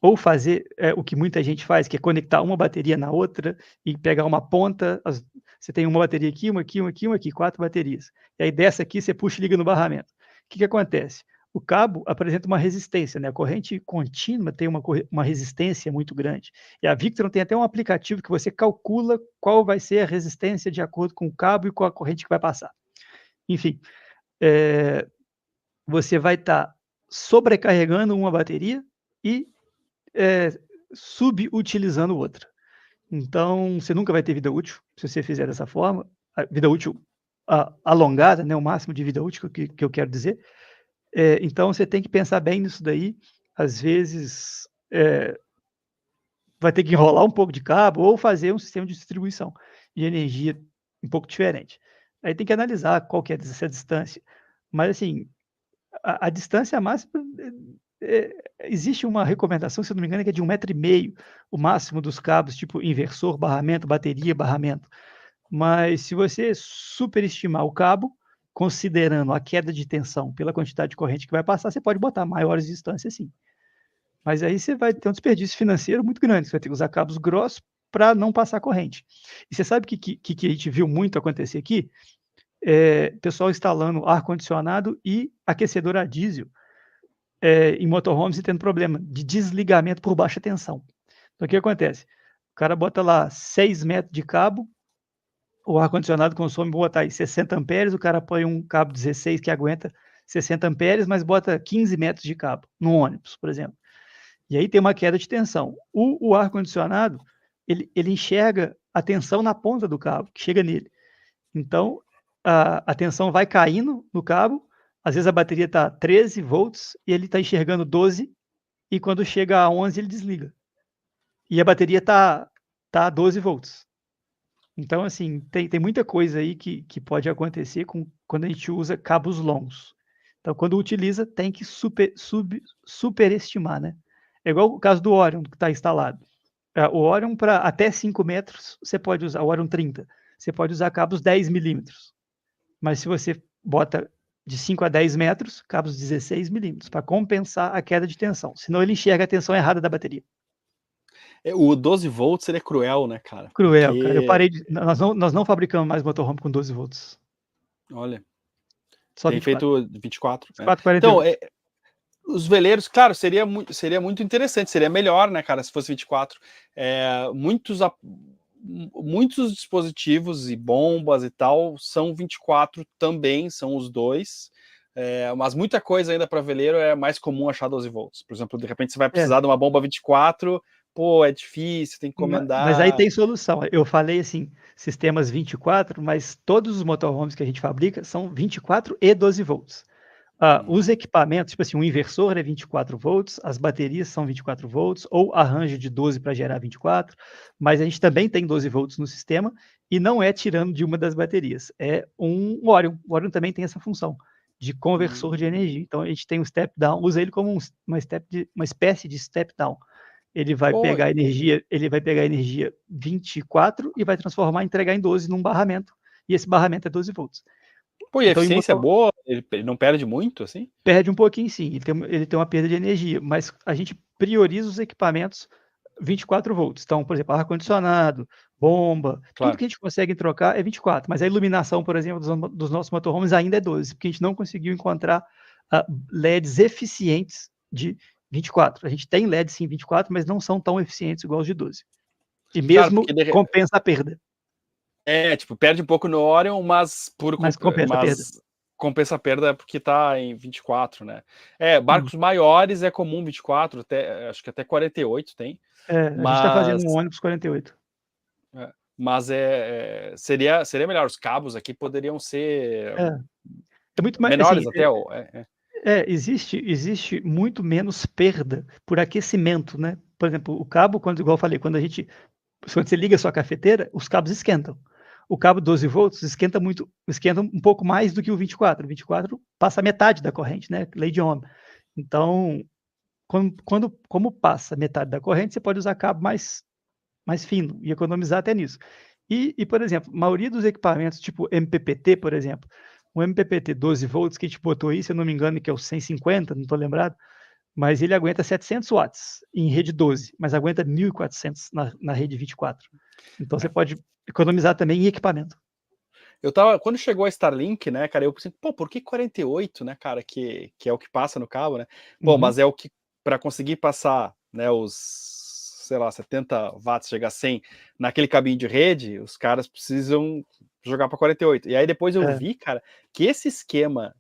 Speaker 2: ou fazer o que muita gente faz, que é conectar uma bateria na outra e pegar uma ponta, você tem uma bateria aqui, uma aqui, uma aqui, uma aqui, 4 baterias. E aí dessa aqui você puxa e liga no barramento. O que acontece? O cabo apresenta uma resistência, né? A corrente contínua tem uma resistência muito grande. E a Victron tem até um aplicativo que você calcula qual vai ser a resistência de acordo com o cabo e com a corrente que vai passar. Enfim, você vai estar sobrecarregando uma bateria e subutilizando outra. Então, você nunca vai ter vida útil se você fizer dessa forma. A vida útil alongada, né, o máximo de vida útil que eu quero dizer. Então, você tem que pensar bem nisso daí. Às vezes, vai ter que enrolar um pouco de cabo ou fazer um sistema de distribuição de energia um pouco diferente. Aí tem que analisar qual que é essa distância. Mas, assim, a distância máxima, existe uma recomendação, se eu não me engano, que é de 1,5 m, o máximo dos cabos, tipo inversor, barramento, bateria, barramento. Mas se você superestimar o cabo, considerando a queda de tensão pela quantidade de corrente que vai passar, você pode botar maiores distâncias, sim. Mas aí você vai ter um desperdício financeiro muito grande, você vai ter que usar cabos grossos para não passar corrente. E você sabe o que a gente viu muito acontecer aqui? Pessoal instalando ar-condicionado e aquecedor a diesel em motorhomes e tendo problema de desligamento por baixa tensão. Então, o que acontece? O cara bota lá 6 metros de cabo, o ar-condicionado consome, vou botar aí 60 amperes, o cara põe um cabo 16 que aguenta 60 amperes, mas bota 15 metros de cabo, no ônibus, por exemplo. E aí tem uma queda de tensão. O ar-condicionado, ele enxerga a tensão na ponta do cabo, que chega nele. Então, a tensão vai caindo no cabo, às vezes a bateria está 13 volts e ele está enxergando 12, e quando chega a 11 ele desliga. E a bateria está a 12 volts. Então, assim, tem muita coisa aí que pode acontecer quando a gente usa cabos longos. Então, quando utiliza, tem que superestimar, né? É igual o caso do Orion, que está instalado. O Orion, para até 5 metros, você pode usar, o Orion 30, você pode usar cabos 10 milímetros. Mas se você bota de 5 a 10 metros, cabos 16 milímetros, para compensar a queda de tensão. Senão ele enxerga a tensão errada da bateria.
Speaker 1: O 12 volts ele é cruel, né, cara?
Speaker 2: Cruel, cara. Eu parei de. Nós não fabricamos mais motorhome com 12 volts.
Speaker 1: Olha.
Speaker 2: Só
Speaker 1: tem
Speaker 2: 24.
Speaker 1: feito 24.
Speaker 2: 4,48.
Speaker 1: Então, os veleiros, claro, seria muito interessante, seria melhor, né, cara, se fosse 24. Muitos dispositivos e bombas e tal são 24 também, são os dois. Mas muita coisa ainda para veleiro é mais comum achar 12 volts. Por exemplo, de repente você vai precisar de uma bomba 24, pô, é difícil, tem que encomendar.
Speaker 2: Mas aí tem solução. Eu falei assim, sistemas 24, mas todos os motorhomes que a gente fabrica são 24 e 12 volts. Os equipamentos, tipo assim, o inversor é 24 volts, as baterias são 24 volts, ou arranjo de 12 para gerar 24, mas a gente também tem 12 volts no sistema, e não é tirando de uma das baterias, é um Orion. O Orion também tem essa função de conversor de energia. Então a gente tem um step down, usa ele como uma espécie de step down. Ele vai
Speaker 1: Pô,
Speaker 2: pegar energia 24 e vai transformar, entregar em 12 num barramento, e esse barramento é 12 volts.
Speaker 1: pô, e a
Speaker 2: Então,
Speaker 1: eficiência é boa? Ele não perde muito, assim?
Speaker 2: perde um pouquinho, sim. Ele tem uma perda de energia, mas a gente prioriza os equipamentos 24 volts. Então, por exemplo, ar-condicionado, bomba, tudo
Speaker 1: Claro.
Speaker 2: que a gente consegue trocar é 24. Mas a iluminação, por exemplo, dos nossos motorhomes ainda é 12, porque a gente não conseguiu encontrar LEDs eficientes de 24. A gente tem LEDs sim 24, mas não são tão eficientes igual os de 12. E
Speaker 1: Claro,
Speaker 2: mesmo
Speaker 1: porque
Speaker 2: compensa a perda.
Speaker 1: tipo, perde um pouco no Orion, mas
Speaker 2: Mas compensa a perda.
Speaker 1: compensa a perda porque tá em 24, né? Barcos
Speaker 2: Uhum.
Speaker 1: maiores é comum 24, acho que até 48 tem,
Speaker 2: A gente está fazendo
Speaker 1: mas
Speaker 2: um ônibus 48.
Speaker 1: mas seria melhor. Os cabos aqui poderiam ser
Speaker 2: É muito mais, assim,
Speaker 1: menores até.
Speaker 2: existe muito menos perda por aquecimento, né? Por exemplo, o cabo, igual eu falei, quando você liga a sua cafeteira, os cabos esquentam. O cabo 12 volts esquenta um pouco mais do que o 24. O 24 passa metade da corrente, né? Lei de Ohm. Então, como passa metade da corrente, você pode usar cabo mais fino e economizar até nisso. Por exemplo, a maioria dos equipamentos, tipo MPPT, por exemplo, o MPPT 12 volts que a gente botou aí, se eu não me engano, que é o 150, não estou lembrado, mas ele aguenta 700 watts em rede 12, mas aguenta 1.400 na rede 24. Então você pode economizar também em equipamento.
Speaker 1: Quando chegou a Starlink, né, cara, eu pensei, pô, por que 48, né, cara, que é o que passa no cabo, né? Pô, mas é o que, para conseguir passar, né, os, sei lá, 70 watts, chegar a 100 naquele cabinho de rede, os caras precisam jogar para 48. E aí depois eu vi, cara, que esse esquema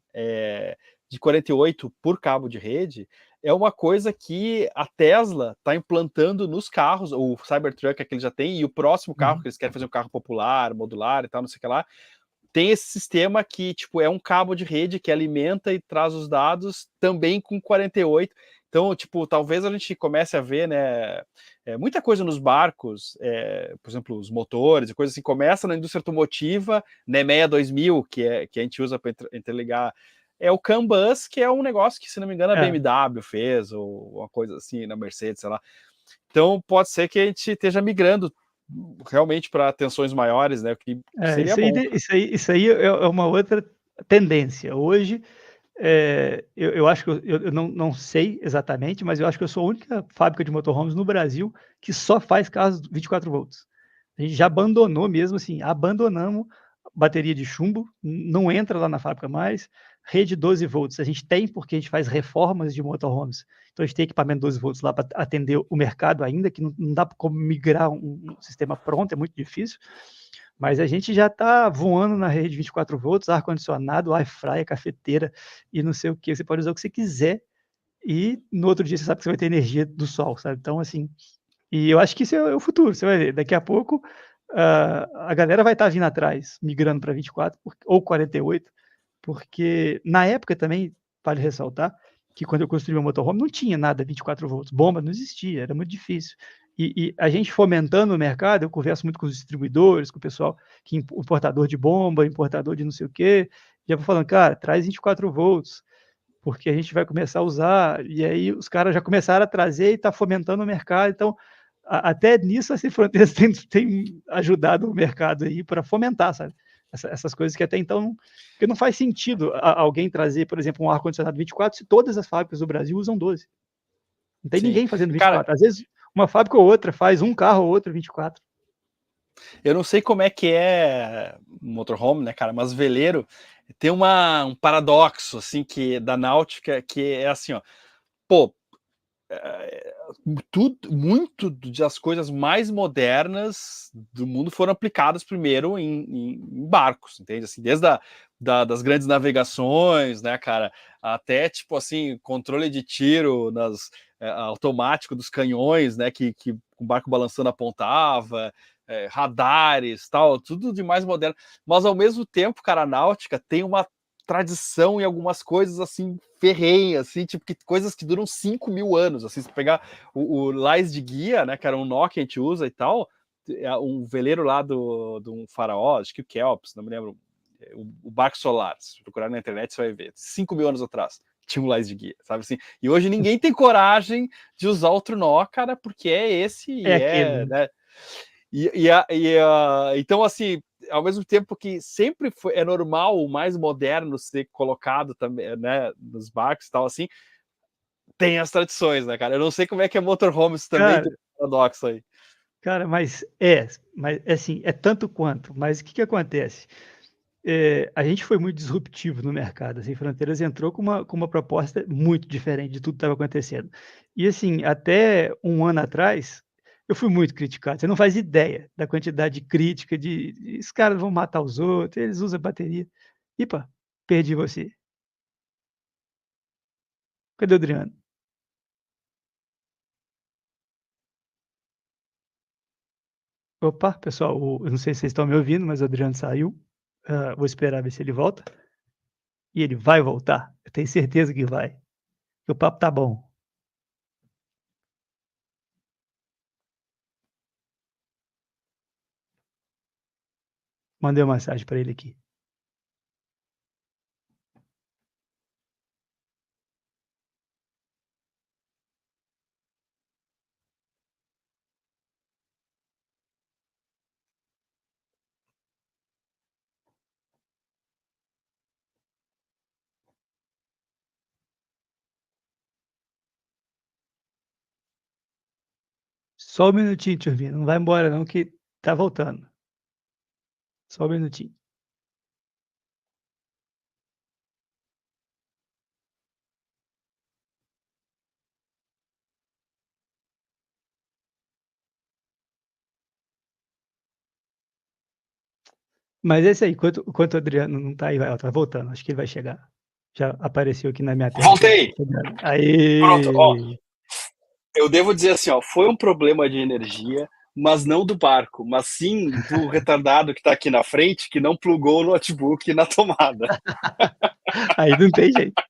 Speaker 1: de 48 por cabo de rede é uma coisa que a Tesla está implantando nos carros, o Cybertruck é que ele já tem, e o próximo carro que eles querem fazer um carro popular, modular e tal, não sei o que lá, tem esse sistema que, tipo, é um cabo de rede que alimenta e traz os dados também com 48. Então, tipo, talvez a gente comece a ver, né, muita coisa nos barcos, por exemplo, os motores e coisas assim, começa na indústria automotiva, NEMEA 2000, que a gente usa para interligar, é o CAN bus, que é um negócio que, se não me engano, a BMW fez, ou uma coisa assim, na Mercedes, sei lá. Então, pode ser que a gente esteja migrando realmente para tensões maiores, né? O que seria bom.
Speaker 2: Isso aí é uma outra tendência. Hoje, eu acho que eu não sei exatamente, mas eu acho que eu sou a única fábrica de motorhomes no Brasil que só faz carros 24 volts. A gente já abandonou mesmo, assim, abandonamos bateria de chumbo, não entra lá na fábrica mais. Rede 12 volts, a gente tem porque a gente faz reformas de motorhomes. Então a gente tem equipamento 12 volts lá para atender o mercado ainda, que não dá como migrar um sistema pronto, é muito difícil. Mas a gente já está voando na rede 24 volts, ar-condicionado, air-fryer, cafeteira e não sei o que. Você pode usar o que você quiser e no outro dia você sabe que você vai ter energia do sol, sabe? Então, assim, e eu acho que isso é o futuro. Você vai ver, daqui a pouco a galera vai estar vindo atrás, migrando para 24 ou 48, porque na época também, vale ressaltar, que quando eu construí o motorhome não tinha nada 24 volts, bomba não existia, era muito difícil. E a gente fomentando o mercado, eu converso muito com os distribuidores, com o pessoal, importador de bomba, importador de não sei o quê, já vou falando, cara, traz 24 volts, porque a gente vai começar a usar, e aí os caras já começaram a trazer e está fomentando o mercado, então até nisso a Cifronteiras tem ajudado o mercado aí para fomentar, sabe? Essas coisas que até então, porque não faz sentido alguém trazer, por exemplo, um ar-condicionado 24 se todas as fábricas do Brasil usam 12. Não tem
Speaker 1: Sim.
Speaker 2: ninguém fazendo
Speaker 1: Cara,
Speaker 2: 24. Às vezes uma fábrica ou outra faz um carro ou outro 24.
Speaker 1: eu não sei como é que é motorhome, né, cara, mas veleiro tem um paradoxo, assim, que da náutica, que é assim, ó, pô, muito das coisas mais modernas do mundo foram aplicadas primeiro em barcos, entende? Assim, desde das grandes navegações, né, cara, até tipo assim, controle de tiro automático dos canhões, né, que o barco balançando apontava, radares, tal, tudo de mais moderno. Mas ao mesmo tempo, cara, a náutica tem uma tradição em algumas coisas, assim, ferrenhas, assim, tipo, coisas que duram 5.000 anos, assim, se pegar o Lais de Guia, né, que era um nó que a gente usa e tal, um veleiro lá de um faraó, acho que o Kelps, não me lembro, o barco solar, se procurar na internet você vai ver, 5.000 anos atrás, tinha um Lais de Guia, sabe assim, e hoje ninguém tem coragem de usar outro nó, cara, porque é esse
Speaker 2: É aquele,
Speaker 1: né, então, assim, ao mesmo tempo que sempre é normal o mais moderno ser colocado também, né, nos barcos e tal, assim, tem as tradições, né, cara? Eu não sei como é que é motorhomes também,
Speaker 2: cara,
Speaker 1: tem um paradoxo aí.
Speaker 2: cara, mas assim, é tanto quanto, mas o que que acontece? A gente foi muito disruptivo no mercado, assim, Fronteiras entrou com uma proposta muito diferente de tudo que estava acontecendo. E assim, até um ano atrás, eu fui muito criticado, você não faz ideia da quantidade de crítica de "os caras vão matar os outros, eles usam bateria". E pá, perdi você. Cadê o Adriano? Opa, pessoal, eu não sei se vocês estão me ouvindo, mas o Adriano saiu. Vou esperar ver se ele volta. E ele vai voltar, eu tenho certeza que vai, que o papo tá bom. Mandei uma mensagem para ele aqui. Só um minutinho, Turbina, não vai embora não que tá voltando. Só um minutinho. Mas é isso aí, enquanto o Adriano não tá aí, ó, tá voltando, acho que ele vai chegar. Já apareceu aqui na minha tela que ele tá
Speaker 1: Voltei!
Speaker 2: chegando.
Speaker 1: Pronto, ó,
Speaker 2: Aê!
Speaker 1: eu devo dizer assim, ó, foi um problema de energia, mas não do barco, mas sim do retardado que tá aqui na frente, que não plugou o notebook na tomada.
Speaker 2: Aí não tem jeito.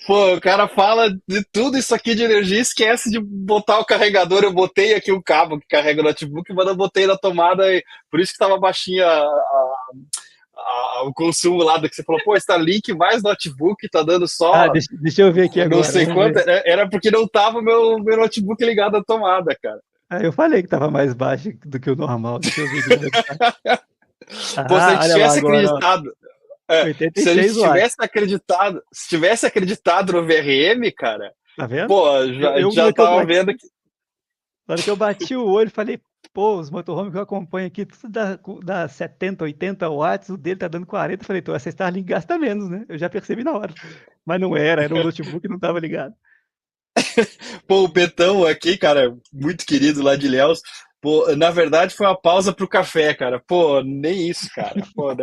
Speaker 1: Pô, o cara fala de tudo isso aqui de energia, esquece de botar o carregador. Eu botei aqui o cabo que carrega o notebook, mas eu botei na tomada, e por isso que tava baixinha o consumo lá do que você falou. Pô, Starlink mais notebook, tá dando
Speaker 2: Ah,
Speaker 1: só
Speaker 2: deixa eu ver aqui
Speaker 1: não
Speaker 2: agora,
Speaker 1: sei
Speaker 2: vamos
Speaker 1: quanto.
Speaker 2: ver.
Speaker 1: Era porque não tava meu notebook ligado à tomada, cara.
Speaker 2: Ah, eu falei que tava mais baixo do que o normal, deixa eu ver aqui como é que tá.
Speaker 1: Pô, se a
Speaker 2: Ah,
Speaker 1: gente
Speaker 2: olha lá
Speaker 1: tivesse
Speaker 2: agora, ó,
Speaker 1: acreditado, se a gente
Speaker 2: 86 watts,
Speaker 1: tivesse acreditado no VRM, cara,
Speaker 2: tá vendo?
Speaker 1: pô,
Speaker 2: Eu
Speaker 1: a
Speaker 2: eu
Speaker 1: gente
Speaker 2: na
Speaker 1: já
Speaker 2: hora que eu
Speaker 1: tava
Speaker 2: bati
Speaker 1: vendo que.
Speaker 2: Na hora que eu bati o olho, falei: "Pô, os motorhome que eu acompanho aqui, tudo dá 70, 80 watts, o dele tá dando 40". Falei: "Então essa Starlink gasta menos, né". Eu já percebi na hora. Mas não era um notebook que não estava ligado.
Speaker 1: Pô, o Betão aqui, cara, muito querido lá de Ilhéus. Pô, na verdade foi uma pausa pro café, cara. Pô, nem isso, cara. Pô,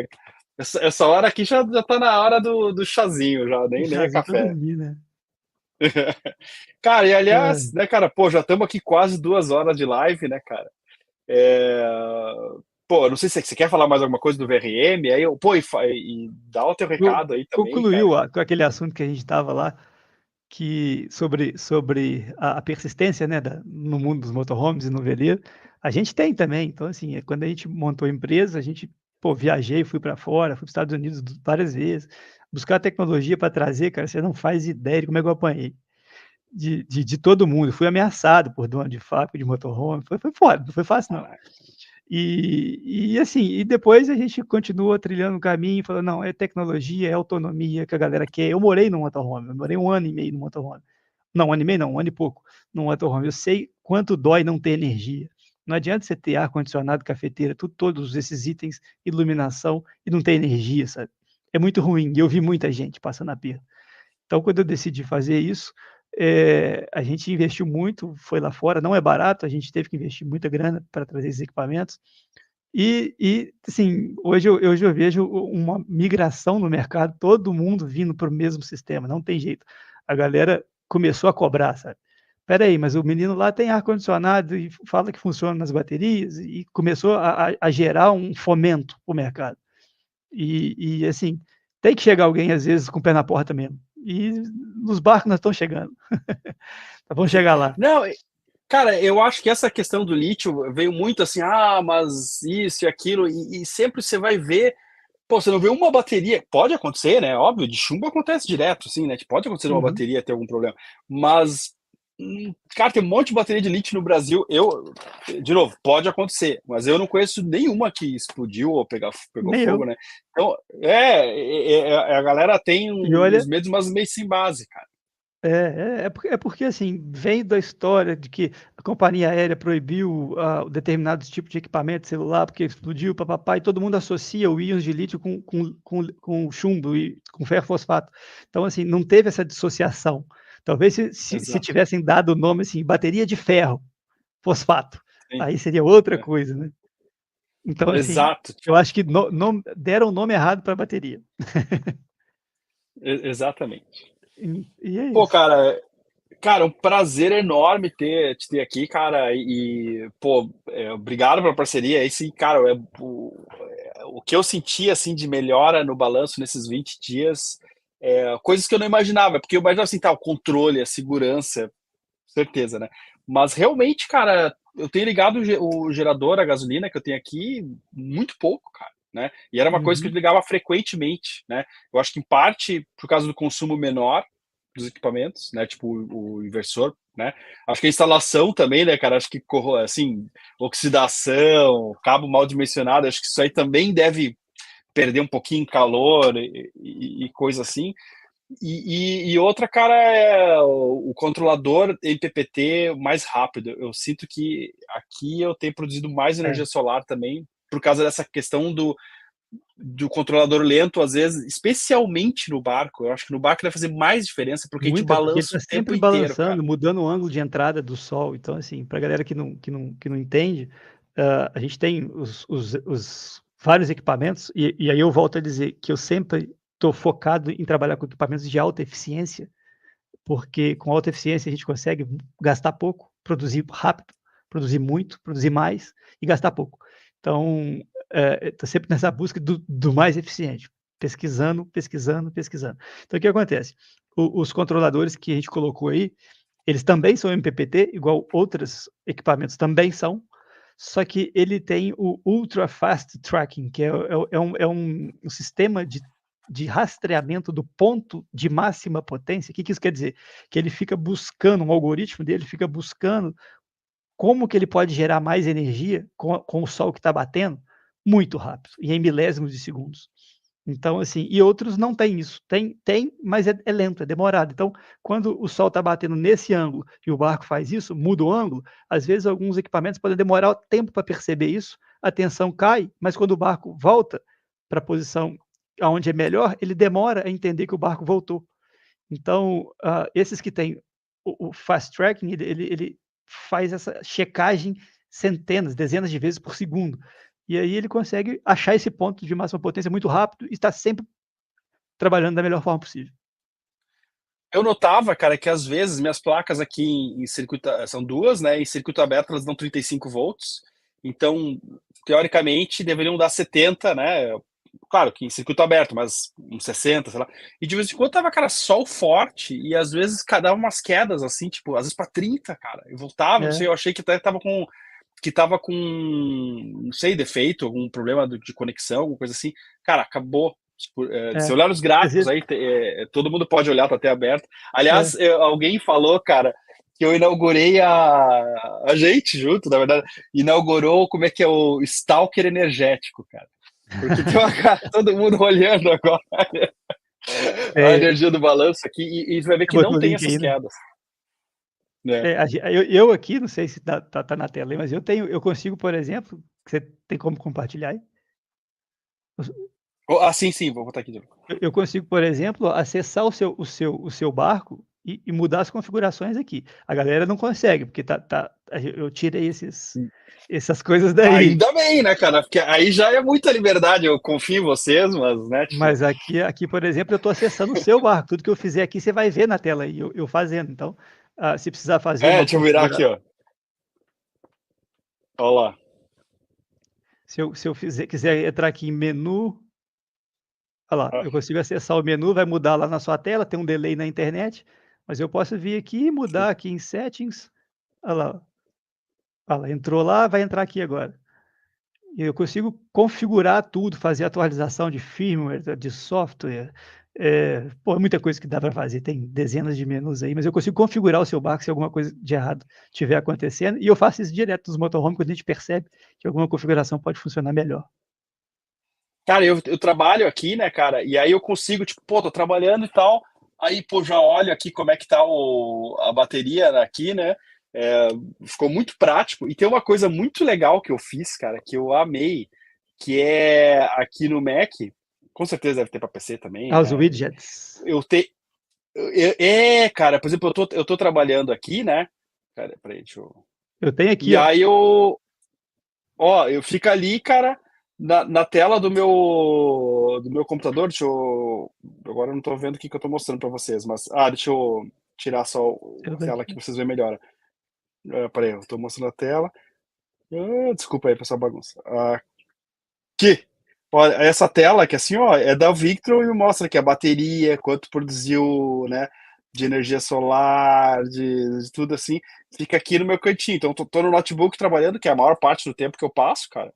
Speaker 1: essa hora aqui já tá na hora do chazinho, já,
Speaker 2: Um
Speaker 1: nem é
Speaker 2: chazinho pra
Speaker 1: café.
Speaker 2: dormir, né.
Speaker 1: Cara, e
Speaker 2: Hã.
Speaker 1: aliás, né, cara, pô, já estamos aqui quase 2 horas de live, né, cara? É, pô, não sei se você quer falar mais alguma coisa do VRM, aí eu, pô, e dá o teu
Speaker 2: Co
Speaker 1: recado aí também, cara.
Speaker 2: concluiu com aquele assunto que a gente estava lá, que sobre a persistência, né, no mundo dos motorhomes e no veleiro, a gente tem também. Então, assim, quando a gente montou a empresa, a gente, pô, viajei, fui para fora, fui para os Estados Unidos várias vezes, buscar tecnologia para trazer, cara, você não faz ideia de como é que eu apanhei. De todo mundo, fui ameaçado por dono de fábrica de motorhome, foi foda, não foi fácil não.
Speaker 1: Caraca.
Speaker 2: Assim, e depois a gente continua trilhando o caminho, falando: "Não, é tecnologia, é autonomia que a galera quer". Eu morei num motorhome, eu morei 1 ano e meio no motorhome. Não, 1 ano e meio não, 1 ano e pouco num motorhome. Eu sei quanto dói não ter energia. Não adianta você ter ar-condicionado, cafeteira, tudo, todos esses itens, iluminação e não ter energia, sabe. É muito ruim e eu vi muita gente passando aperto. Então, quando eu decidi fazer isso, a gente investiu muito, foi lá fora, não é barato, a gente teve que investir muita grana para trazer esses equipamentos. Assim, hoje eu vejo uma migração no mercado, todo mundo vindo para o mesmo sistema, não tem jeito. A galera começou a cobrar, sabe. "Espera aí, mas o menino lá tem ar-condicionado e fala que funciona nas baterias", e começou a gerar um fomento para o mercado. E assim, tem que chegar alguém, às vezes, com o pé na porta mesmo. E nos barcos nós estamos chegando. Vamos chegar lá.
Speaker 1: Não, cara, eu acho que essa questão do lítio veio muito assim, mas isso e aquilo, e sempre você vai ver, pô, você não vê uma bateria, pode acontecer, né? Óbvio, de chumbo acontece direto, assim, né? Pode acontecer uma
Speaker 2: Uhum.
Speaker 1: bateria ter algum problema, mas, cara, tem um monte de bateria de lítio no Brasil. De novo, pode acontecer, mas eu não conheço nenhuma que explodiu ou pegou
Speaker 2: Nem
Speaker 1: fogo,
Speaker 2: eu.
Speaker 1: né? Então, a galera tem
Speaker 2: E olha,
Speaker 1: uns medos, mas meio sem base, cara.
Speaker 2: é porque, assim, vem da história de que a companhia aérea proibiu determinados tipos de equipamento celular porque explodiu, papapá, e todo mundo associa o íons de lítio com chumbo e com ferro fosfato. Então, assim, não teve essa dissociação. Talvez se
Speaker 1: Exato.
Speaker 2: tivessem dado o nome assim, bateria de ferro, fosfato,
Speaker 1: Sim,
Speaker 2: aí seria outra
Speaker 1: é.
Speaker 2: coisa, né? Então, assim,
Speaker 1: Exato.
Speaker 2: eu acho que deram o nome errado para a bateria.
Speaker 1: Exatamente.
Speaker 2: E é
Speaker 1: Pô,
Speaker 2: isso.
Speaker 1: cara, um prazer enorme te ter aqui, cara. Pô, obrigado pela parceria. Esse, cara, o que eu senti assim de melhora no balanço nesses 20 dias, coisas que eu não imaginava, porque eu imaginava assim, tá, o controle, a segurança, certeza, né? Mas realmente, cara, eu tenho ligado o gerador, a gasolina que eu tenho aqui, muito pouco, cara, né? E era uma coisa que eu
Speaker 2: Uhum.
Speaker 1: ligava frequentemente, né? Eu acho que em parte por causa do consumo menor dos equipamentos, né? Tipo o inversor, né? Acho que a instalação também, né, cara? Acho que assim, oxidação, cabo mal dimensionado, acho que isso aí também deve perder um pouquinho calor e coisa assim. E outra, cara, é o controlador MPPT mais rápido. Eu sinto que aqui eu tenho produzido mais
Speaker 2: É.
Speaker 1: energia solar também, por causa dessa questão do controlador lento, às vezes, especialmente no barco. Eu acho que no barco vai fazer mais diferença, porque a gente
Speaker 2: Muita, porque ele
Speaker 1: balança
Speaker 2: está
Speaker 1: o tempo
Speaker 2: sempre
Speaker 1: inteiro, cara.
Speaker 2: balançando, mudando o ângulo de entrada do sol. Então, assim, para a galera que não entende, a gente tem os vários equipamentos, e aí eu volto a dizer que eu sempre estou focado em trabalhar com equipamentos de alta eficiência, porque com alta eficiência a gente consegue gastar pouco, produzir rápido, produzir muito, produzir mais e gastar pouco. Então, estou sempre nessa busca do mais eficiente, pesquisando, pesquisando, pesquisando. Então, o que acontece? Os controladores que a gente colocou aí, eles também são MPPT, igual outros equipamentos também são, só que ele tem o Ultra Fast Tracking, que é um sistema de rastreamento do ponto de máxima potência. O que isso quer dizer? Que ele fica buscando, um algoritmo dele fica buscando como que ele pode gerar mais energia com o sol que está batendo muito rápido, e em milésimos de segundos. Então, assim, e outros não têm isso. Tem, mas é lento, é demorado. Então, quando o sol está batendo nesse ângulo e o barco faz isso, muda o ângulo, às vezes alguns equipamentos podem demorar o tempo para perceber isso, a tensão cai, mas quando o barco volta para a posição aonde é melhor, ele demora a entender que o barco voltou. Então, esses que têm o fast tracking, ele faz essa checagem centenas, dezenas de vezes por segundo. E aí ele consegue achar esse ponto de máxima potência muito rápido e está sempre trabalhando da melhor forma possível.
Speaker 1: Eu notava, cara, que às vezes minhas placas aqui em circuito, são duas, né? Em circuito aberto elas dão 35 volts. Então, teoricamente, deveriam dar 70, né? Claro que em circuito aberto, mas uns 60, sei lá. E de vez em quando tava, cara, sol forte e às vezes dava umas quedas, assim, tipo, às vezes pra 30, cara. Eu voltava, não
Speaker 2: É,
Speaker 1: sei, eu achei que até tava com, não sei, defeito, algum problema de conexão, alguma coisa assim. Cara, acabou. Tipo, se
Speaker 2: é.
Speaker 1: olhar nos
Speaker 2: Às
Speaker 1: gráficos
Speaker 2: vezes,
Speaker 1: aí, todo mundo pode olhar, tá até aberto.
Speaker 2: é,
Speaker 1: Aliás, alguém falou, cara, que eu inaugurei a gente junto, na verdade, inaugurou como é que é o Stalker energético, cara. Porque tem uma cara, todo mundo olhando agora a
Speaker 2: é,
Speaker 1: energia do balanço aqui e você vai ver
Speaker 2: você
Speaker 1: que não
Speaker 2: botou o
Speaker 1: tem
Speaker 2: link
Speaker 1: essas
Speaker 2: aí, né?
Speaker 1: quedas, né?
Speaker 2: Eu aqui, não sei se tá na tela aí, mas eu consigo, por exemplo, você tem como compartilhar aí?
Speaker 1: Sim, sim, vou botar aqui de novo.
Speaker 2: Eu consigo, por exemplo, acessar o seu barco e mudar as configurações aqui. A galera não consegue, porque eu tirei essas coisas daí.
Speaker 1: Ainda bem, né, cara? Porque aí já é muita liberdade. Eu confio em vocês, mas, né, tipo.
Speaker 2: Mas aqui, por exemplo, eu estou acessando o seu barco. Tudo que eu fizer aqui, você vai ver na tela aí, eu fazendo. Então, se precisar fazer uma
Speaker 1: Deixa eu virar aqui,
Speaker 2: configuração,
Speaker 1: ó. Olha lá.
Speaker 2: se eu quiser entrar aqui em menu, Olha lá, eu consigo acessar o menu, vai mudar lá na sua tela, tem um delay na internet, mas eu posso vir aqui e mudar aqui em settings. Olha lá, entrou lá, vai entrar aqui agora. E eu consigo configurar tudo, fazer atualização de firmware, de software. Pô, é muita coisa que dá para fazer, tem dezenas de menus aí, mas eu consigo configurar o seu barco se alguma coisa de errado estiver acontecendo. E eu faço isso direto nos motorhome quando a gente percebe que alguma configuração pode funcionar melhor.
Speaker 1: Cara, eu trabalho aqui, né, cara, e aí eu consigo, tipo, pô, tô trabalhando e tal, aí, pô, já olho aqui como é que tá a bateria aqui, né, ficou muito prático, e tem uma coisa muito legal que eu fiz, cara, que eu amei, que é aqui no Mac, com certeza deve ter para PC também,
Speaker 2: Os
Speaker 1: né,
Speaker 2: widgets.
Speaker 1: eu tenho, cara, por exemplo, eu tô trabalhando aqui, né, cara, peraí, deixa eu...
Speaker 2: Eu tenho aqui,
Speaker 1: E
Speaker 2: ó.
Speaker 1: aí eu fico ali, cara, na tela do meu computador, agora eu não tô vendo o que eu tô mostrando para vocês, mas, deixa eu tirar só
Speaker 2: Eu
Speaker 1: a tela aqui
Speaker 2: daqui.
Speaker 1: para vocês verem melhor. Peraí, eu tô mostrando a tela. Desculpa aí, pessoal, bagunça. Aqui, olha, essa tela que assim, ó, é da Victron e mostra aqui a bateria, quanto produziu, né, de energia solar, de tudo assim, fica aqui no meu cantinho. Então, tô no notebook trabalhando, que é a maior parte do tempo que eu passo, cara,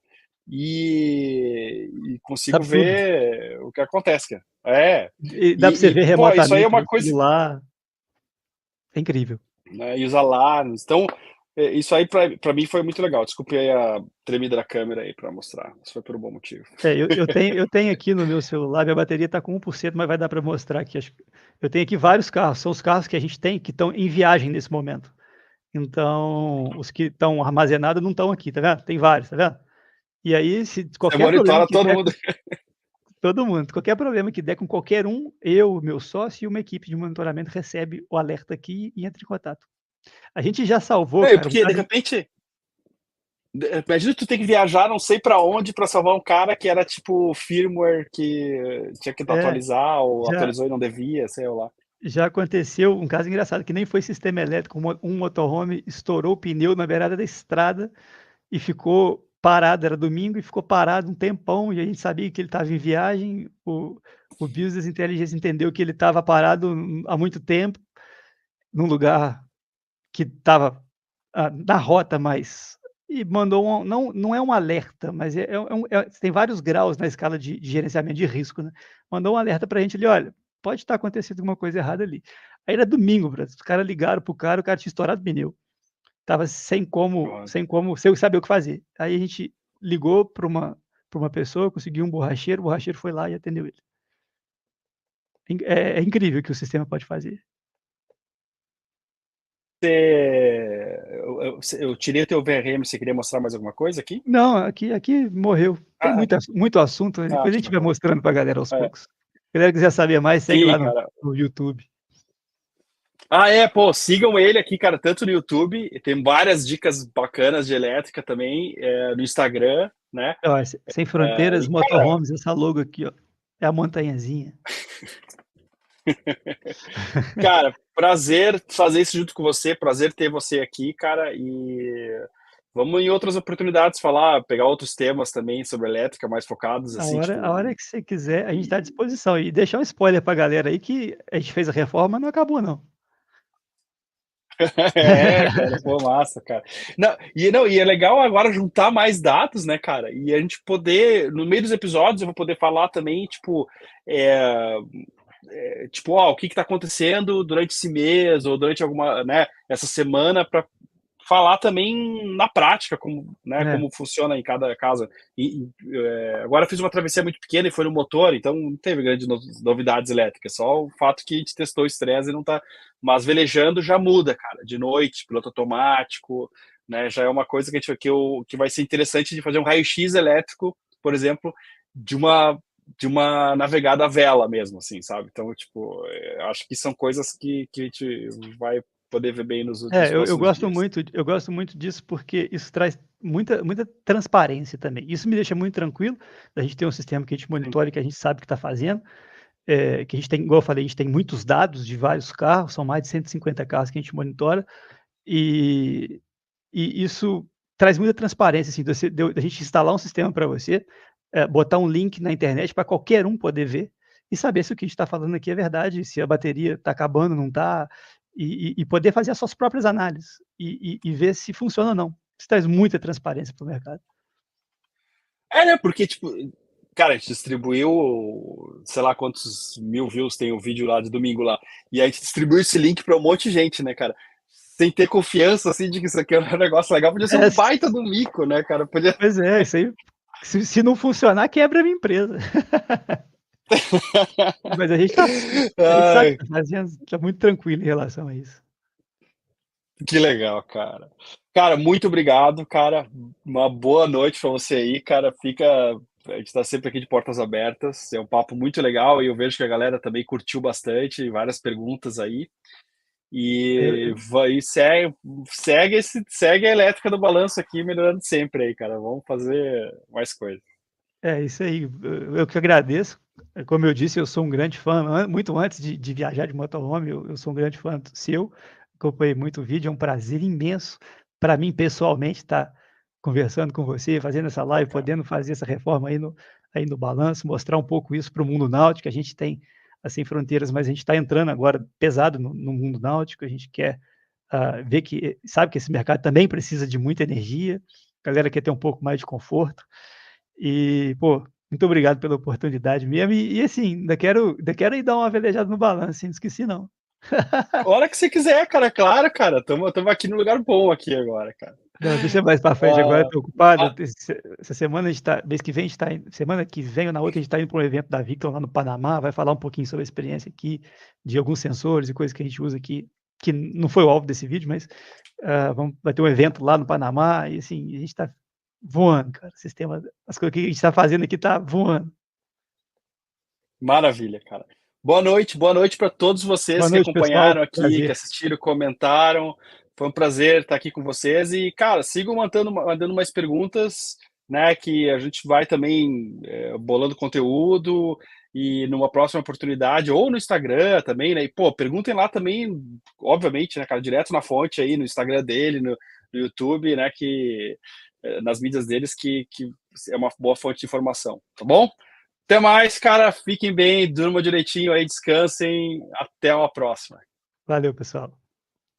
Speaker 1: e consigo
Speaker 2: Sabe tudo.
Speaker 1: ver o que acontece, cara.
Speaker 2: E dá para você ver
Speaker 1: Pô, isso aí é
Speaker 2: remotamente
Speaker 1: uma
Speaker 2: no
Speaker 1: coisa,
Speaker 2: celular. É incrível.
Speaker 1: né, e os alarmes. Então, isso aí pra mim foi muito legal. Desculpe aí a tremida da câmera aí pra mostrar. Isso foi por um bom motivo.
Speaker 2: Eu tenho aqui no meu celular, minha bateria está com 1%, mas vai dar para mostrar aqui. Eu tenho aqui vários carros, são os carros que a gente tem que estão em viagem nesse momento. Então, os que estão armazenados não estão aqui, tá vendo? Tem vários, tá vendo? E aí, se
Speaker 1: Você
Speaker 2: qualquer problema
Speaker 1: monitora
Speaker 2: que
Speaker 1: todo
Speaker 2: der
Speaker 1: mundo.
Speaker 2: com todo mundo, qualquer problema que der com qualquer um, eu, meu sócio e uma equipe de monitoramento recebe o alerta aqui e entra em contato. A gente já salvou, cara, um
Speaker 1: Porque de
Speaker 2: caso.
Speaker 1: repente, imagina que tu tem que viajar não sei pra onde pra salvar um cara que era tipo firmware que tinha que
Speaker 2: É,
Speaker 1: atualizar ou
Speaker 2: já,
Speaker 1: atualizou e não devia, sei lá.
Speaker 2: já aconteceu um caso engraçado, que nem foi sistema elétrico, um motorhome estourou o pneu na beirada da estrada e ficou parado, era domingo, e ficou parado um tempão, e a gente sabia que ele estava em viagem, o Business Intelligence entendeu que ele estava parado há muito tempo, num lugar que estava na rota, mas e mandou não é um alerta, mas tem vários graus na escala de gerenciamento de risco, né? Mandou um alerta para a gente ali, olha, pode estar acontecendo alguma coisa errada ali. Aí era domingo, os caras ligaram pro cara, o cara tinha estourado o pneu. Tava sem saber o que fazer. Aí a gente ligou para uma pessoa, conseguiu um borracheiro, o borracheiro foi lá e atendeu ele. É incrível o que o sistema pode fazer.
Speaker 1: Eu tirei o teu VRM, você queria mostrar mais alguma coisa aqui?
Speaker 2: Não, aqui morreu. Tem
Speaker 1: Ah,
Speaker 2: muito assunto, né, depois a
Speaker 1: que
Speaker 2: gente vai
Speaker 1: bacana.
Speaker 2: mostrando pra galera aos
Speaker 1: É.
Speaker 2: poucos. Se a galera quiser saber mais, segue
Speaker 1: Sim,
Speaker 2: lá no
Speaker 1: cara.
Speaker 2: no YouTube.
Speaker 1: Pô, sigam ele aqui, cara, tanto no YouTube, tem várias dicas bacanas de elétrica também, no Instagram, né?
Speaker 2: Ó, Sem Fronteiras
Speaker 1: E, cara,
Speaker 2: Motorhomes, essa logo aqui, ó, é a montanhazinha.
Speaker 1: cara, prazer fazer isso junto com você, prazer ter você aqui, cara, e vamos em outras oportunidades falar, pegar outros temas também sobre elétrica, mais focados,
Speaker 2: A
Speaker 1: assim,
Speaker 2: hora a
Speaker 1: tipo...
Speaker 2: hora que você quiser, a gente está à disposição. E deixar um spoiler pra galera aí que a gente fez a reforma, não acabou não.
Speaker 1: Cara, pô, massa, cara. Não, e é legal agora juntar mais dados, né, cara? E a gente poder, no meio dos episódios, eu vou poder falar também, tipo, o que está acontecendo durante esse mês ou durante alguma, né, essa semana, para falar também na prática como, né,
Speaker 2: É.
Speaker 1: como funciona em cada casa. Agora eu fiz uma travessia muito pequena e foi no motor, então não teve grandes novidades elétricas, só o fato que a gente testou o estresse e não tá, mas velejando já muda, cara, de noite, piloto automático, né, já é uma coisa que vai ser interessante de fazer um raio-x elétrico, por exemplo, de uma navegada à vela mesmo, assim, sabe? Então, tipo, acho que são coisas que a gente vai poder ver bem nos
Speaker 2: Eu
Speaker 1: próximos
Speaker 2: gosto
Speaker 1: dias.
Speaker 2: muito eu gosto muito disso, porque isso traz muita transparência também. Isso me deixa muito tranquilo, da gente ter um sistema que a gente
Speaker 1: Sim.
Speaker 2: monitora e que a gente sabe o que está fazendo, que a gente tem, igual eu falei, a gente tem muitos dados de vários carros, são mais de 150 carros que a gente monitora, e isso traz muita transparência, assim, da gente instalar um sistema para você, botar um link na internet para qualquer um poder ver, e saber se o que a gente está falando aqui é verdade, se a bateria está acabando, não está, e poder fazer as suas próprias análises e ver se funciona ou não. Isso traz muita transparência para o mercado.
Speaker 1: Né, porque, tipo, cara, a gente distribuiu, sei lá quantos mil views tem o vídeo lá de domingo lá, e a gente distribuiu esse link para um monte de gente, né, cara? Sem ter confiança, assim, de que isso aqui é um negócio legal, podia ser
Speaker 2: É,
Speaker 1: um baita do mico, né, cara? Podia...
Speaker 2: pois é, isso aí, se não funcionar, quebra a minha empresa. Mas a gente sabe o
Speaker 1: Ai,
Speaker 2: que tá fazendo, tá muito tranquilo em relação a isso.
Speaker 1: que legal, cara. Cara, muito obrigado, cara. Uma boa noite para você aí, cara. A gente está sempre aqui de portas abertas. É um papo muito legal e eu vejo que a galera também curtiu bastante, várias perguntas aí. E
Speaker 2: Eu
Speaker 1: vai, segue a elétrica do balanço aqui, melhorando sempre aí, cara. Vamos fazer mais coisas.
Speaker 2: É isso aí, eu que agradeço. Como eu disse, eu sou um grande fã, muito antes de viajar de motorhome, eu sou um grande fã seu, acompanhei muito o vídeo, é um prazer imenso para mim pessoalmente estar conversando com você, fazendo essa
Speaker 1: Pô,
Speaker 2: live,
Speaker 1: cara.
Speaker 2: podendo fazer essa reforma aí no balanço, mostrar um pouco isso para o mundo náutico. A gente tem, assim, fronteiras, mas a gente está entrando agora pesado no mundo náutico, a gente quer ver que, sabe que esse mercado também precisa de muita energia, a galera quer ter um pouco mais de conforto. E, pô, muito obrigado pela oportunidade mesmo. E assim, ainda quero ir dar uma velejada no balanço, hein, não esqueci não.
Speaker 1: A hora que você quiser, cara, claro, cara. Tamo aqui no lugar bom aqui agora, cara.
Speaker 2: Não, deixa mais pra frente agora, eu
Speaker 1: Ah,
Speaker 2: tô ocupado.
Speaker 1: ah,
Speaker 2: Essa semana a gente tá, mês que vem a gente tá indo, semana que vem ou na outra a gente tá indo para um evento da Victor lá no Panamá, vai falar um pouquinho sobre a experiência aqui, de alguns sensores e coisas que a gente usa aqui, que não foi o alvo desse vídeo, mas vai ter um evento lá no Panamá e assim, a gente tá voando, cara. O sistema, as coisas que a gente tá fazendo aqui tá voando.
Speaker 1: maravilha, cara. Boa noite para todos vocês
Speaker 2: Boa
Speaker 1: que
Speaker 2: noite, pessoal.
Speaker 1: acompanharam aqui, que
Speaker 2: Prazer.
Speaker 1: assistiram, comentaram. Foi um prazer estar aqui com vocês e, cara, sigam mandando mais perguntas, né? Que a gente vai também bolando conteúdo e numa próxima oportunidade ou no Instagram também, né? E pô, perguntem lá também, obviamente, né, cara, direto na fonte aí no Instagram dele, no YouTube, né? Que nas mídias deles que é uma boa fonte de informação, tá bom? Até mais, cara. Fiquem bem, durmam direitinho aí, descansem. Até uma próxima.
Speaker 2: Valeu, pessoal.